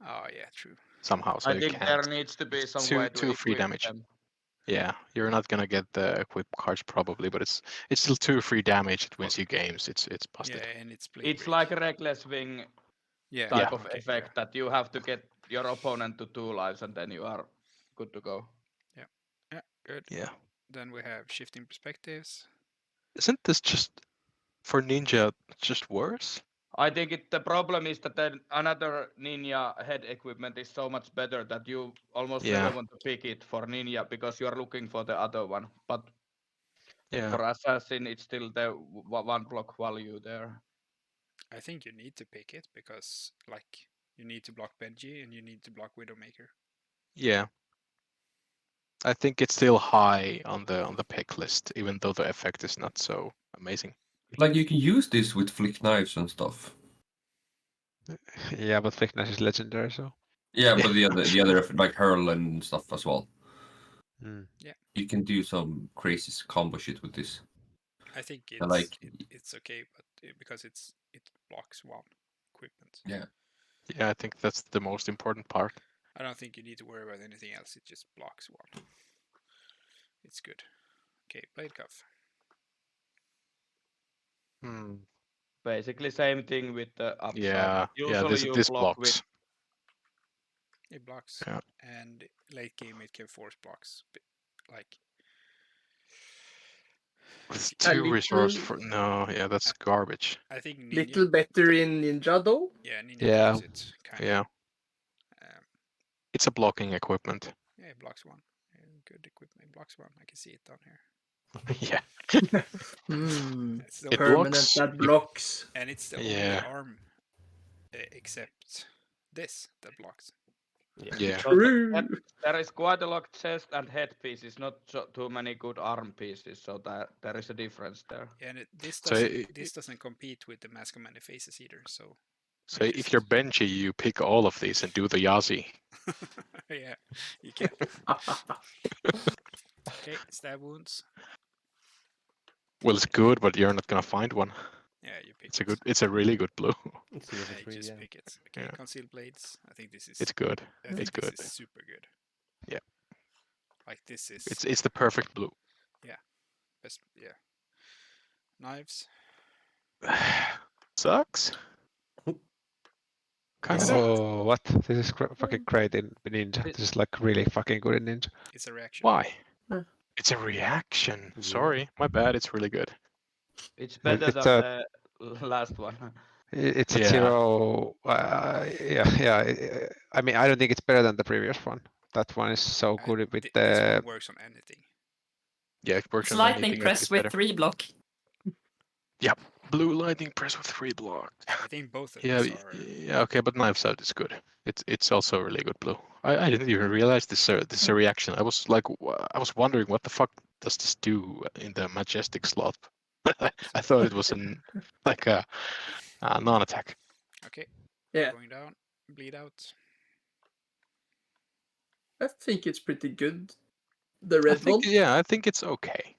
Oh yeah, true. somehow, so I you think can't. there needs to be It's some two- way to two free equip damage. them. Yeah, you're not gonna get the equip cards probably, but it's still 2 free damage. It wins you games. It's busted. Yeah, and it's Blade It's Break. like a reckless wing yeah, type Yeah. of okay, effect that you have to get your opponent to 2 lives and then you are good to go. Yeah, good. Yeah. Then we have Shifting Perspectives. Isn't this just for ninja just worse? I think the problem is that then another ninja head equipment is so much better that you almost Yeah. never want to pick it for ninja because you are looking for the other one. But Yeah. for assassin, it's still the one block value there. I think you need to pick it because like you need to block Benji and you need to block Widowmaker. Yeah. I think it's still high on the pick list, even though the effect is not so amazing. Like you can use this with flick knives and stuff. Yeah, but Thickness is legendary, so. Yeah, but the other like hurl and stuff as well. Mm. Yeah. You can do some crazy combo shit with this. I think I like- it's okay, but because it blocks one equipment. Yeah. Yeah, I think that's the most important part. I don't think you need to worry about anything else. It just blocks one. It's good. Okay, Blade Cuff. Hmm. Basically same thing with the upside. Yeah. Usually you This block blocks. It blocks. Yeah. And late game it can force blocks. Like It's A too resource little- for no. Yeah, that's garbage. I think Ninja. Little better in Ninja though. Yeah, Ninja Yeah. blocks it. Kind Yeah. Of. It's a blocking equipment. Yeah, it blocks one. Good equipment. It blocks one. I can see it down here. Yeah. It's the It only- Permanent blocks. that blocks. and it's the Yeah. only arm except this that blocks. Yeah. True. There is quite a lot of chest and head pieces, not too many good arm pieces, so there is a difference there. And this So doesn't this doesn't compete with the Mask of Many Faces either. So So I if just- you're Benji, you pick all of these and do the Yazi. yeah, you can. Okay, stab wounds. Well, it's good, but you're not gonna find one. Yeah, you pick. It's a really good blue. It's 0 Yeah, for you 3, just yeah. pick it. Okay, Yeah. concealed blades. I think this is. It's good. I think It's this good. is super good. Yeah. Like this is It's the perfect blue. best. Yeah. Knives. Sucks. Kind of. Oh, what? This is fucking great in Ninja. This is like really fucking good in Ninja. It's a reaction. Why? Huh. It's a reaction. Yeah. Sorry, my bad. It's really good. It's better It's than the last one. It's a Yeah. 0. Yeah. I mean, I don't think it's better than the previous one. That one is so good with This the. one works on anything. Yeah, it works It's on lightning anything. press It's with better. 3 block. blue lightning press with 3 blocks. I think both of Yeah, these are. yeah, okay, but Knives Out is good. It's also really good blue. I didn't even realize this this reaction. I was like, I was wondering what the fuck does this do in the majestic slot. I thought it was like a non-attack. Okay. Yeah, Going down. Bleed out. I think it's pretty good. The red one. Yeah, I think it's okay.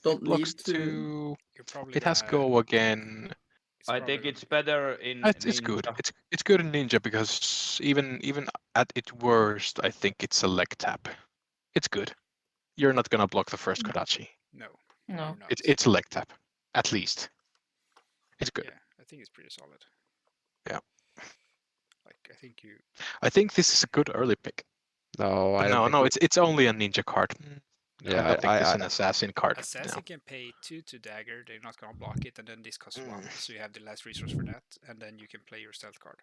Don't It blocks need to. 2. You're probably It has gonna. go again. I think it's better in It's good. Ninja. It's good in Ninja because even at its worst, I think it's a leg tap. It's good. You're not gonna block the first Kodachi. No. No. You're not. It's a leg tap, at least. It's good. Yeah, I think it's pretty solid. Yeah. Like I think you. I think this is a good early pick. No, I But don't think no, we- it's only a ninja card. Yeah, I don't think it's an assassin card. Assassin can pay 2 to dagger. They're not gonna block it, and then this costs 1, so you have the last resource for that, and then you can play your stealth card.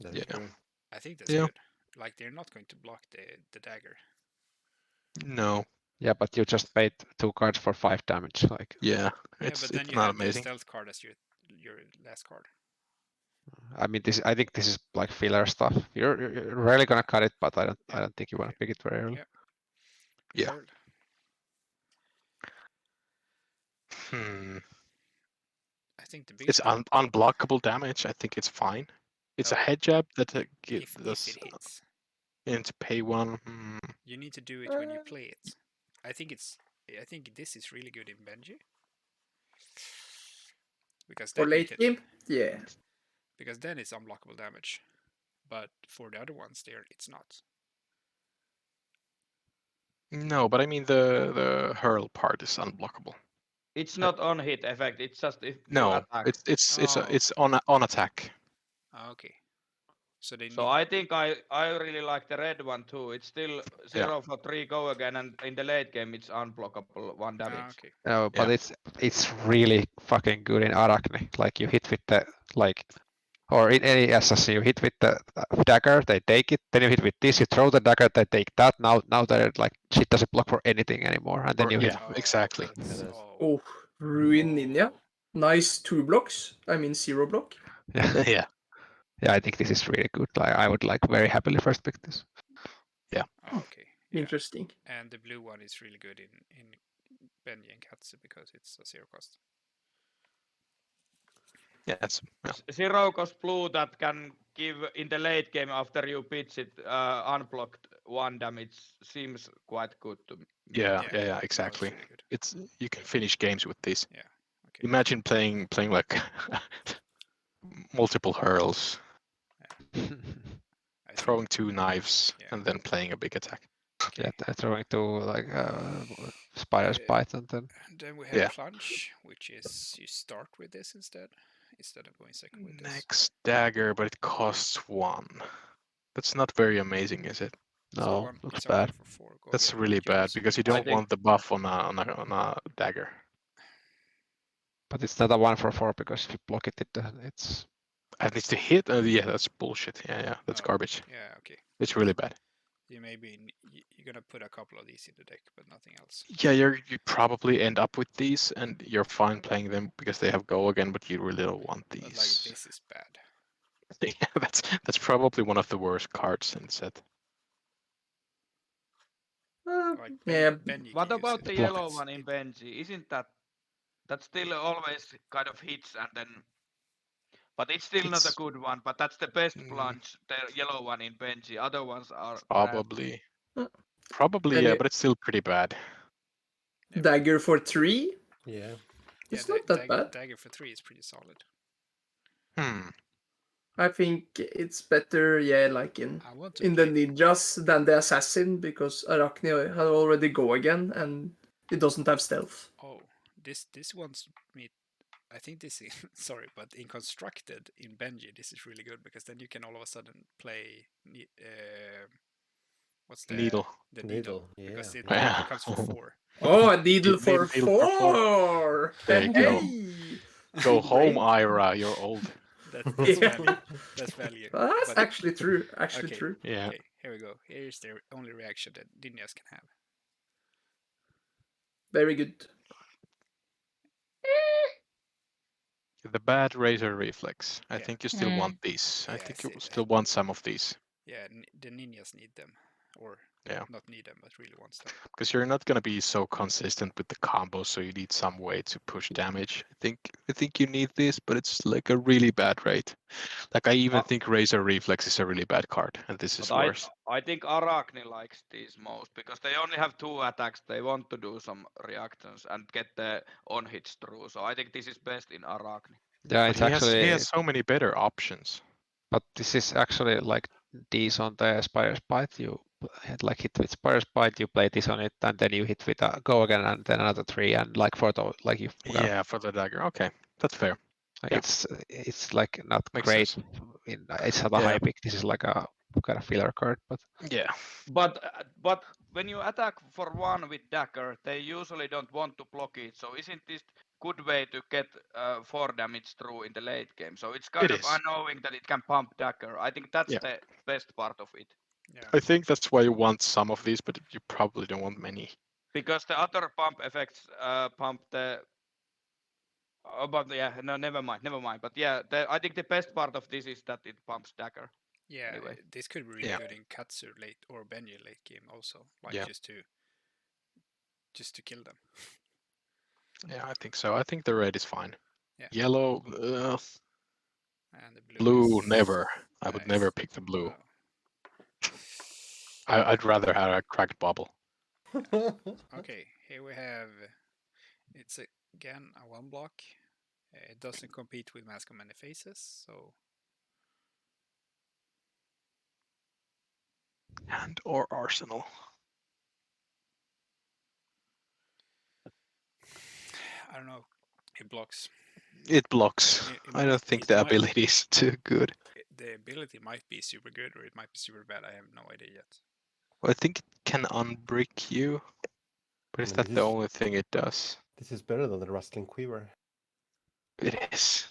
That's Yeah. true. I think that's Yeah. good. Like they're not going to block the dagger. No. Yeah, but you just paid 2 cards for 5 damage. Like, Yeah, Yeah, but then it's you not have the amazing. stealth card as your last card. I mean, I think this is like filler stuff. You're rarely gonna cut it, but I Yeah. don't think you want to pick it very early. Yeah. Yeah. Earl. I think the biggest. It's unblockable damage. I think it's fine. It's a No. head jab that if does it hits, and to pay 1. you need to do it when you play it. I think this is really good in Benji. Because For then you late can, game, yeah. because then it's unblockable damage. But for the other ones there it's not. No, but I mean the hurl part is unblockable. It's not on hit effect. It's just if you No, attack. it's on attack. Okay. So they So need. I think I really like the red one too. It's still 0 for 3 go again, and in the late game it's unblockable 1 damage. Okay. No, but Yeah. it's really fucking good in Arachne. Like you hit with the or in any assassin, you hit with the dagger, they take it. Then you hit with this, you throw the dagger, they take that. Now they're like shit doesn't block for anything anymore. And then you hit. Yeah, exactly. Oh, Ruin Ninja. Nice 2 blocks. I mean 0 block. Yeah. Yeah. Yeah, I think this is really good. Like I would like very happily first pick this. Yeah. Oh, okay. Yeah. Interesting. And the blue one is really good in Benji and Katsu because it's a 0 cost. Yeah, it's 0 cost blue that can give in the late game after you pitch it unblocked 1 damage seems quite good to me. Yeah, exactly. Really good. It's you can finish games with this. Yeah. Okay. Imagine playing like multiple hurls, throwing 2 knives, and then playing a big attack. Yeah, throwing to like spider's bite and then. Then we have plunge, which is you start with this instead of going second with this. Next dagger, but it costs 1. That's not very amazing, is it? No, looks it's bad. for 4. Go That's ahead, really give bad us- because you don't want the buff on a dagger. But it's not a 1 for 4 because if you block it, it's. It needs to hit. Yeah, that's bullshit. Yeah, that's garbage. Yeah, okay. It's really bad. You're gonna put a couple of these in the deck, but nothing else. Yeah, you probably end up with these, and you're fine playing them because they have go again, but you really don't want these. But like this is bad. Yeah, that's probably one of the worst cards in the set. Yeah. What about the yellow one in Benji? Isn't that still always kind of hits and then? But it's still not a good one. But that's the best plunge, the yellow one in Benji. Other ones are Probably. trash. Probably, And yeah, but it's still pretty bad. Dagger for 3. Yeah. It's not that bad. Dagger for 3 is pretty solid. I think it's better, yeah, like in the ninjas than the assassin because Arachne had already go again and it doesn't have stealth. Oh, this one's me. I think this is sorry, but in constructed in Benji, this is really good because then you can all of a sudden play what's the needle? The needle, Yeah. because it comes for 4. Oh, a needle for Needle for 4. There you go. Hey! Go home, Ira. You're old. That's value. That's value. That's But- actually true. okay, True. Yeah. Okay, here we go. Here's the only reaction that ninjas can have. Very good. The bad razor reflex. I Yeah. think you still want these. I Yeah, think you same. still want some of these. Yeah, the ninjas need them, or Yeah. not need them, but really wants them. Because you're not gonna be so consistent with the combo, so you need some way to push damage. I think you need this, but it's like a really bad rate. Like I even think razor reflex is a really bad card, and this is But worse. I think Arachne likes these most because they only have 2 attacks. They want to do some reactions and get the on hits through. So I think this is best in Arachne. Yeah, But it's actually. he has so many better options. But this is actually like these on the Spire's Bite. You like hit with Spire's Bite, you play this on it, and then you hit with a go again, and then another 3, and like for the like you. Yeah, for the dagger. Okay, that's fair. Yeah. It's like not Makes great. sense. It's not a high pick. This is like a kind of filler card, but yeah. But when you attack for 1 with dagger, they usually don't want to block it. So isn't this good way to get 4 damage through in the late game? So it's kind of unknowing that it can pump dagger. I think that's the best part of it. Yeah. I think that's why you want some of these, but you probably don't want many. Because the other pump effects pump the. Oh, but yeah, no, never mind. But yeah, I think the best part of this is that it pumps dagger. Yeah, anyway. this could be really good in Katsu late or Benji late game also, like just to kill them. Yeah, I think so. I think the red is fine. Yeah. Yellow, and the blue is never. I would never pick the blue. I'd rather have a cracked bubble. Okay, here we have. It's again a 1 block. It doesn't compete with Mask of Many Faces, so. And or Arsenal. I don't know. It blocks. It blocks. I don't think the ability is too good. The ability might be super good or it might be super bad. I have no idea yet. Well, I think it can unbrick you. But is that the only thing it does? This is better than the Rustling Quiver. It is.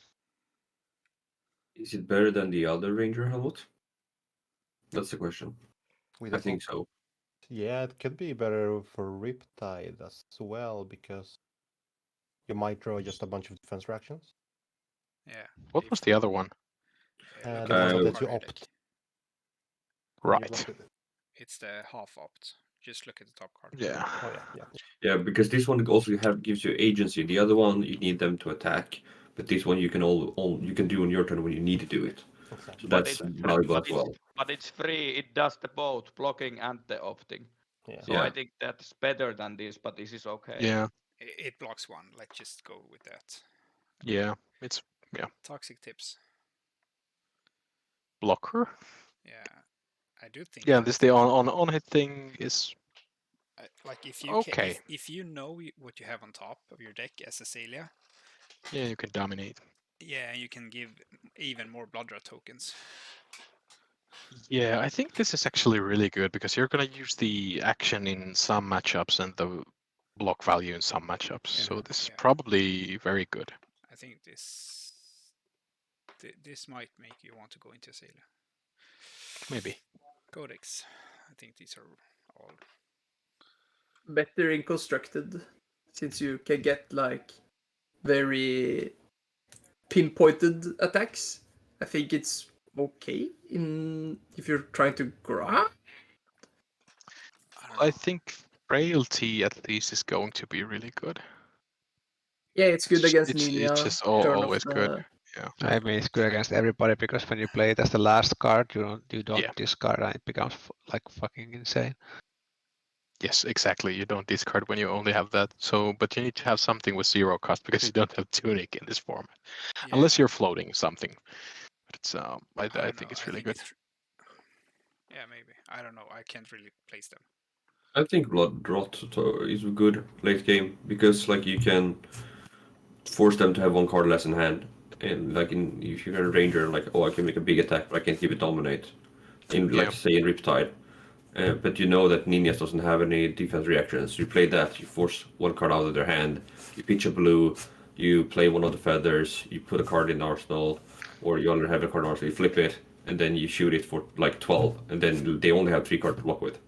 Is it better than the other Ranger helmet? That's the question. I think so. Yeah, it could be better for Riptide as well, because you might draw just a bunch of defense reactions. Yeah. What was the other one? The one that lets you opt. Right. It's the half opt. Just look at the top card. Yeah. Oh yeah. Yeah, because this one also gives you agency. The other one you need them to attack, but this one you can you can do on your turn when you need to do it. So that's valuable as well. But it's free. It does the both blocking and the opting. Yeah. So I think that's better than this, but this is okay. Yeah. It blocks 1. Let's just go with that. Yeah. Toxic tips. Blocker. Yeah, I do think. Yeah, this the on hit thing is. Like if you okay. If you know what you have on top of your deck as Cecilia. Yeah, you can dominate. Yeah, you can give even more blood draw tokens. Yeah, I think this is actually really good because you're gonna use the action in some matchups and the block value in some matchups. So this is probably very good. I think this might make you want to go into Cecilia. Maybe. Codex. I think these are all better in constructed, since you can get like very pinpointed attacks. I think it's okay if you're trying to grab. I think frailty at least is going to be really good. Yeah, it's good against Nina. It's just always good. Yeah. I mean, it's good against everybody because when you play it as the last card, you don't discard, and it becomes like fucking insane. Yes, exactly. You don't discard when you only have that. So, but you need to have something with 0 cost because you don't have tunic in this format, unless you're floating something. But it's I think it's really good. Yeah, maybe. I don't know. I can't really place them. I think Blood Rot is good late game because like you can force them to have 1 card less in hand. And like if you're a ranger, like I can make a big attack, but I can't give it dominate. Say in Riptide, but you know that Ninjas doesn't have any defense reactions. You play that, you force 1 card out of their hand, you pitch a blue, you play one of the feathers, you put a card in the arsenal, or you already have a card in the arsenal, you flip it, and then you shoot it for like 12, and then they only have 3 cards to block with.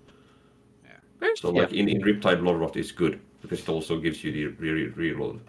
Yeah. So like in Riptide, Blood Rot is good because it also gives you the reload.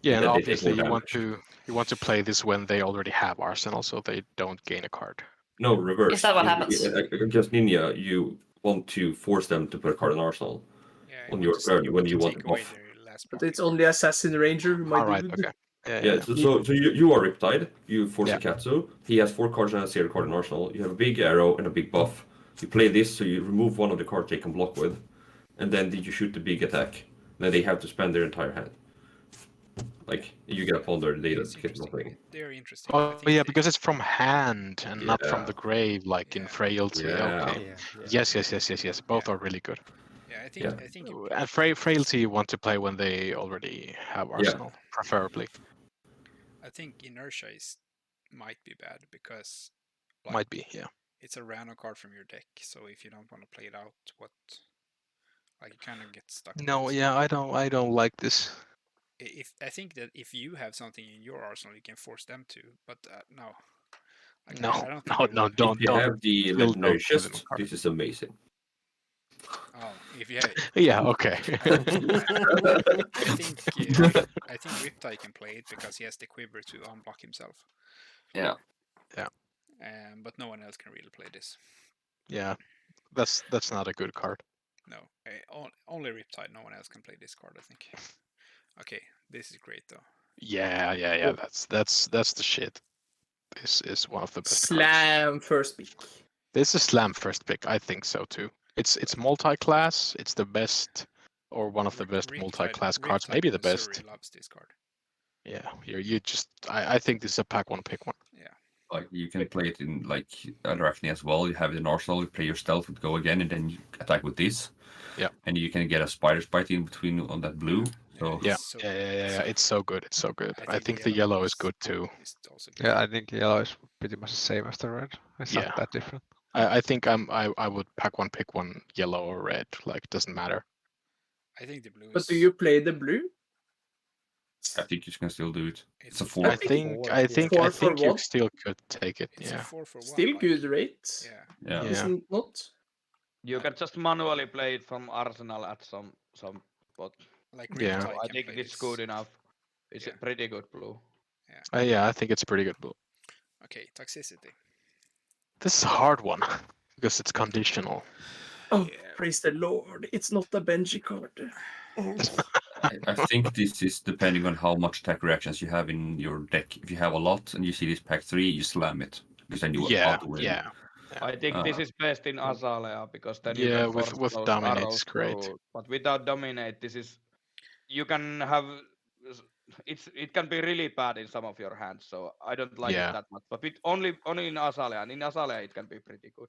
Yeah, and obviously you want to You want to play this when they already have Arsenal, so they don't gain a card. No, reverse. Is that what happens? Against Ninja, you want to force them to put a card in Arsenal Yeah, on your turn when you want to take away buff. their last But blocking it's only card. Assassin Ranger, my All right, dude. okay. Yeah, so you are Riptide, you force Yeah. a Katsu, he has 4 cards and a 0 card in Arsenal, you have a big arrow and a big buff. You play this, so you remove one of the cards they can block with, and then you shoot the big attack. Then they have to spend their entire hand. Like, you get upon their data It's to get nothing. They're interesting. I Oh think yeah, they- because it's from hand and not from Yeah. the grave, like in Yeah. Frailty. Yeah. Okay. Yeah. Yes. Both are really good. Yeah, I Yeah. think And Frailty you want to play when they already have Arsenal, preferably. I think Inertia might be bad because Might be, yeah. it's a random card from your deck. So if you don't want to play it out, you kind of get stuck. No, with it. yeah, I don't like this. I think that if you have something in your arsenal, you can force them to. But no, No, I don't think no, don't. If you have the Still legendary don't give them chest, a card. this is amazing. Oh, if you have, Yeah, okay. I think Riptide can play it because he has the quiver to unblock himself. Yeah. But no one else can really play this. Yeah, that's not a good card. No, only Riptide. No one else can play this card, I think. Okay, this is great though. Yeah. That's the shit. This is one of the best cards. Slam first pick. This is Slam first pick. I think so too. It's multi-class. It's the best, or one of the best multi-class cards. Maybe the best. Missouri loves this card. Yeah, you just. I think this is a pack one, pick one. Yeah. Like, you can play it in, like, Arachne as well. You have it in Arsenal, you play your stealth with Go again, and then you attack with this. Yeah. And you can get a Spider's Bite in between on that blue. So Yeah, so yeah. It's so good. It's so good. I think the yellow yellow is good too. Yeah, I think yellow is pretty much the same as the red. It's Yeah. not that different. I think I would pack one, pick one, yellow or red. Like, it doesn't matter. I think the blue. But do you play the blue? I think you can still do it. It's a a 4. I think Four for you one? still could take it. It's Yeah. a 4-for-1. Still good rate. Yeah. Yeah. Isn't not? You can just manually play it from Arsenal at some spot. Like Yeah. Riptide I can think play it's this. good enough. It's Yeah. a pretty good blue. Yeah, I think it's pretty good blue. Okay, Toxicity. This is a hard one because it's conditional. Oh, praise the Lord. It's not a Benji card. I think this is depending on how much attack reactions you have in your deck. If you have a lot and you see this pack 3, you slam it. Because then you will Yeah, auto win. yeah. I think this is best in Azalea because then you Yeah, can with- force with those Dominate arrows is great. through. But without Dominate, this is you can have it can be really bad in some of your hands. So I don't like Yeah. it that much. But with only in Azalea, and in Azalea it can be pretty good.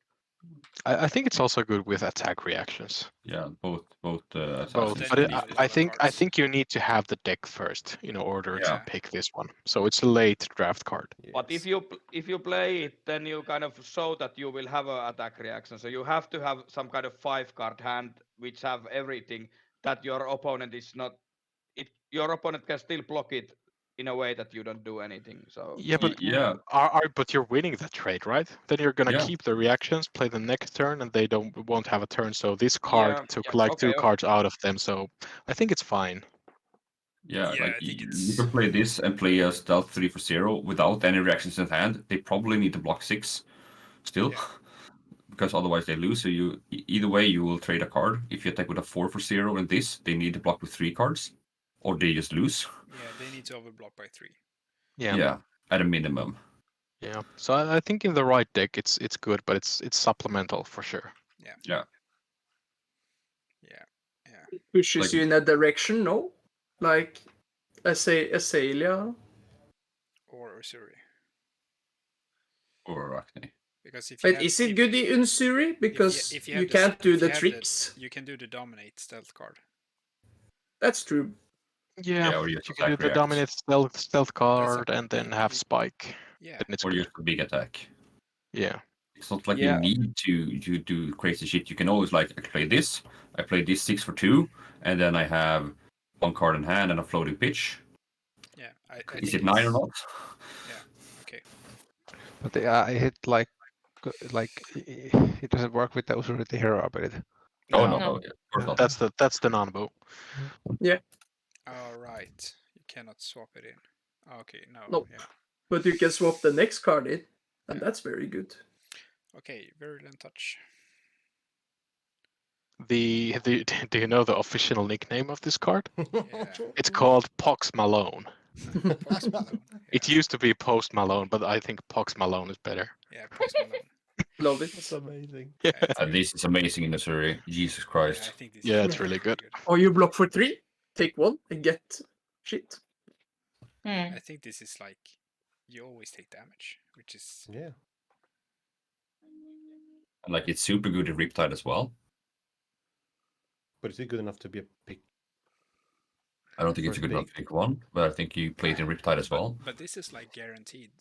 I think it's also good with attack reactions. Yeah, both. Both, assassins but need I- it. I think you need to have the deck first in order Yeah. to pick this one. So it's a late draft card. But if you play it, then you kind of show that you will have an attack reaction. So you have to have some kind of 5-card hand which have everything that your opponent is not. Your opponent can still block it in a way that you don't do anything. So Yeah, but Yeah. but you're winning that trade, right? Then you're gonna Yeah. keep the reactions, play the next turn, and they won't have a turn. So this card Yeah, took yeah, like okay, 2 cards out of them. So I think it's fine. Yeah, Yeah, like I think you it's- can play this and play a stealth 3 for 0 without any reactions in hand. They probably need to block 6 still. Yeah. Because otherwise they lose. So either way you will trade a card. If you attack with a 4 for 0 and this, they need to block with 3 cards. Or they just lose. Yeah, they need to overblock by 3. Yeah. At a minimum. Yeah. So I think in the right deck it's good, but it's supplemental for sure. Yeah. It pushes Like- you in a direction, no? Like, Azalea. Or Usuri. Or Arachne. Because if you But have, is it if- good in Unsuri? Because if you have can't do if the you have tricks. you can do the Dominate stealth card. That's true. Yeah. or You just can do attack the reacts. dominate stealth card and then have spike. Yeah. Then it's Or good. just a big attack. Yeah. It's not like Yeah. you need to do crazy shit. You can always I play this 6 for 2, and then I have 1 card in hand and a floating pitch. Yeah. I Is think it 9 or it's- not? Okay. But I hit like it doesn't work with the Usurity hero ability. Oh No. no, of course not. That's the non-bow. All right. You cannot swap it in. Okay, no. Nope. Yeah. But you can swap the next card in, and that's very good. Okay, Virulent Touch. The do you know the official nickname of this card? Yeah. It's called Pox Malone. Pox Malone. It used to be Post Malone, but I think Pox Malone is better. Yeah, Pox Malone. Love That's it. amazing. This is amazing in the Surrey. Jesus Yeah, Christ. I think this Yeah, is it's really good. Or you block for 3, take 1, and get shit. I think this is like you always take damage, which is Yeah. And like it's super good in Riptide as well. But is it good enough to be a pick? I don't think it's a good enough pick one, but I think you play it in Riptide as well. But this is like guaranteed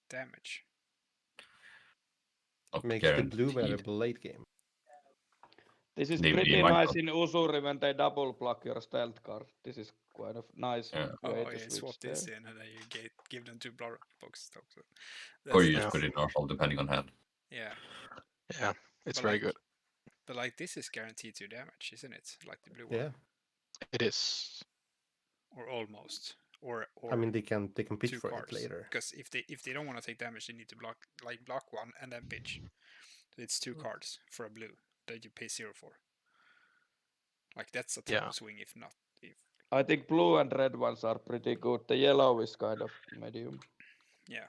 damage. Not Makes guaranteed. the blue variable late game. This is They pretty might nice not. in Usuri when they double block your stealth card. This is quite a nice way to switch swap there. this in and then you give them 2 block box. Or you just put it in Arsenal depending on hand. Yeah. Yeah, it's But very like, good. But like this is guaranteed 2 damage, isn't it? Like the blue Yeah. one. It is. Or almost. Or I mean, they can pitch 2 for cards. it later. Because if they don't want to take damage, they need to block 1 and then pitch. So it's 2 cards for a blue that you pay 0 for. Like that's a top swing if not. I think blue and red ones are pretty good. The yellow is kind of medium. Yeah.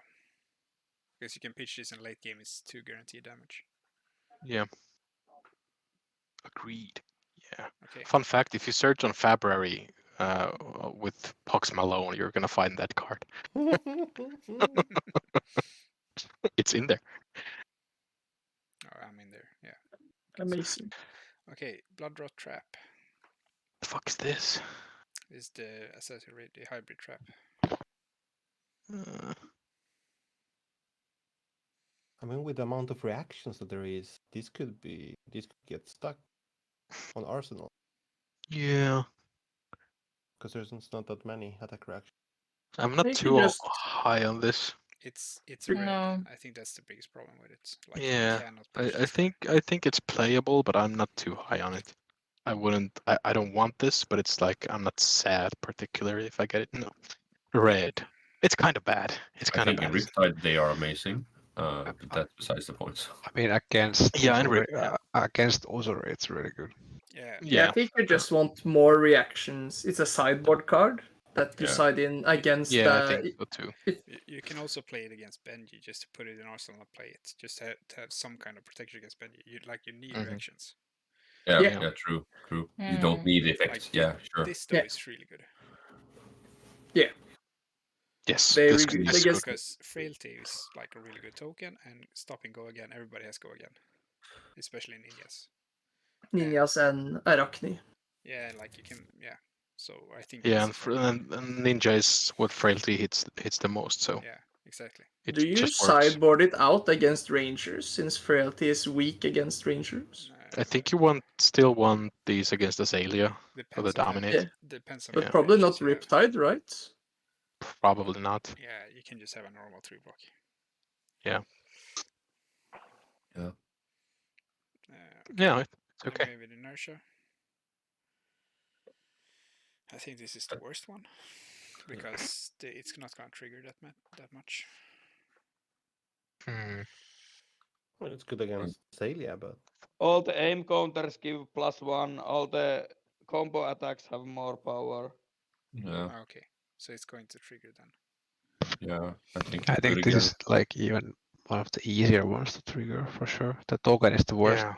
Because you can pitch this in late game, it's 2 guaranteed damage. Yeah. Agreed. Yeah. Okay. Fun fact: if you search on February with Pox Malone, you're gonna find that card. It's in there. Oh, I'm in there. Yeah. Amazing. Okay, Blood Rot Trap. The fuck is this? This is the Assassin Raid, the hybrid trap. I mean, with the amount of reactions that there is, this could get stuck on Arsenal. Yeah. Because there's not that many attack reactions. I'm not too high on this. It's red. No. I think that's the biggest problem with it. Like Yeah, you cannot pitch I this think it's playable, but I'm not too high on it. I wouldn't. I don't want this, but it's like I'm not sad particularly if I get it. No, red. It's kind of bad. It's I kind of think in bad. Riptide they are amazing. But that's besides the point. I mean, against Yeah, and against Usuri, it's really good. Yeah, I think you just want more reactions. It's a sideboard card that you side in against I think so too. You can also play it against Benji, just to put it in Arsenal and play it. Just to have some kind of protection against Benji. You need reactions. Yeah, true. You don't need the effects. Like, yeah, sure. This though is really good. Yeah. Yes, very this good. is good. Because Frailty is like a really good token, and Stop and Go Again, everybody has Go Again. Especially Ninjas. Ninjas and Arachni. Yeah, like you can, So I think. Yeah, and Ninja is what Frailty hits the most. So yeah, exactly. It Do you just works. sideboard it out against Rangers since Frailty is weak against Rangers? I think you still want these against Azalea for the dominate. Yeah. Depends on But probably not Riptide, right? Probably not. Yeah, you can just have a normal 3 block. Yeah. Yeah. Yeah, it's okay. Anyway, with Inertia. I think this is the worst one. Because it's not going to trigger that much. Well, it's good against Salia, but All the aim counters give +1. All the combo attacks have more power. Yeah. Okay, so it's going to trigger then. Yeah, I think this is like even one of the easier ones to trigger for sure. The token is the worst. Yeah.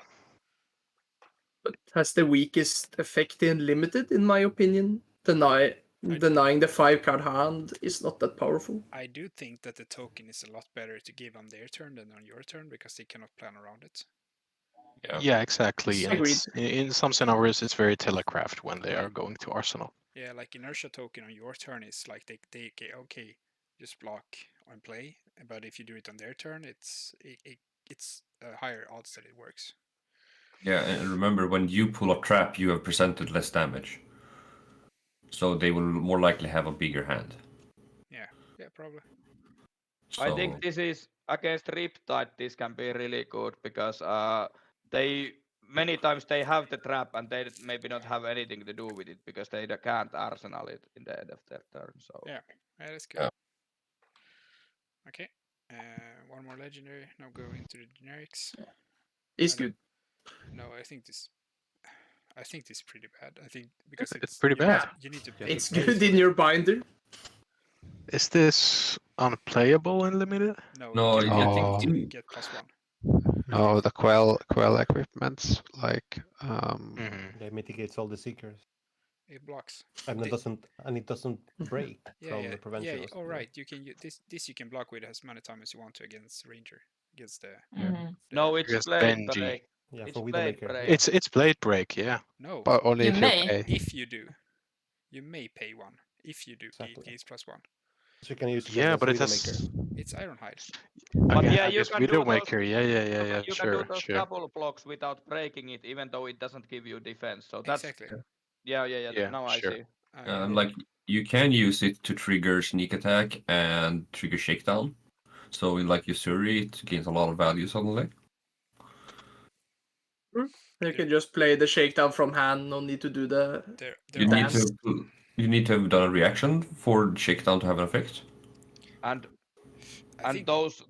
But has the weakest effect in limited, in my opinion. Denying the 5-card hand is not that powerful. I do think that the token is a lot better to give on their turn than on your turn because they cannot plan around it. Yeah, exactly. And Agreed. in some scenarios, it's very telegraphed when they are going to Arsenal. Yeah, like Inertia token on your turn is like they okay, just block and play. But if you do it on their turn, it's higher odds that it works. Yeah, and remember when you pull a trap, you have presented less damage. So they will more likely have a bigger hand. Yeah, probably. So... I think this is against Riptide. This can be really good because they many times they have the trap and they maybe not have anything to do with it because they can't arsenal it in the end of their turn. So yeah, Yeah, that's good. Yeah. Okay. One more legendary. Now go into the generics. It's I don't- good. No, I think this is pretty bad. I think because It's pretty you need bad. to- You need to pay. It's pay good for in it. your binder. Is this unplayable in limited? No, No, you I can Oh. think get +1. No, the quell equipments like It mitigates all the seekers. It blocks. And it doesn't break Yeah, from yeah, the prevention. yeah. or All something. right, you can use this. You can block with as many times as you want to against ranger, against the. No, it's Against blade Benji. break. Yeah, It's for blade Widowmaker. break. Yeah. It's blade break, yeah. No, but only You if may. you pay. if you do, you may pay 1. If you do, Exactly. it gives +1. So you can use it Yeah, against but it Widowmaker. has. It's Ironhide. But yeah, you Against can do those. Widowmaker, yeah, You can do sure, those sure. double blocks without breaking it, even though it doesn't give you defense. So that's Exactly. Yeah, Now I sure. see. like you can use it to trigger sneak attack and trigger shakedown. So in like Yusuri, it gains a lot of value suddenly. You can just play the shakedown from hand. No need to do the. There You are need to have done a reaction for shakedown to have an effect. And I think those.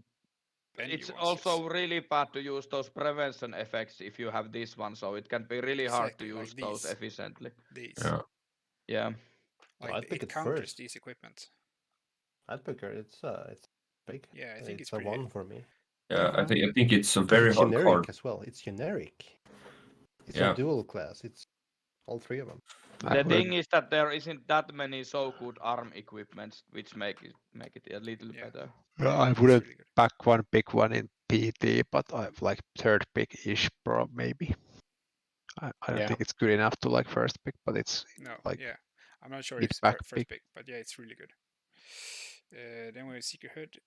Benji It's wants also this. really bad to use those prevention effects if you have this one, so it can be really hard to Exactly, like use those these. efficiently. These. Yeah. Yeah. Like I'd pick it it counters first. these equipment. I'd pick her. It's big. Yeah, I think it's it's a pretty. 1 for me. Yeah, I think it's a Because very it's hard generic card. as well. It's generic. It's Yeah. a dual class. It's all 3 of them. The thing is that there isn't that many so good arm equipments, which make it a little better. I It's wouldn't really good. back one big one in PT, but I like third pick ish pro maybe. I don't Yeah. think it's good enough to like first pick, but it's No, like yeah. I'm not sure mid it's back first pick. pick, but yeah, it's really good. Then we have Secret Hood.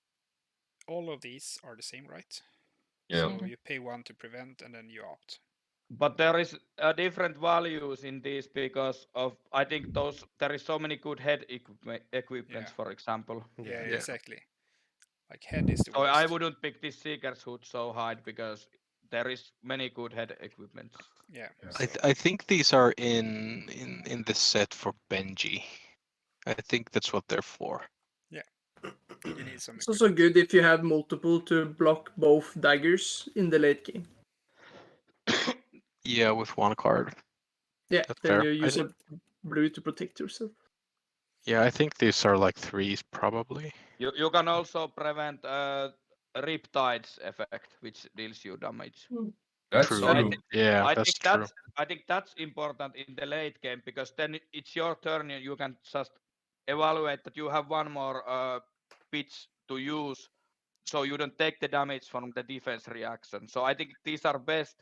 All of these are the same, right? Yeah. So you pay 1 to prevent, and then you opt. But there is different values in these because of I think there is so many good head equipments, Yeah. for example. Yeah, Yeah. exactly. Like head is the So worst. I wouldn't pick this Seeker's Hood so high because there is many good head equipments. Yeah. I think these are in this set for Benji. I think that's what they're for. You need some. It's also good if you have multiple to block both daggers in the late game. Yeah, with 1 card. Yeah, That's then fair. you use a blue to protect yourself. Yeah, I think these are like 3s probably. You can also prevent Riptide's effect, which deals you damage. That's True. true. Yeah, that's true. I think that's important in the late game because then it's your turn and you can just evaluate that you have 1 more pitch to use, so you don't take the damage from the defense reaction. So I think these are best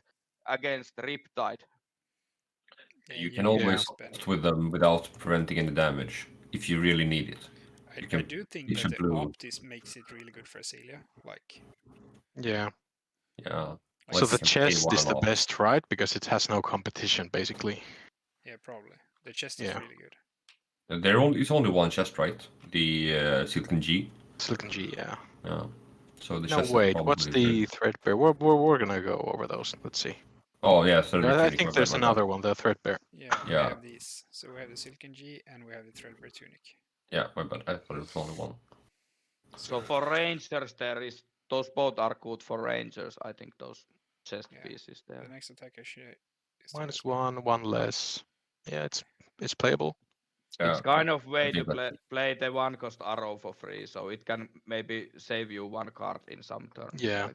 against Riptide. Yeah, You can always spend. opt with them without preventing any damage if you really need it. I do think pitch that a the blue. Optis makes it really good for Azalea. Like, Yeah. Yeah. So the you can pay chest 1 is the off. best, right? Because it has no competition, basically. yeah, probably. The chest is Yeah. really good. It's only 1 chest, right? The Silken G. Silken G, yeah. Yeah. So the No, chest is wait, what's probably the Threadbare? We're gonna go over those. Let's see. Oh yeah, so I think there's another one, the Threadbare. Yeah, we Yeah. have these. So we have the Silken G and we have the Threadbare Tunic. Yeah, my bad. I thought it was only 1. So for Rangers, those both are good for Rangers. I think those chest pieces there. The next attack actually is -1, 1 less. Yeah, it's playable. It's kind of way I to think play the 1 cost arrow for free, so it can maybe save you 1 card in some turns. Yeah.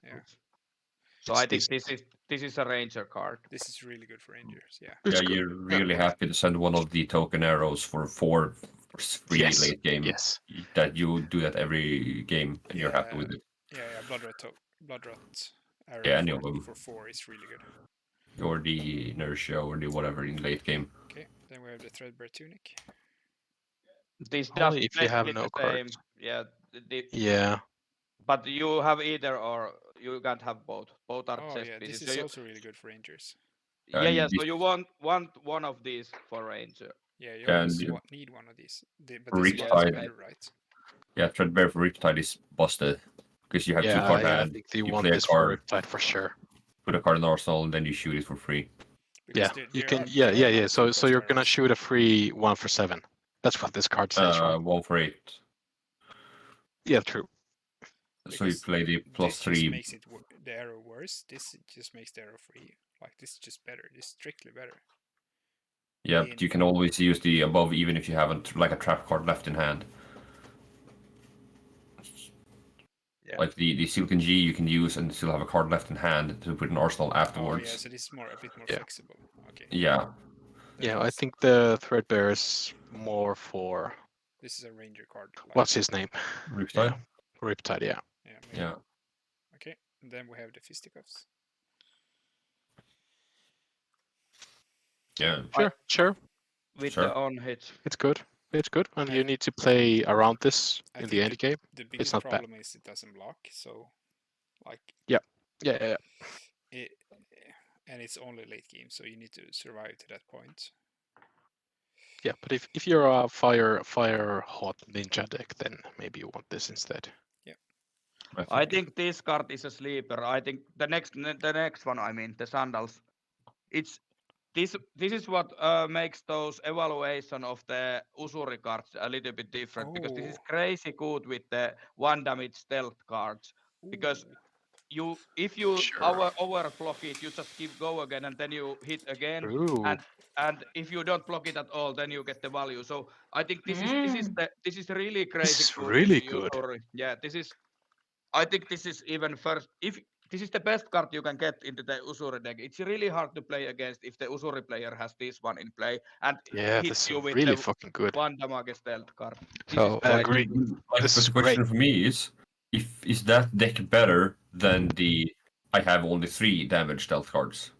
So It's I think decent. this is a Ranger card. This is really good for Rangers. Yeah. Yeah, you're really happy to send 1 of the token arrows for 4 free Yes, late game. yes. That you do that every game and you're happy with it. Yeah, Bloodrot arrow Yeah, any of them. for 4 is really good. Or the inertia or the whatever in late game. Okay, then we have the Threadbare Tunic. This Only does if you have basically no the same. cards. Yeah. Yeah. But you have either or you can't have both. Both are Oh chest yeah, pieces. this is also really good for Rangers. Yeah. So you want 1 of these for Ranger. Yeah, you And always you- need 1 of these. But For this one is Riptide. better, right? Yeah, Threadbare for Riptide is busted. Because you have 2 Yeah, card I hand, think they you want play a this for card, Riptide for sure. put a card in arsenal, and then you shoot it for free. Yeah, Because you there can. are- Yeah, there are yeah. no So two so you're cost gonna arrows. shoot a free 1 for 7. That's what this card says, right? 1 for 8. Yeah, true. So you Because play the this just +3. makes it the arrow worse. This just makes the arrow free. Like this is just better. This is strictly better. Yeah, but you can always use the above even if you haven't like a trap card left in hand. Yeah. Like the Silken G you can use and still have a card left in hand to put in arsenal Oh afterwards. yeah, so this is a bit more Yeah. flexible. Okay. Yeah. Then Yeah, I it's- think the Threadbare is more for this is a ranger card. Like, what's his name? Riptide. Yeah. Riptide, yeah. Yeah. Maybe. Yeah. Okay. And then we have the fisticuffs. Yeah. Sure. With Sure. the on hits. It's good. It's good. And I- you need to play around this I in think the end game. The biggest not bad. problem is it doesn't block. So, like, Yeah. it, and it's only late game, so you need to survive to that point. Yeah, but if you're a fire hot ninja deck, then maybe you want this instead. I think this card is a sleeper. I think the next one, I mean, the sandals. It's this is what makes those evaluation of the Usuri cards a little bit different because this is Oh. crazy good with the 1 damage stealth cards. Because if you Sure. overblock it, you just keep go again and then you hit again. Ooh. And if you don't block it at all, then you get the value. So I think this is really crazy is good really in good. Usuri. Yeah, I think this is even first. If this is the best card you can get into the Usuri deck, it's really hard to play against if the Usuri player has this one in play and Yeah, hits this you is with really the fucking good. 1 damage stealth card. This So, is I crazy. agree. Like, This but is the question great. for me is, is that deck better than the I have only 3 damage stealth cards?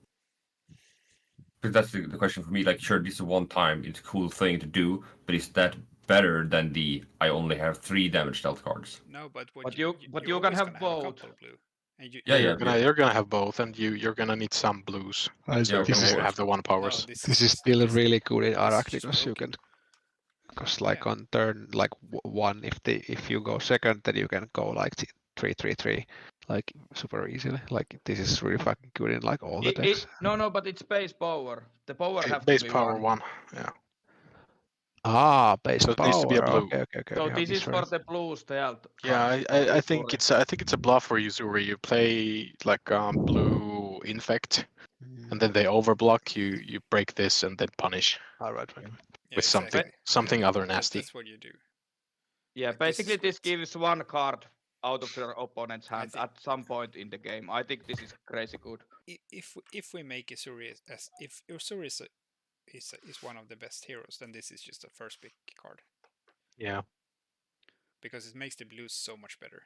Because that's the question for me. Like, sure, this is one time, it's a cool thing to do, but is that better than the I only have 3 damage stealth cards? No, but you can always have gonna both. have a couple blue. And Yeah, you're gonna have both, and you're gonna need some blues. I So this you is have the one powers. No, this is still really good in this is Arak just because you broken. can, because like Yeah. on turn like 1, if you go second, then you can go like 3-3-3, like super easily. Like this is really fucking good in like all the decks. No, but it's base power. The power have Base to be power 1. one. Yeah. Base So it needs to be a power. blue. Okay. So I this is for misread. the blue stealth Yeah, cards. I think it's a bluff for Yuzuri. You play like blue infect, and then they overblock. You break this and then punish All right. Yeah, with exactly. something other That- nasty. That's what you do. Yeah, Like, this is basically this sweet. gives 1 card out of your opponent's I hand think- at some point in the game. I think this is crazy good. If we make Usuri as if Usuri is one of the best heroes, then this is just a first pick card Yeah. because it makes the blues so much better.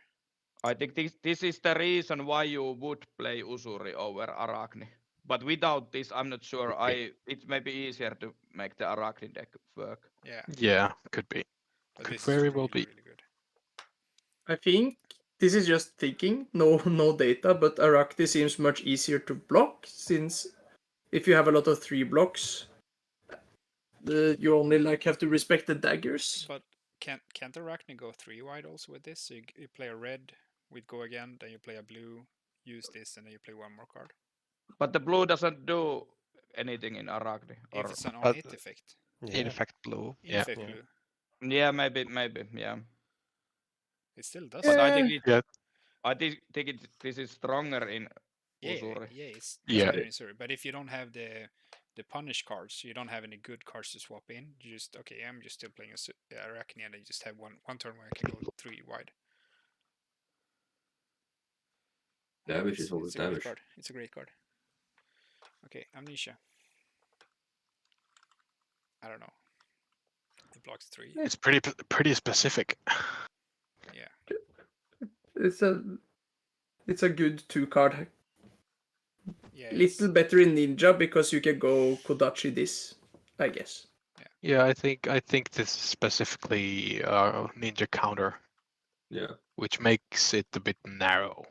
I think this is the reason why you would play Usuri over Arachne. But without this, I'm not sure. It may be easier to make the Arachne deck work. Yeah. Yeah, could be. But Could this very is well really, be. really good. I think this is just thinking, no data, but Arachne seems much easier to block since if you have a lot of 3 blocks, you only like have to respect the daggers. But can't Arachne go 3 wide also with this? So you play a red with go again, then you play a blue, use this, and then you play 1 more card. But the blue doesn't do anything in Arachne. If Or it's an on-hit effect. Infect blue. Infect blue. Yeah, maybe, yeah. It still does. But I think Yeah. I think this is stronger in Usuri. Yeah, it's Yeah. better in Usuri. But if you don't have the punish cards, you don't have any good cards to swap in. You just okay, I'm just still playing Arachne, and I just have one turn where I can go 3 wide. Damage is always it's a great damage. card. It's a great card. Okay, Amnesia. I don't know. It blocks 3. It's pretty specific. Yeah. It's a good 2 card. Yeah. Little better in Ninja because you can go Kodachi this, I guess. Yeah, I think this is specifically ninja counter. Yeah. Which makes it a bit narrow.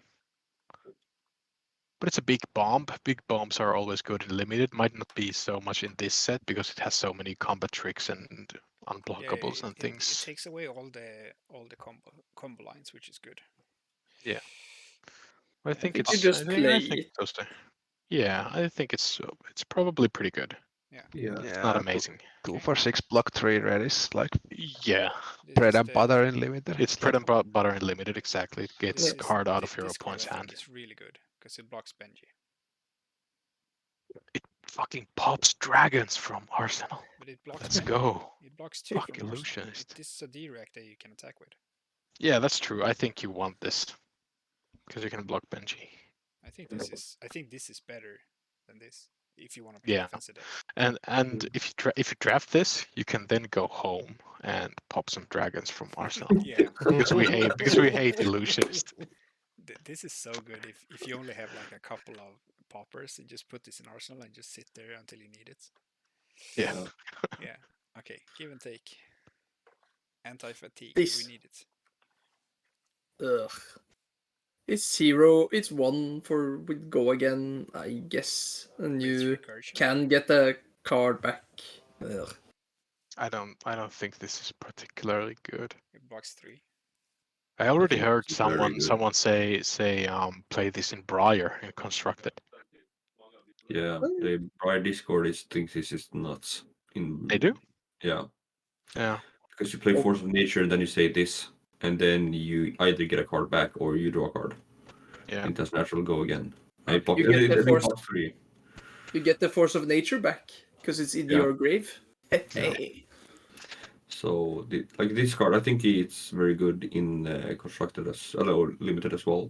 But it's a big bomb. Big bombs are always good in limited. Might not be so much in this set because it has so many combat tricks and unblockables and things. It takes away all the combo lines, which is good. Yeah. I think you it's just I think play it's supposed to. Yeah, I think it's probably pretty good. Yeah. It's not amazing. 2 for 6 block 3 red is like Yeah, bread and butter in limited. it's bread and butter and limited. Exactly, it gets card out of your This card opponent's I think hand. is really good because it blocks Benji. It fucking pops dragons from Arsenal. But it blocks Let's Benji. go. It blocks 2 Fuck from Arsenal. illusionist. This is a direct that you can attack with. Yeah, that's true. I think you want this because you can block Benji. I think this is better than this if you want to play Yeah, defensive deck. and if you draft this, you can then go home and pop some dragons from Arsenal. Yeah. because we hate illusionist. This is so good if you only have like a couple of poppers and just put this in Arsenal and just sit there until you need it. Yeah. Yeah. Okay. Give and take. Anti-fatigue. This- We need it. Ugh. It's 0. It's 1 for with go again, I guess, and you can get a card back. Ugh. I don't think this is particularly good. It blocks 3. I already think heard it's very good. someone say play this in Briar and Constructed. Yeah, the Briar Discord thinks this is nuts. They do? Yeah. Yeah. Because you play Force of Nature and then you say this, and then you either get a card back or you draw a card. Yeah. It does natural go again. You get the force. Three. You get the force of nature back because it's in your grave. Hey. So, this card, I think it's very good in constructed or limited as well.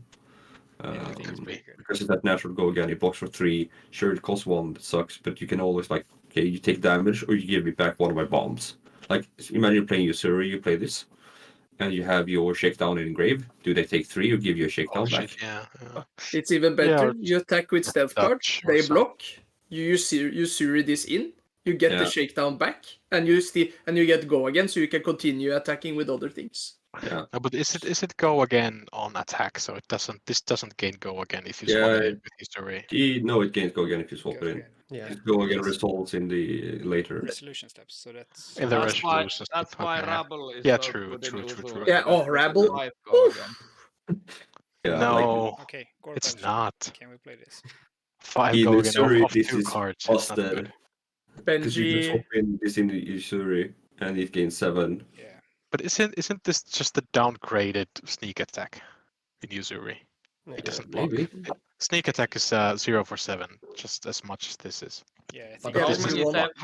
I think it's pretty good. Because it's that natural go again. It blocks for 3. Sure, it costs 1. That sucks, but you can always okay, you take damage or you give me back one of my bombs. Imagine playing Yusuri, you play this, and you have your shakedown in grave. Do they take 3 or give you a shakedown back? Yeah. It's even better. You attack with stealth card. They block. You use Yusuri this in. You get the shakedown back, and you get go again, so you can continue attacking with other things. Yeah. No, but is it go again on attack? So this doesn't gain go again if you swap it in with history. No, it gains go again if you swap it in. Yeah. It go again results in the later. Resolution steps. So that's In the That's why, resolution that's step, why okay. Rabble is Yeah, so true. good in Uzuri. Yeah, That's Rabble. 5 go again. Yeah, No, okay, it's not. Can we play this? 5 go again off this 2 is cards. It's not good. busted. Because you can Benji. swap in this in the Yusuri, and it gains 7. Yeah. But isn't this just a downgraded sneak attack in Yuzuri? It doesn't block. Maybe. Sneak attack is 0 for 7, just as much as this is. Yeah, I But think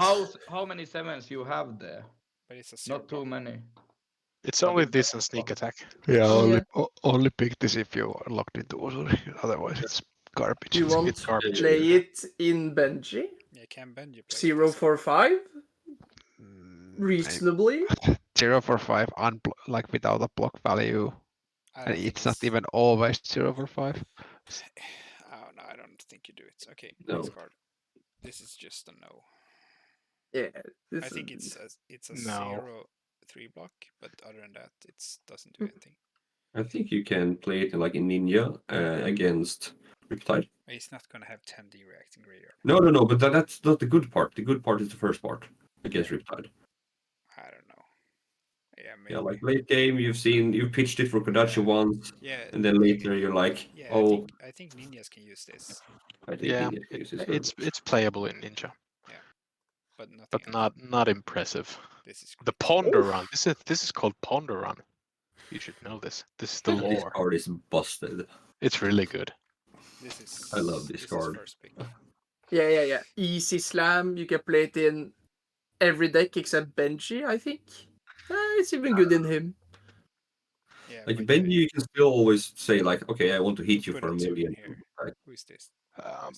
How many 7s you have there? but it's a Not too many. It's only this and sneak attack. Yeah, only pick this if you are locked into Uzuri. Otherwise, it's garbage. Do you want It's garbage. to play it in Benji? Yeah, can Benji play 0 for 5? Reasonably? 0 for 5, without a block value. And it's not even always 0 for 5. Oh no, I don't think you do it. Okay, No. next card. This is just a no. Yeah. I think it's a No. 0/3 block, but other than that, it doesn't do anything. I think you can play it in Ninja against Riptide. He's not gonna have 10D reacting graveyard. No, but that's not the good part. The good part is the first part against Riptide. I don't know. Yeah, maybe. Yeah, late game, you've pitched it for Kodachi once, and then later you're like, yeah, oh, I think ninjas can use this. I think Yeah, Ninja can use this. it's playable in Ninja, But nothing but else. not impressive. This is The Ponder Run. This is called Ponder Run. You should know this. This is the This lore. card is busted. It's really good. This is. I love this card. Is first pick. Yeah. Easy slam. You can play it in every deck except Benji, I think. It's even good in him. Yeah, Benji, you can still always say okay, I want to hit you put for a a 2 in million. here. Who is this?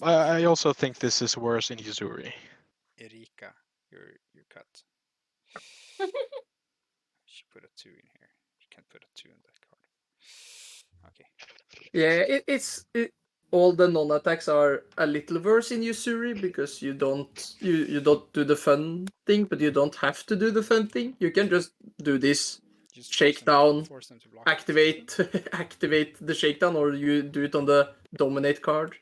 I also think this is worse in Yuzuri. Erika, you're cut. She put a 2 in here. You can't put a 2 in that card. Okay. Yeah, all the non-attacks are a little worse in Yusuri because you don't do the fun thing, but you don't have to do the fun thing. You can just do this shakedown, force them to block activate the shakedown, or you do it on the dominate card.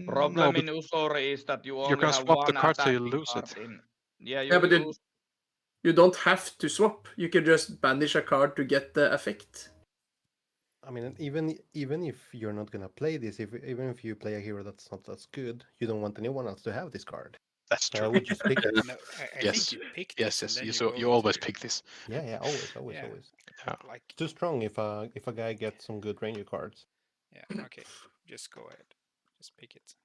Problem in Uzuri is that you only can have swap one the card so you attacking lose card it. in. Yeah, Yeah, but lose. you don't have to swap. You can just banish a card to get the effect. I mean, even if you're not gonna play this, even if you play a hero that's not as good, you don't want anyone else to have this card. That's I true. would just pick it. No, I Yes. think you pick Yes, this and yes. then You you so go you always to pick this. Yeah, always. Yeah. Yeah. like Too strong if a guy gets some good ranger cards. yeah. Okay, just go ahead, just pick it.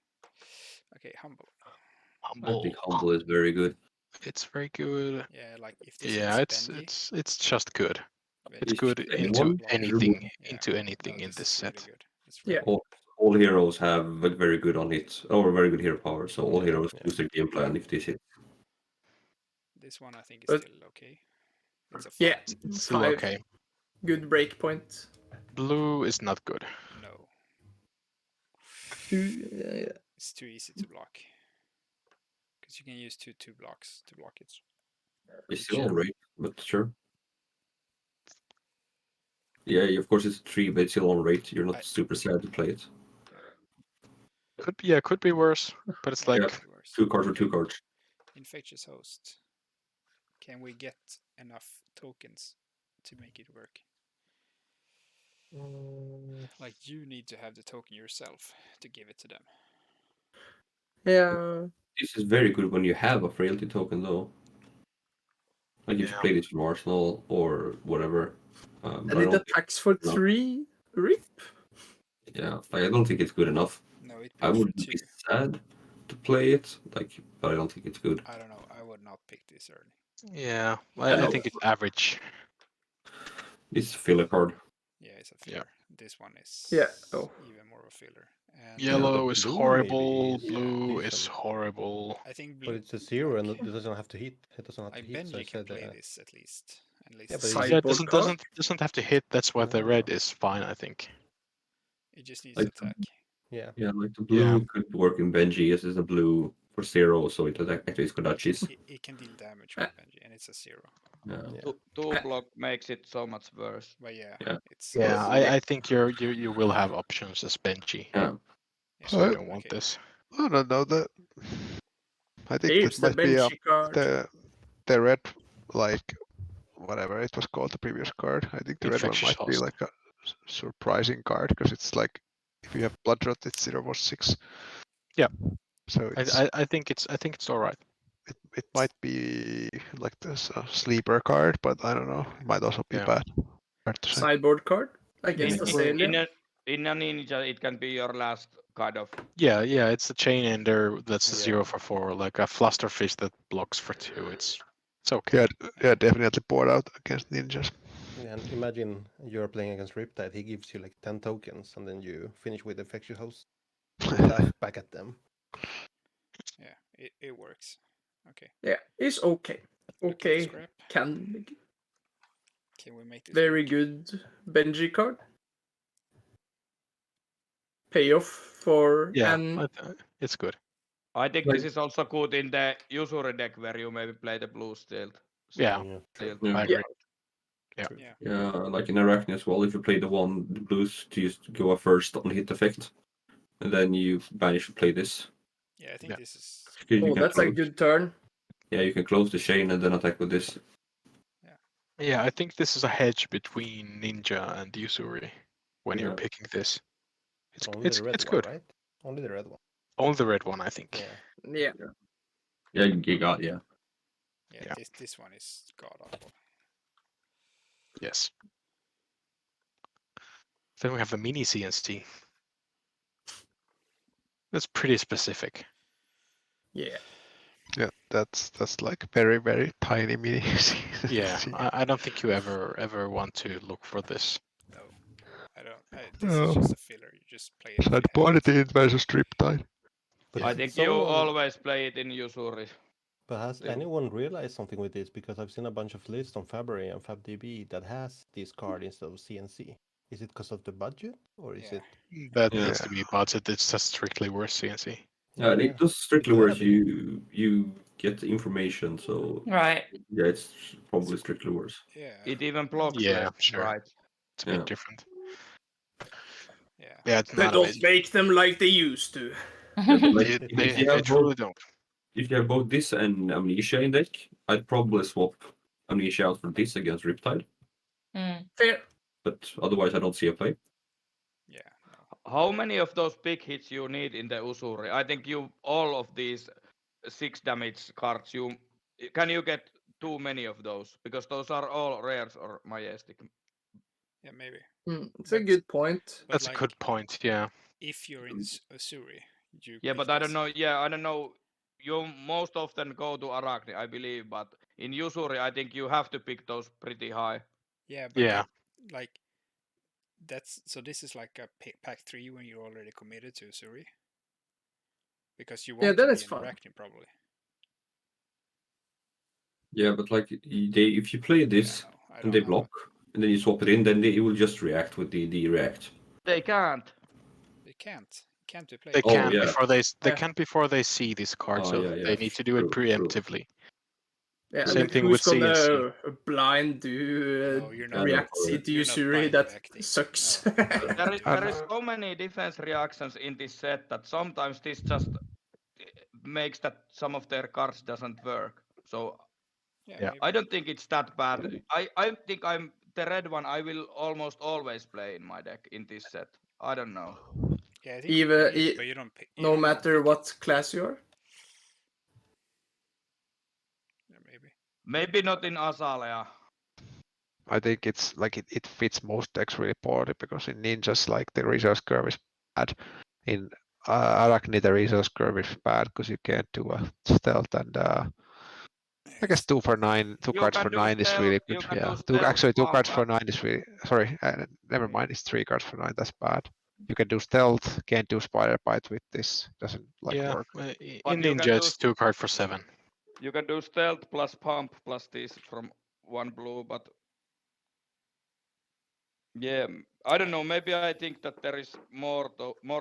Okay, humble. I think Humble. humble is very good. It's very good. Yeah, like if this Yeah, hits it's just good. It's Benji good should Any be into one? blocked. anything Yeah. into anything No, in this this is really set. good. It's Yeah. really All heroes have a very good on hit, or very good hero power, so all Yeah, heroes yeah. use their game plan if this hit. This one I think is But- still okay. It's a 5. Yeah, It's still 5. okay. Good break point. Blue is not good. No, 2. Yeah. it's too easy to block. Because you can use two blocks to block it. It's still on rate, but sure. Yeah, of course it's a 3, but it's still on rate. You're not super sad to play it. Could be worse, but it's Yeah, like it could be worse. 2 cards or Okay. 2 cards. Infectious host. Can we get enough tokens to make it work? Like you need to have the token yourself to give it to them. Yeah. This is very good when you have a frailty token, though. Like if you Yeah. play this from Arsenal or whatever. But And I it don't attacks for no. 3 rip. Yeah, like, I don't think it's good enough. No, it I picks for would 2. be sad to play it, like, but I don't think it's good. I don't know. I would not pick this early. Yeah, I I know. think it's average. It's a filler card. Yeah, it's a Yeah. filler. This one is Yeah. Oh. even more of a filler. And Yellow but is blue horrible. maybe is Blue is decent. horrible. I think But blue. it's a 0 and like, it doesn't have to hit. It doesn't have to like hit. So I Benji can said, play this at least. Yeah, but Yeah, it Sideboard card? doesn't have to hit. That's why the No. red is fine, I think. It just needs Like, to attack. yeah. Yeah, like the blue could work in Benji as is a blue for 0, so it activates Kodachis. It can deal damage with Benji, and it's a 0. Yeah. Yeah. 2 block makes it so much worse. But yeah, Yeah. it's Yeah, Yeah. I think you will have options as Benji. Yeah. So you I- don't want okay. this. I don't know that. I think Here's that the might be Benji card. the red, like whatever it was called, the previous card. I think the red one Infectious might be host. like a surprising card because it's like if you have blood rot, it's 0/6. Yeah. So it's, I think it's all right. it might be like this sleeper card, but I don't know. It might also be Yeah. bad. Hard to say. Sideboard card against Yeah. Azalea. In a ninja, it can be your last kind of. Yeah, it's a chain ender that's a Yeah. 0 for 4, like a flusterfish that blocks for 2. It's okay. Yeah, definitely poured out against ninjas. And imagine you're playing against Riptide. He gives you like 10 tokens, and then you finish with Infectious Host. And laugh back at them. Yeah, it works. Okay. Yeah, it's okay. Okay. Scrap. Can we make this very work? good Benji card. Payoff for Yeah, it's good. I think this is also good in the usury deck where you maybe play the blue stealth. Yeah. Stealth. Yeah. I agree. Yeah, like in Arachne as well, if you play the blues to just go a first on hit effect, and then you manage to play this. Yeah, I think this is. You Oh, can that's a close- good turn. Yeah, you can close the chain and then attack with this. Yeah, I think this is a hedge between Ninja and Usuri when you're Yeah. picking this. Only the red It's one, good. right? Only the red one. Only the red one, I think. Yeah. Yeah. Yeah, you got Yeah, Yeah. This one is god awful. Yes. Then we have the mini CNC. That's pretty specific. Yeah. Yeah, that's like very, very tiny mini. Yeah, I don't think you ever want to look for this. No, I don't. This is just a filler. You just play it. I'd bought it in versus Riptide. But I has think you someone- always play it in usury. But has Yeah. anyone realized something with this? Because I've seen a bunch of lists on Fabry and FabDB that has this card instead of CNC. Is it because of the budget, or is it? That Yeah. needs to be budget. It's just strictly worse CNC. Yeah, and it does strictly It worse. gotta be. You get the information, so Right. yeah, it's probably strictly worse. Yeah. It even blocks Yeah, left, sure. right? It's a Yeah. bit different. Yeah. Yeah, it's They not don't amazing. make them like they used to. Yeah, but like, They, if they, you they have truly both, don't. if you have both this and Amnesia in deck, I'd probably swap Amnesia out for this against Riptide. Mm. Fair. But otherwise, I don't see a play. Yeah. No. How many of those big hits you need in the Usuri? I think you all of these 6 damage cards, can you get too many of those? Because those are all rares or majestic. Yeah, maybe. It's a good point. But That's like, a good point. Yeah. if you're in Usuri, Yeah, but I don't know. Yeah, I don't know. You most often go to Arachne, I believe, but in Usuri, I think you have to pick those pretty high. Yeah, but Yeah. like that's so. This is like a pack 3 when you're already committed to Usuri, because you Yeah, want to then be it's in fun. Arachne probably. Yeah, but like if you play this I and they don't know. block, and then you swap it in, then it will just react with the react. They can't. They can't. Can't be played. They Oh, can't yeah. before they Yeah. can't before they see this card, Oh, so yeah, they need to do it true, true. preemptively. Yeah, Same like thing who's with gonna CNC. blind do No, you're not. reacts into You're not Usuri? blind That reacting. sucks. No, you're not There doing is that. so many defense reactions in this set that sometimes this just makes that some of their cards doesn't work. So Yeah, Yeah. maybe. I don't think it's that bad. I think I'm the red one. I will almost always play in my deck in this set. I don't know. Yeah, I think Even you play it, but you don't pick. no matter what class you are. Yeah, maybe. Maybe not in Azalea. I think it's like it fits most decks really poorly because in ninjas like the resource curve is bad. In Arachne the resource curve is bad because you can't do a stealth and I guess 2 for 9, two You cards can for do 9 is stealth, really you good. can do Yeah, stealth, actually 2 pump, cards for 9 is really sorry. Never mind, it's 3 cards for 9. That's bad. You can do stealth, can't do spider bite with this. Doesn't like Yeah. work. But In you can Ninja, do it's 2 card for 7. you can do stealth plus pump plus this from 1 blue, but yeah, I don't know. Maybe I think that there is more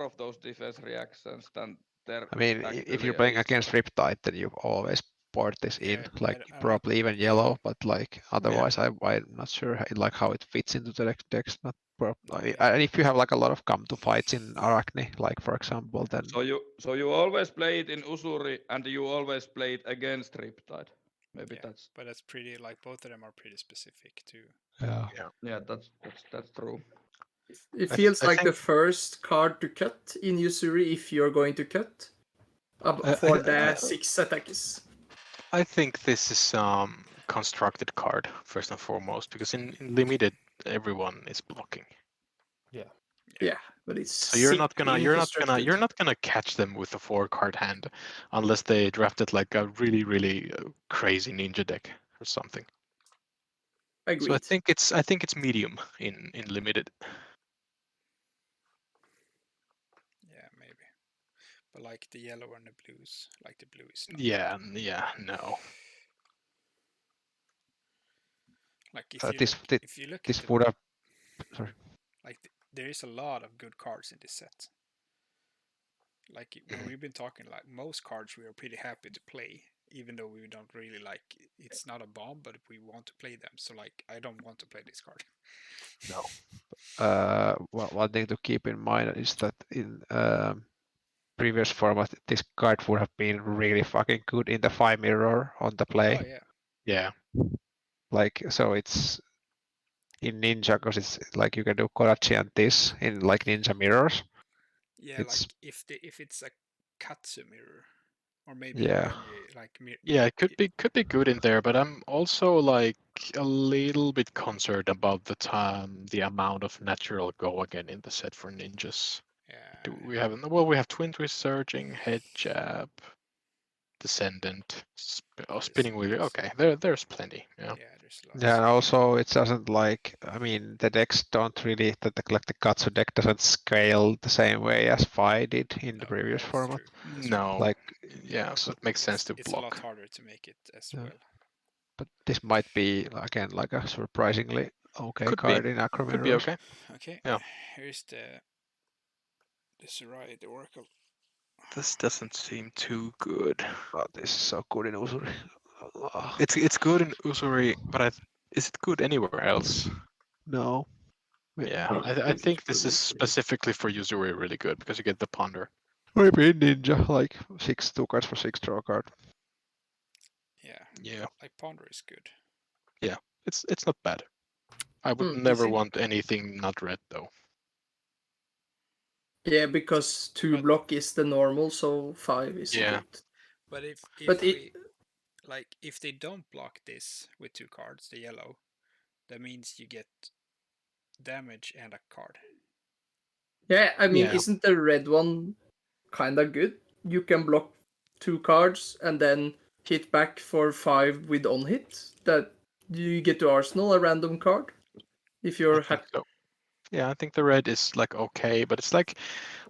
of those defense reactions than there I mean, if actually you're playing is. against Riptide, then you always port this in, Yeah, like I don't probably even yellow, but like otherwise, I'm not sure like how it fits into the decks. Not and if you have like a lot of come to fights in Arachne, like for example, then So you always play it in Usuri and you always play it against Riptide. Maybe yeah, that's. but that's pretty. Like both of them are pretty specific too. Yeah, that's true. It feels like the first card to cut in Usuri if you're going to cut for the 6 attacks. I think this is constructed card first and foremost because in limited everyone is blocking. Yeah, but it's So you're not gonna catch them with a 4-card hand unless they drafted like a really crazy ninja deck or something. Agreed. So I think it's medium in limited. Yeah, maybe. But like the yellow and the blues, like the blue is not. Yeah, no. Like if you look this at would have. Sorry. like there is a lot of good cards in this set. Like when we've been talking, like most cards we are pretty happy to play, even though we don't really like. It's not a bomb, but we want to play them. So like I don't want to play this card. No. One thing to keep in mind is that in previous format, this card would have been really fucking good in the 5 mirror on the play. Oh yeah. Yeah. Like so, it's in Ninja because it's like you can do Kodachi and this in like Ninja mirrors. Yeah, like if it's a Katsu mirror, or maybe Yeah. like Yeah, it could be good in there, but I'm also like a little bit concerned about the amount of natural go again in the set for ninjas. Yeah. We have Twin Twist, Surging, Head Jab, Descendant, Spinning Wheel. Okay, there's plenty. Yeah. There's lots. Yeah, and also it doesn't like. I mean, the decks don't really the Katsu deck doesn't scale the same way as Phi did in the previous format. No. Like yeah, so it makes sense to it's block. a lot harder to make it as well. But this might be again like a surprisingly okay Could card be. in Acro Could be mirrors. okay. Okay. Yeah. Here's the Sarai, the Oracle. This doesn't seem too good. Oh, this is so good in Usuri. It's good in Usuri, but is it good anywhere else? No. Yeah, I think this is specifically for Usuri really good because you get the ponder. Maybe in Ninja, like 2 cards for 6 draw card. Yeah. Like ponder is good. Yeah, it's not bad. I would never want anything not red though. Yeah, because 2 block is the normal, so 5 is good. But if But we like if they don't block this with 2 cards, the yellow, that means you get damage and a card. yeah, I mean, Yeah. isn't the red one kind of good? You can block 2 cards and then hit back for 5 with on hit. That you get to arsenal a random card if I you're think happy. so. Yeah, I think the red is like okay, but it's like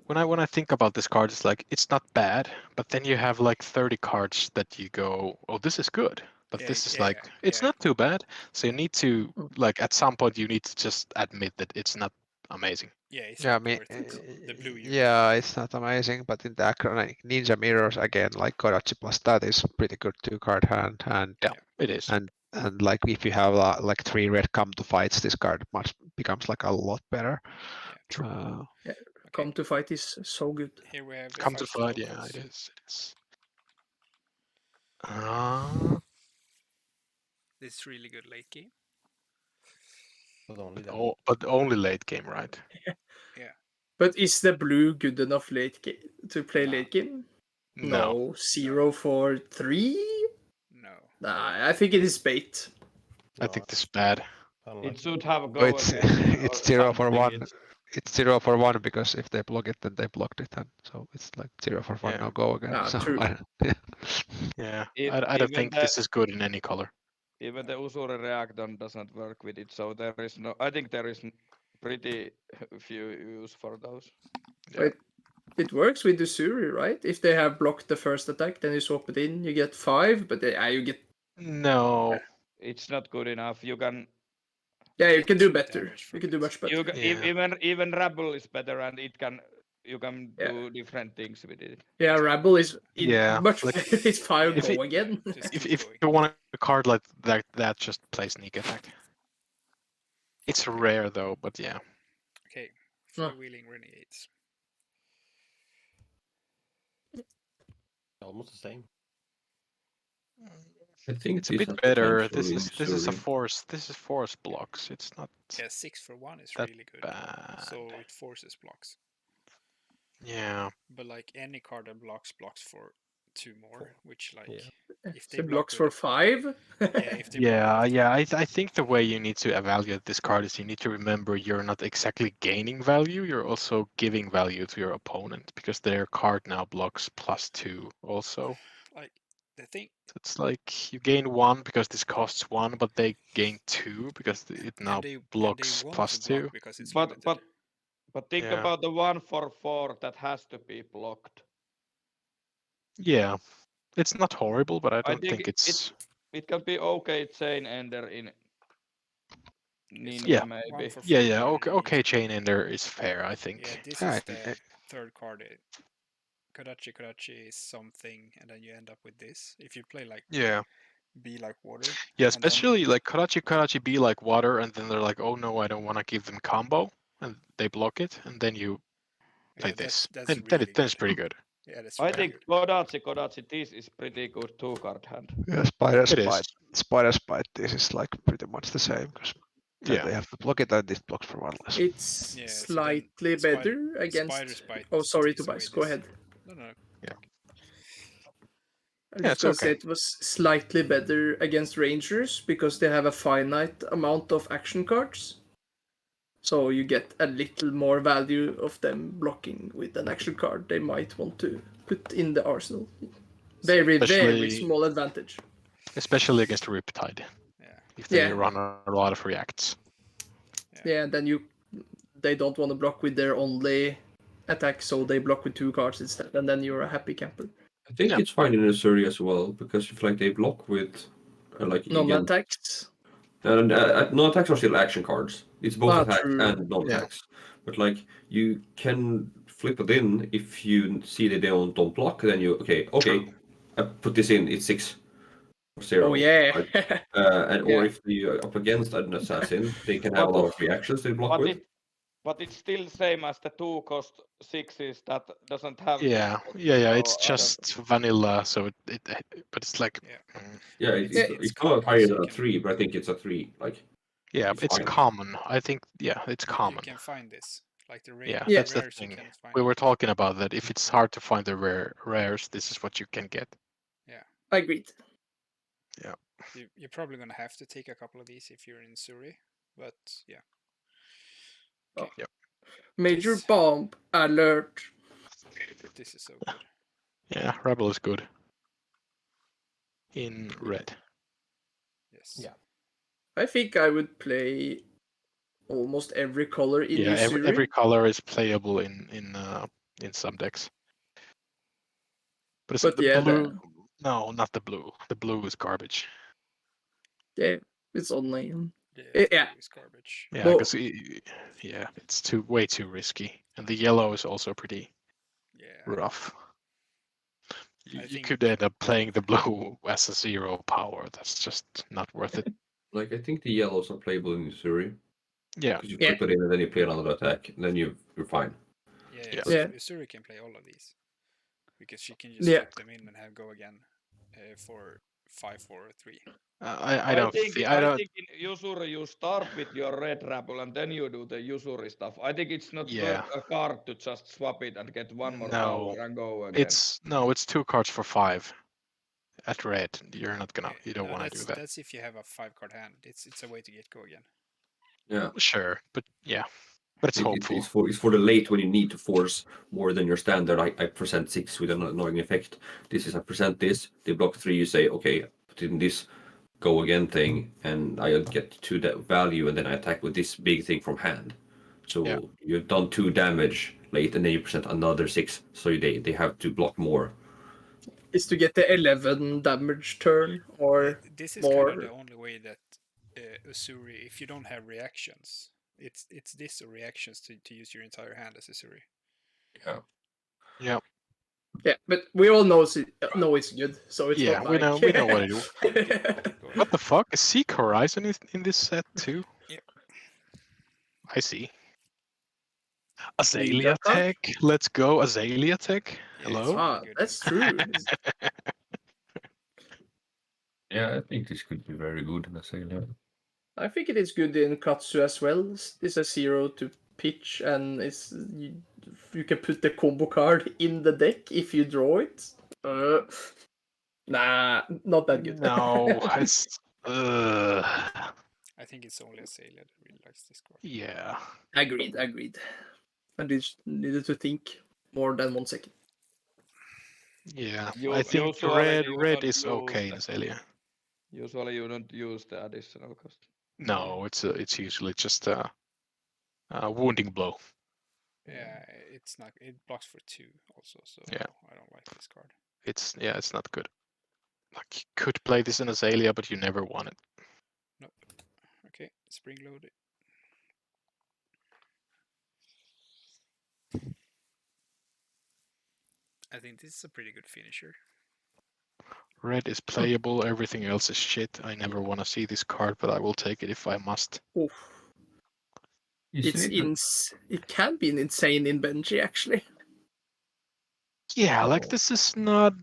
when I think about this card, it's like it's not bad, but then you have like 30 cards that you go, oh, this is good, but Yeah, this is yeah, like it's yeah. not too bad. So you need to Mm. like at some point you need to just admit that it's not amazing. Yeah, it's Yeah, I not mean, worth it. The blue you yeah, it's not amazing, but in the like Ninja Mirrors again, like Kodachi plus that is pretty good 2-card hand, Yeah, it is. and like if you have like 3 red come to fights, this card much becomes like a lot better. Yeah. True. Yeah, Okay. come to fight is so good. Here we have the Come to fight fight, yeah, locals. it is. It is. Uh, This is really good late game. But only then. but only late game, right? Yeah. But is the blue good enough late game to play Nah. late game? No. 0 for 3? No. Nah, I think it is bait. I think this is bad. It should have Oh, go it's again or it's 0 for something. 1. It's 0 for 1 because if they block it, then they blocked it, and so it's like 0 for 1, Yeah. no go again. Ah, So true. Yeah, It- I don't even think the- this is good in any color. Even the Usuri Reacton doesn't work with it, so there is no. I think there is pretty few use for those. Yeah. It works with the Suri, right? If they have blocked the first attack, then you swap it in, you get 5, but you get... No. It's not good enough. You can Yeah, you Get can do 3 better. damage You from can do it. much better. you can, Yeah. even Rabble is better, and you can Yeah. do different things with it. Yeah, Rabble is Yeah, much like- better. It's fire Yeah. go again. Just If keep if going. you want a card like that just play sneak attack. It's rare though, but yeah. Okay. No. Freewheeling renegades. Almost the same. I think It's a these bit have better. potential in This is a Missouri. force. This is force blocks. It's not Yeah, 6 for 1 is that really good. bad. So it forces blocks. Yeah. But like any card that blocks for 2 more, which like Yeah. if they It block blocks with for 5. yeah, if they Yeah, block with yeah. I think the way you need to evaluate this card is you need to remember you're not exactly gaining value. You're also giving value to your opponent because their card now blocks +2 also. like the thing It's like you gain 1 because this costs 1, but they gain 2 because it now and they blocks want to +2. block because it's But limited. but think Yeah. about the 1 for 4 that has to be blocked. Yeah, it's not horrible, but I don't think think it's. It can be okay chain ender in It's Ninja Yeah. like 1 maybe. for 4 Yeah. barely. Okay. Chain ender is fair, I think. Yeah, this Yeah, is the third card. Kodachi is something, and then you end up with this. If you play like Yeah. be like water. Yeah, and then- especially like Karachi be like water, and then they're like, oh no, I don't want to give them combo, and they block it, and then you play yeah, this, that's and really then it's good. pretty good. Yeah, that's I really think good. Kodachi, this is pretty good 2-card hand. yeah, Spider It is. Spite. Spider Spite, this is like pretty much the same because Yeah. they have to block it, and this blocks for 1 less. It's Yeah, so then slightly better against... Spider Spite Oh, sorry, takes away Tobias. Go this. ahead. No. Yeah. I was Yeah, just it's gonna okay. say it was slightly better against Rangers because they have a finite amount of action cards. So you get a little more value of them blocking with an action card they might want to put in the arsenal. Very, very Especially- small advantage. Especially against Riptide, Yeah. if they Yeah. run a lot of reacts. Yeah, and then they don't want to block with their only attack, so they block with 2 cards instead, and then you're a happy camper. I think Yeah. it's fine in Missouri as well because if like they block with like Non again, attacks. and non-attacks are still action cards. It's both attacks True. and non-attacks. But like you can flip it in if you see that they don't block, then you okay, I put this in. It's 6 or 0. Oh yeah. Right? Or Yeah. if you're up against an assassin, they can have a lot of reactions they block with. But it's still same as the 2 cost 6s that doesn't have. Yeah. So It's I don't- just vanilla, so but it's like. Yeah. Yeah, It's it's common, not higher so than you a can- 3, but I think it's a 3. Like Yeah, It's it's fine. common. I think. Yeah, it's You common. can find this. Like the rare. Yeah, Yeah. that's the rares you thing. can find. We were talking about that. If it's hard to find the rares, this is what you can get. Agreed. You're probably gonna have to take a couple of these if you're in Surrey, but yeah. Okay. Oh. Major This- bomb alert. This is so good. Yeah, Rebel is good. In red. Yes. Yeah. I think I would play almost every color in Yeah, Missouri. every color is playable in some decks. But, But the yeah, blue. No, not the blue. The blue is garbage. Yeah, it's only. Yeah. It's garbage. Yeah, Well- because yeah, it's way too risky, and the yellow is also pretty rough. You think- could end up playing the blue as a 0 power. That's just not worth it. Like, I think the yellows are playable in Missouri. Yeah. Because you put it in and then you play another attack, and then you're fine. Yeah. Missouri can play all of these because she can just flip them in and have go again for 5, 4, 3. I don't think don't. in Usuri you start with your red Rabble and then you do the Usuri stuff. I think it's not Yeah. worth a card to just swap it and get one more No, power and go again. it's 2 cards for 5 at red. You're not gonna. You don't No, want to do that. That's if you have a 5-card hand. It's a way to get go again. Yeah. Sure, but yeah. But it's hopeful. It's for the late when you need to force more than your standard. I present 6 with an annoying effect. This is I present this. They block 3. You say okay, put in this go again thing, and I get 2 value, and then I attack with this big thing from hand. So you've done 2 damage late, and then you present another 6. So they have to block more. Is to get the 11 damage turn or This is more. kind of the only way that Usuri, if you don't have reactions, it's this or reactions to use your entire hand as Usuri. Yeah. Yeah. Yeah, but we all know it's good, so it's not we like... know what it is. What the fuck? Is Seek Horizon in this set too? Yep. I see. Azalea Tech. Let's go, Azalea Tech. Hello. That's true. Yeah, I think this could be very good in Azalea. I think it is good in Katsu as well. It's a 0 to pitch, and it's you can put the combo card in the deck if you draw it. Nah, not that good. No, it's. I think it's only Azalea that really likes this card. Yeah. Agreed. I just needed to think more than 1 second. Yeah, You- I think usually you red don't is use okay in the- Azalea. Usually you don't use the additional cost. No, it's usually just a wounding blow. Yeah, it's not. It blocks for 2 also, so Yeah. I don't like this card. It's not good. Like you could play this in Azalea, but you never want it. Nope. Okay, spring loaded. I think this is a pretty good finisher. Red is playable, everything else is shit. I never want to see this card, but I will take it if I must. Oof. It can be insane in Benji, actually. Yeah, like this is not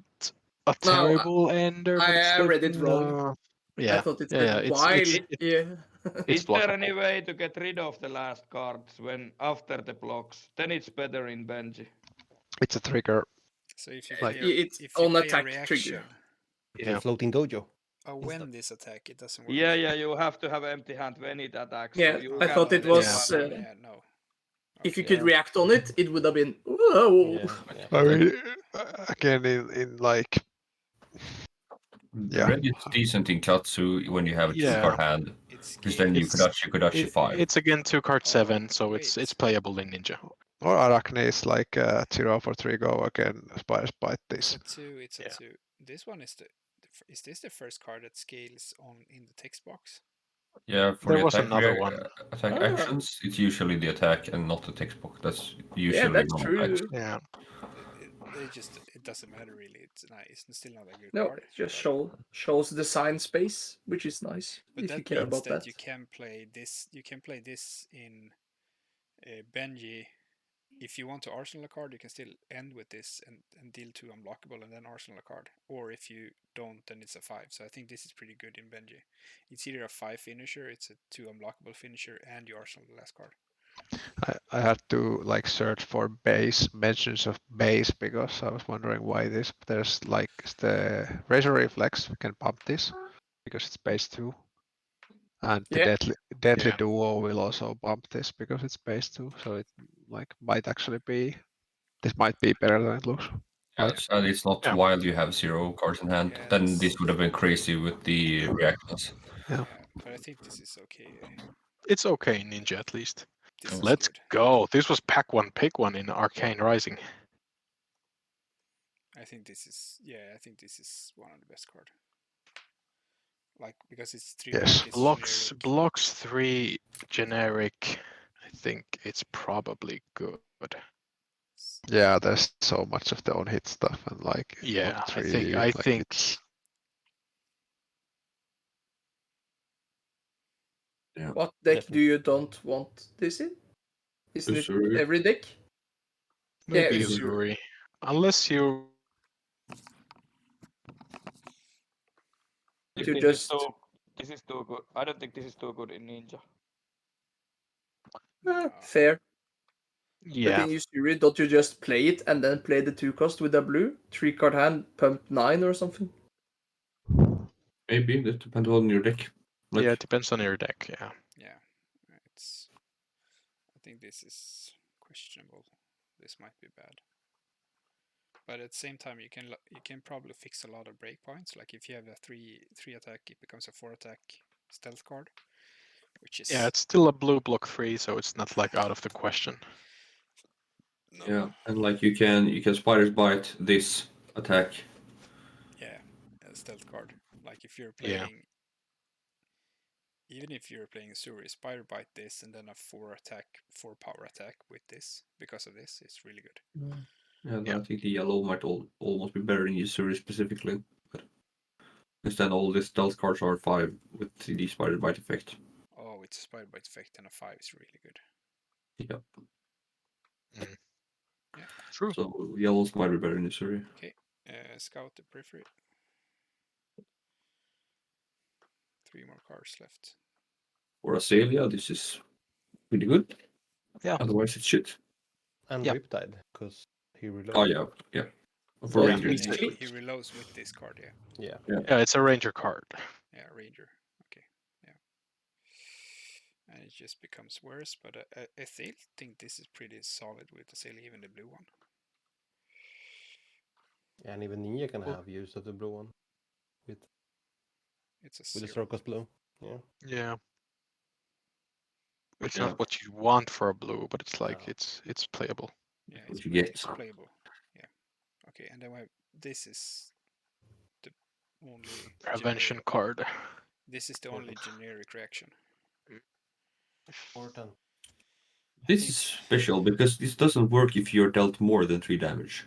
a terrible ender. But I it's read it wrong. Yeah, I thought it yeah, said it's wild. Yeah. Is there any way to get rid of the last cards when after the blocks? Then it's better in Benji. It's a trigger. So if you Like- play a, It's if you on play attack a reaction, trigger. Yeah. Floating dojo. when this attack, it doesn't work. Yeah, you have to have empty hand when it attacks. Yeah, so you I thought cannot it was. let one- Yeah, no. If you could react on it, it would have been. Whoa. I mean, again, in like. The red is decent in Katsu when you have a 2-card hand. Because then you could actually 5. It's again 2-card 7, so it's playable in Ninja. Or Arachne is like 0 for 3 go again, Spider's Bite this. It's a 2. This one is is this the first card that scales in the text box? Yeah, for There the was attack, another one. attack actions, it's usually the attack and not the textbook. That's usually that's normal true. text. Yeah. It doesn't matter really. It's nice. It's still not a good No, card. it just shows design space, which is nice. But if that you care means about that that. you can play this. You can play this in Benji. If you want to arsenal a card, you can still end with this and deal 2 unblockable and then arsenal a card. Or if you don't, then it's a 5. So I think this is pretty good in Benji. It's either a 5 finisher, it's a 2 unblockable finisher, and you arsenal the last card. I had to like search for base mentions of base because I was wondering why this. There's like the Razor Reflex can pump this because it's base 2, and the Yeah. deadly Yeah. duo will also bump this because it's base 2. So it like might actually be this might be better than it looks. Like And it's not Yeah. while you have 0 cards in hand. Yeah, Then this- this would have been crazy with the reactions. yeah. but I think this is okay. It's okay, Ninja at least. This is Let's good. go. This was pack one, pick one in Arcane Rising. I think this is I think this is one of the best card. Like because it's 3 Yes. black, it's generic. Blocks 3 generic. I think it's probably good. Yeah, there's so much of the on hit stuff and like Yeah, block I 3, think like it's Yeah. What deck Definitely. do you don't want this in? Isn't it Usuri. every deck? maybe Yeah, Uzuri. Unless you To just This is too good. I don't think this is too good in Ninja. fair. But yeah. in Usuri, don't you just play it and then play the 2 cost with a blue 3-card hand, pump 9 or something? Maybe that depends on your deck. Like, Yeah, it depends on your deck, yeah. Yeah, it's. I think this is questionable. This might be bad. But at the same time, you can probably fix a lot of breakpoints. Like if you have a 3 attack, it becomes a 4 attack stealth card, which is Yeah, it's still a blue block 3, so it's not like out of the question. no. yeah, and like you can Spider's Bite this attack. Yeah, a stealth card. Like if you're Yeah. playing, even if you're playing Suri, Spider Bite this and then a 4 power attack with this because of this, it's really good. And Yeah. I think the yellow might almost be better in Usuri specifically. But instead, all the stealth cards are 5 with the Spider Bite effect. Oh, with Spider Bite effect and a 5 is really good. Yep. Yeah. True. So yellows might be better in Usuri. Okay, scout the periphery. 3 more cards left. For Azalea, this is pretty good. Yeah. Otherwise, it's shit. And Yeah. Riptide, because he reloads. Oh yeah. For So Ranger, he- it's Yeah, good. he reloads with this card, Yeah. Yeah, it's a ranger card. Yeah, Ranger. Okay, yeah. And it just becomes worse, but I still think this is pretty solid with the Azalea, even the blue one. And even Ninja can Well- have use of the blue one It's a with the 0. circus blue. Yeah. Yeah. It's Yeah. not what you want for a blue, but it's like No. it's playable. Yeah, What you get. it's playable. Yeah. Okay, and then we have this is the only Prevention generic. card. This is the only generic reaction. Important. This is special because this doesn't work if you're dealt more than 3 damage.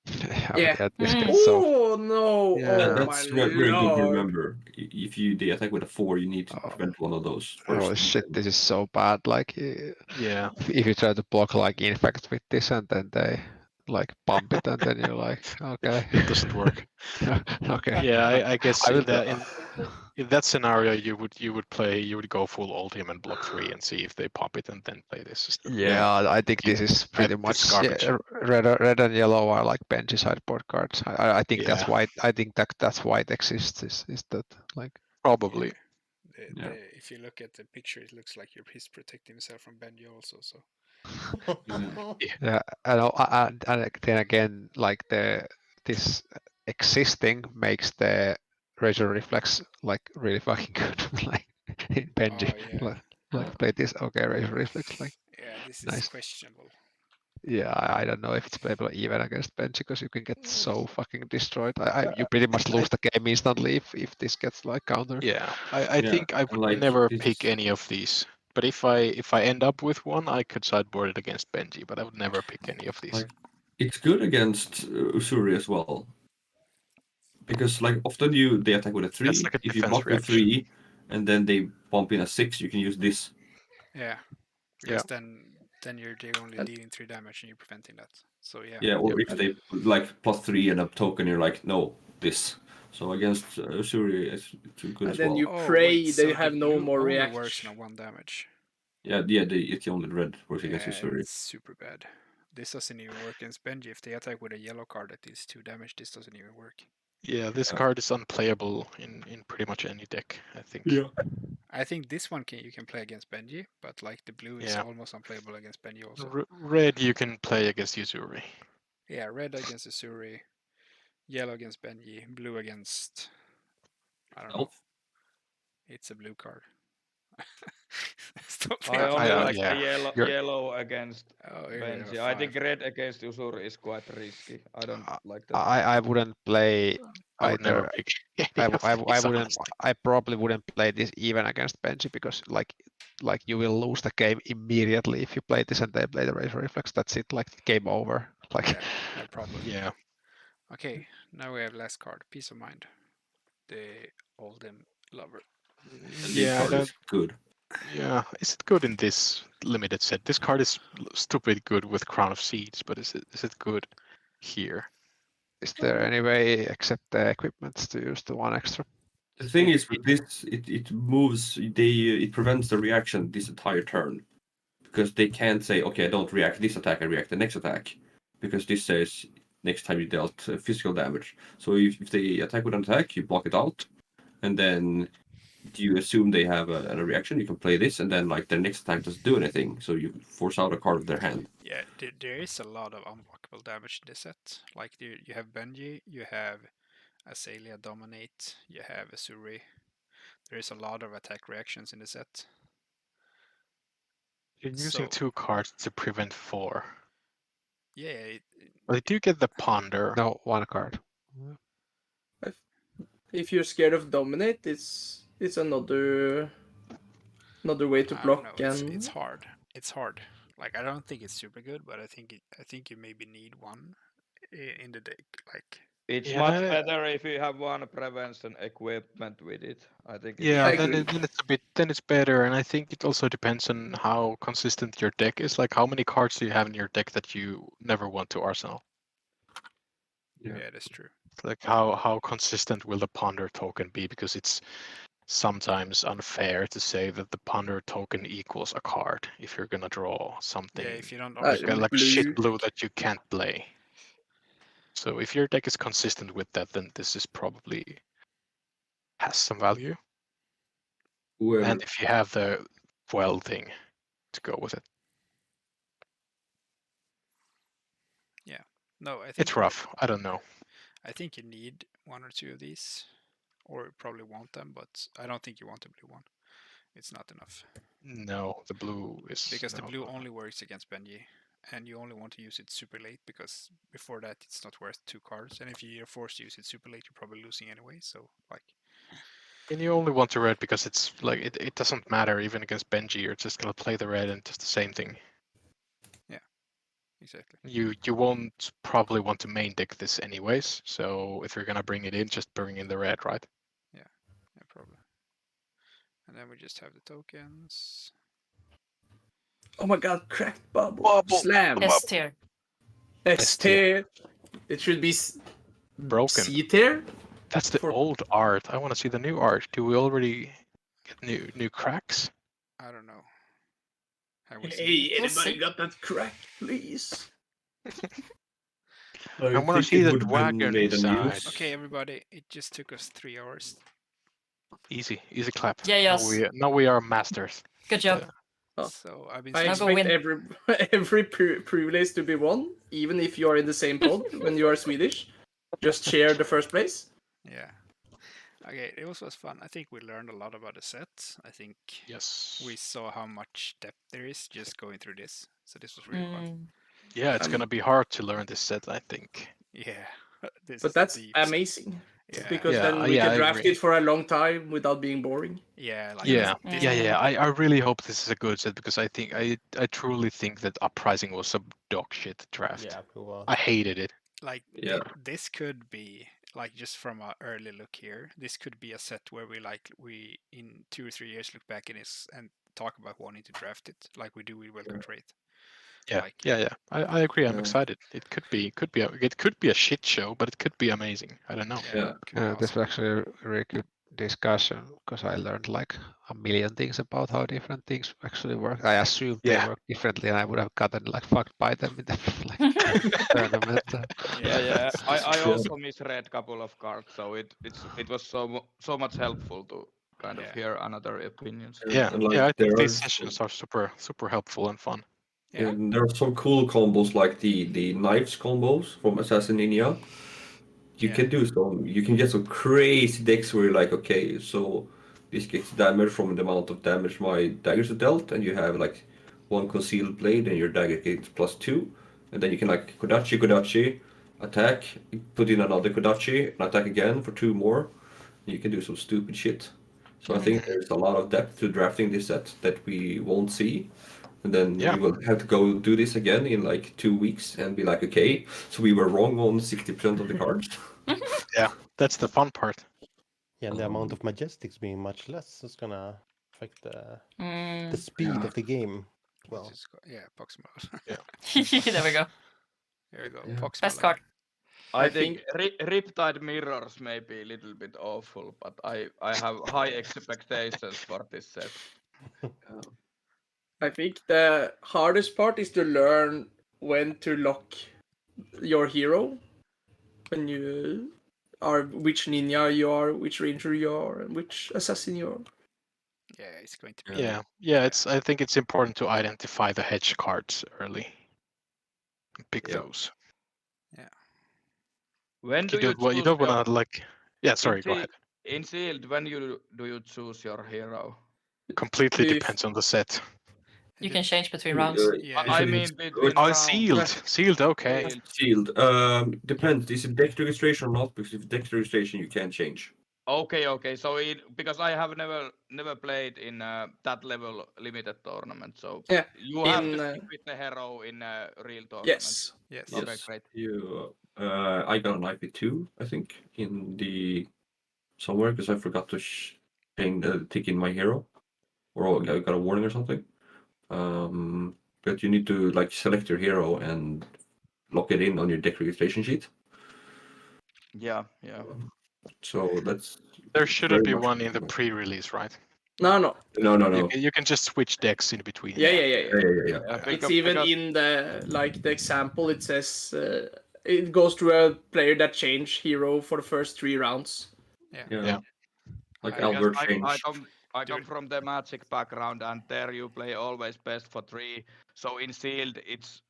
Yeah. this gets so Oh no! Yeah. Oh And my that's very good to lord! remember. If you the attack with a 4, you need to Oh. prevent one of those first. holy shit, this is so bad. Like Yeah. if you try to block like infect with this and then they like pump it and then you're like, okay. It doesn't work. Okay. Yeah, I guess I in will- that in that scenario you would go full ultim and block 3 and see if they pop it and then play this system. Yeah, I think this is pretty This is much garbage. red and yellow are like Benji sideboard cards. I think that's Yeah. why that's why it exists. Is that like Probably. Yeah. If you look at the picture, it looks like he's protecting himself from Benji also. So yeah, and then again like this existing makes the Razor Reflex like really fucking good. Like in Benji, Oh, yeah. like play this okay Razor Reflex like yeah, this is nice. questionable. Yeah, I don't know if it's playable even against Benji because you can get so fucking destroyed. You pretty much lose the game instantly if this gets like countered. Yeah. I think I would like, never this pick is- any of these. But if I end up with one, I could sideboard it against Benji, but I would never pick any of these. Like, it's good against Usuri as well. Because like often they attack with a 3. That's like a If you defense block with reaction. 3 and then they bump in a 6, you can use this. Yeah. Yeah. Because then you're only dealing 3 damage and you're preventing that. So yeah. Yeah, or Yep. if they like +3 and a token, you're like, no, this. So against Usuri, it's too good And as then well. you Oh, pray wait, they so have the no blue more only reaction. works on a 1 damage. Yeah, it's the only red works against Usuri. It's super bad. This doesn't even work against Benji. If they attack with a yellow card that is 2 damage, this doesn't even work. Yeah, this card is unplayable in pretty much any deck, I think. Yeah. I think this one you can play against Benji, but like the blue is almost unplayable against Benji also. Red you can play against Usuri. Yeah, red against Usuri, yellow against Benji, blue against... I don't know. It's a blue card. Stop I only like yeah. the yellow against Oh, Benji. I think red against Usuri is quite risky. I don't like that. I wouldn't play I would never either. pick. I wouldn't. I probably wouldn't play this even against Benji because like you will lose the game immediately if you play this and they play the Razor Reflex. That's it. Like game over. Like Yeah, no problem. Yeah. Okay, now we have last card, Peace of Mind. The Olden Lover. Yeah, that's good. Yeah, is it good in this limited set? This card is stupid good with Crown of Seeds, but is it good here? Is there any way except the equipments to use the one extra? The thing is with this, it moves. It prevents the reaction this entire turn, because they can't say, okay, I don't react this attack, I react the next attack, because this says next time you dealt physical damage. So if they attack with an attack, you block it out, and then you assume they have a reaction. You can play this, and then like their next attack doesn't do anything, so you force out a card of their hand. Yeah, there is a lot of unblockable damage in this set. Like you have Benji, you have Azalea Dominate, you have Asuri. There is a lot of attack reactions in the set. You're using 2 cards to prevent 4. Yeah. But they do get the Ponder. No, 1 card. If you're scared of Dominate, it's another way to block. It's hard. It's hard. Like I don't think it's super good, but I think you maybe need one in the deck. Like it's much better if you have one prevention equipment with it. I think. Yeah, then it's better, and I think it also depends on how consistent your deck is. Like how many cards do you have in your deck that you never want to arsenal? Yeah, that's true. Like how consistent will the Ponder token be? Because it's sometimes unfair to say that the Ponder token equals a card if you're gonna draw something. Yeah, if you don't like shit blue that you can't play. So if your deck is consistent with that, then this is probably has some value. And if you have the well thing to go with it. Yeah. No, I think it's rough. I don't know. I think you need 1 or 2 of these, or probably want them, but I don't think you want the blue one. It's not enough. No, the blue is because the blue only works against Benji, and you only want to use it super late because before that it's not worth 2 cards, and if you're forced to use it super late, you're probably losing anyway. So like. And you only want the red because it's like it doesn't matter even against Benji. You're just gonna play the red and just the same thing. Yeah, exactly. You won't probably want to main deck this anyways. So if you're gonna bring it in, just bring in the red, right? Yeah, no problem. And then we just have the tokens. Oh my god, cracked bubble. Slam. S tier. S tier. It should be broken. C tier. That's the old art. I want to see the new art. Do we already get new cracks? I don't know. Hey, anybody got that crack, please? I want to see the dragon inside. Okay, everybody. It just took us 3 hours. Easy clap. Yeah, yes. Now we are masters. Good job. So I've been. I expect every privilege to be won, even if you are in the same pod when you are Swedish. Just share the first place. Yeah. Okay, it was fun. I think we learned a lot about the set. I think we saw how much depth there is just going through this. So this was really fun. Yeah, it's gonna be hard to learn this set, I think. Yeah. But that's amazing. Yeah. Because then we can draft it for a long time without being boring. Yeah. I really hope this is a good set because I think I truly think that Uprising was a dog shit draft. Yeah, cool. I hated it. Like this could be like just from an early look here. This could be a set where we in 2 or 3 years look back in this and talk about wanting to draft it like we do with Welcome Trade. Yeah. I agree. I'm excited. It could be a shit show, but it could be amazing. I don't know. Yeah, this is actually a really discussion because I learned like a million things about how different things actually work. I assumed they work differently, and I would have gotten like fucked by them in the like, tournament. Yeah. I Yeah. also misread couple of cards, so it was so much helpful to kind of hear another opinions. Yeah, And like I think there these are sessions are super helpful and fun. Yeah. and there are some cool combos like the knives combos from Assassin Ninja. You Yeah. can do some. You can get some crazy decks where you're like, okay, so this gets damage from the amount of damage my daggers are dealt, and you have like one concealed blade, and your dagger gets +2, and then you can like Kodachi, attack, put in another Kodachi, and attack again for 2 more. You can do some stupid shit. So I think there's a lot of depth to drafting this set that we won't see. And then Yeah. we will have to go do this again in like 2 weeks and be like, okay, so we were wrong on 60% of the cards. Yeah, that's the fun part. Yeah, and the amount of majestics being much less is gonna affect the speed Yeah. of the game as well. Yeah, Poxmal. There we go. There we go. Yeah. Poxmal. Best card. I think Riptide Mirrors may be a little bit awful, but I have high expectations for this set. I think the hardest part is to learn when to lock your hero. When you are which ninja you are, which ranger you are, and which assassin you are. Yeah, it's going to be. Yeah. I think it's important to identify the hedge cards early. Pick those. Yeah. When do You you don't, you choose don't your... want to like. Yeah, sorry. Go ahead. In Sealed, when do you choose your hero? Completely depends on the set. You can change between rounds. Yeah. I mean between Oh, rounds. sealed. Okay. Sealed. Depends. Is it deck registration or not? Because if deck registration, you can change. Okay. So because I have never played in that level limited tournament, so Yeah, you have to stick with the hero in a real tournament. Yes. Okay, great. I got an IP2, I think, in the somewhere because I forgot to tick in my hero, or I got a warning or something. But you need to like select your hero and lock it in on your deck registration sheet. Yeah. So that's There shouldn't be one in the pre-release, right? No. You can just switch decks in between. Yeah. It's even in the example. It says it goes to a player that changed hero for the first 3 rounds. Yeah. Like Albert changed. I come from the Magic background, and there you play always best for 3. So in Sealed, it's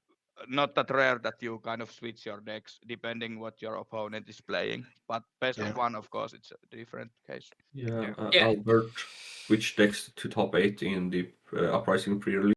not that rare that you kind of switch your decks depending what your opponent is playing. But best of 1, of course, it's a different case. Albert switched decks to top 8 in the Uprising pre-release.